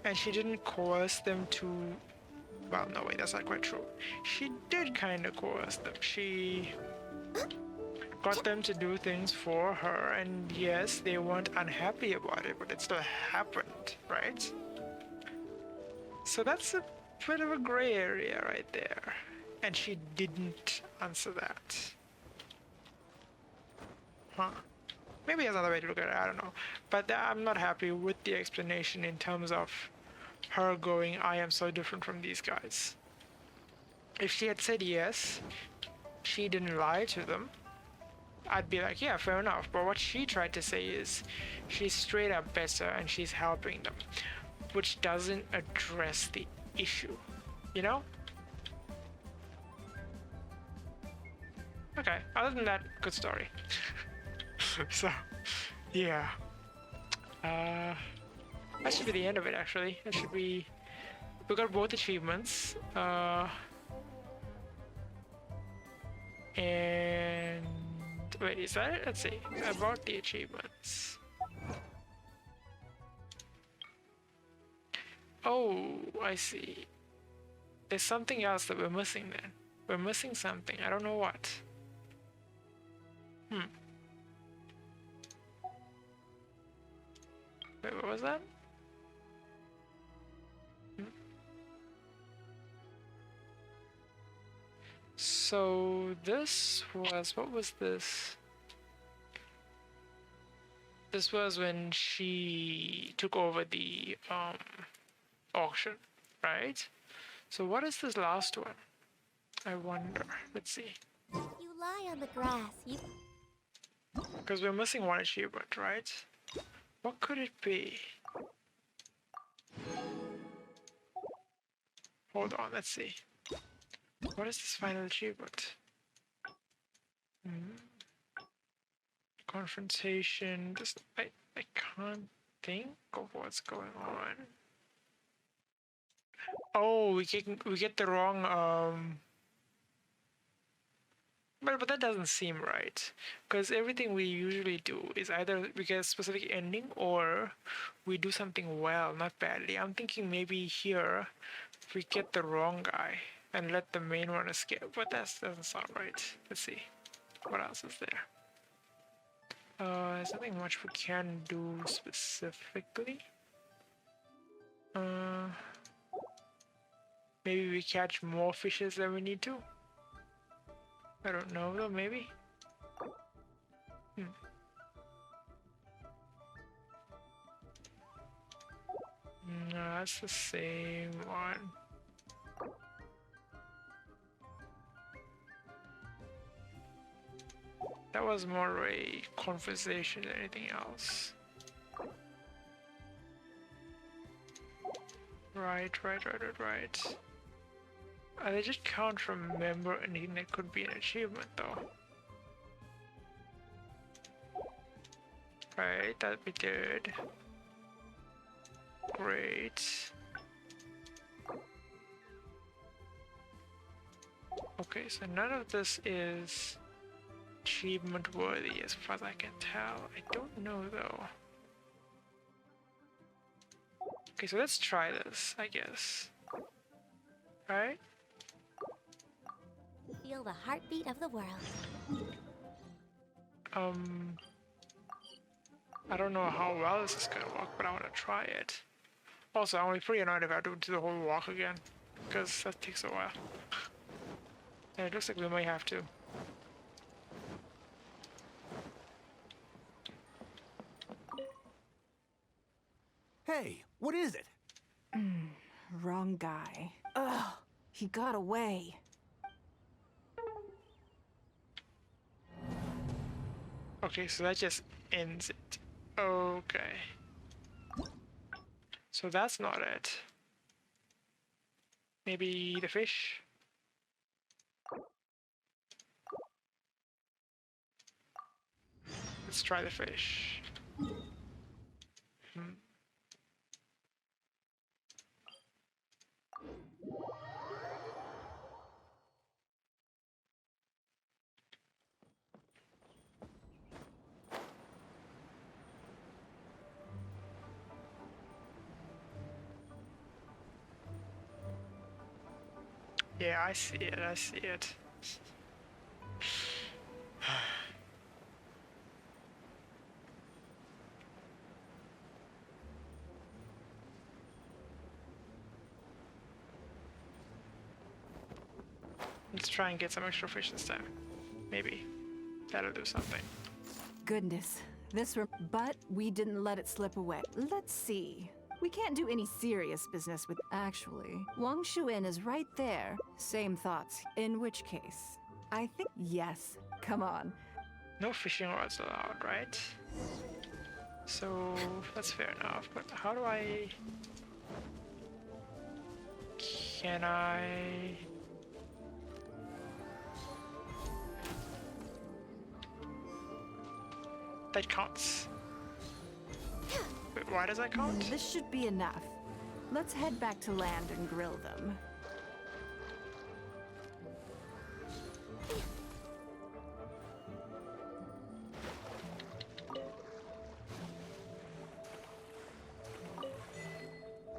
And she didn't coerce them to... Well, no, wait, that's not quite true. She did kind of coerce them. She got them to do things for her, and yes, they weren't unhappy about it, but it still happened, right? So that's a bit of a gray area right there. And she didn't answer that. Huh. Maybe there's another way to look at it, I don't know. But I'm not happy with the explanation in terms of her going, I am so different from these guys. If she had said yes, she didn't lie to them, I'd be like, yeah, fair enough. But what she tried to say is, she's straight up better and she's helping them, which doesn't address the issue, you know? Okay, other than that, good story. So, yeah. That should be the end of it, actually. That should be... We got both achievements. And... Wait, is that it? Let's see. About the achievements. Oh, I see. There's something else that we're missing then. We're missing something. I don't know what. Wait, what was that? So this was... What was this? This was when she took over the auction, right? So what is this last one? I wonder. Let's see. You lie on the grass, you... Because we're missing one achievement, right? What could it be? Hold on, let's see. What is this final achievement? Confrontation. Just I can't think of what's going on. Oh, we get the wrong But that doesn't seem right, because everything we usually do is either we get a specific ending or we do something well, not badly. I'm thinking maybe here we get the wrong guy and let the main one escape, but that doesn't sound right. Let's see, what else is there? There's nothing much we can do specifically. Maybe we catch more fishes than we need to. I don't know though, maybe? No, that's the same one. That was more a conversation than anything else. Right. I just can't remember anything that could be an achievement though. Right, that we did. Great. Okay, so none of this is achievement worthy as far as I can tell. I don't know though. Okay, so let's try this, I guess. Right? Feel the heartbeat of the world. I don't know how well this is gonna work, but I wanna try it. Also, I'm pretty annoyed if I have to do the whole walk again, because that takes a while. And it looks like we might have to. Hey, what is it? Wrong guy. Ugh, he got away. Okay, so that just ends it. Okay. So that's not it. Maybe the fish? Let's try the fish. Yeah, I see it. Let's try and get some extra fish this time. Maybe. That'll do something. Goodness, but we didn't let it slip away. Let's see. We can't do any serious business with. Actually, Wang Shuin is right there. Same thoughts. In which case, I think yes. Come on. No fishing rods allowed, right? So that's fair enough. But how do I? Can I? That counts. Wait, why does that count? This should be enough. Let's head back to land and grill them.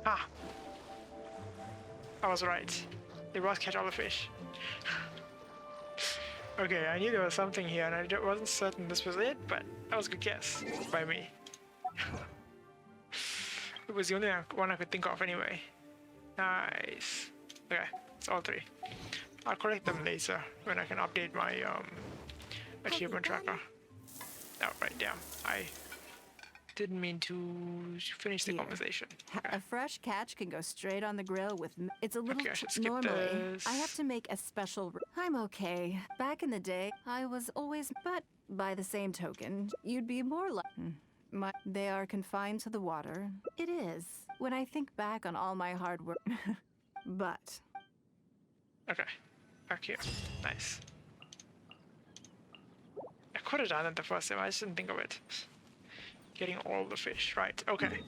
Ah! I was right. They was catch all the fish. Okay, I knew there was something here and I wasn't certain this was it, but that was a good guess by me. It was the only one I could think of anyway. Nice. Okay, it's all three. I'll correct them later when I can update my achievement tracker. Oh, right, damn. I didn't mean to finish the conversation. Okay. A fresh catch can go straight on the grill with. It's a little. Okay, I should skip normally, this. I have to make a special. I'm okay. Back in the day, I was always. But by the same token, you'd be more like. They are confined to the water. It is. When I think back on all my hard work. But. Okay. Back here. Nice. I could have done it the first time. I just didn't think of it. Getting all the fish. Right. Okay.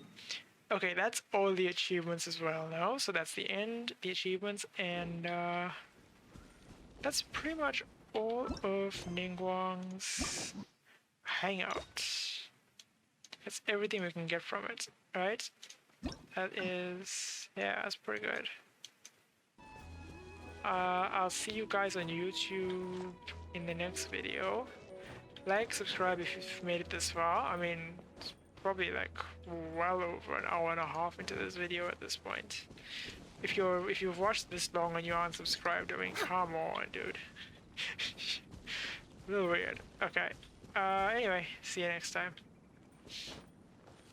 Okay, that's all the achievements as well now. So that's the end, the achievements, and that's pretty much all of Ningguang's Hangout. That's everything we can get from it, right? That is, yeah, that's pretty good. I'll see you guys on YouTube in the next video. Like, subscribe if you've made it this far. I mean, it's probably like well over an hour and a half into this video at this point. If you've watched this long and you aren't subscribed, I mean, come on, dude. A little weird. Okay. Anyway, see you next time.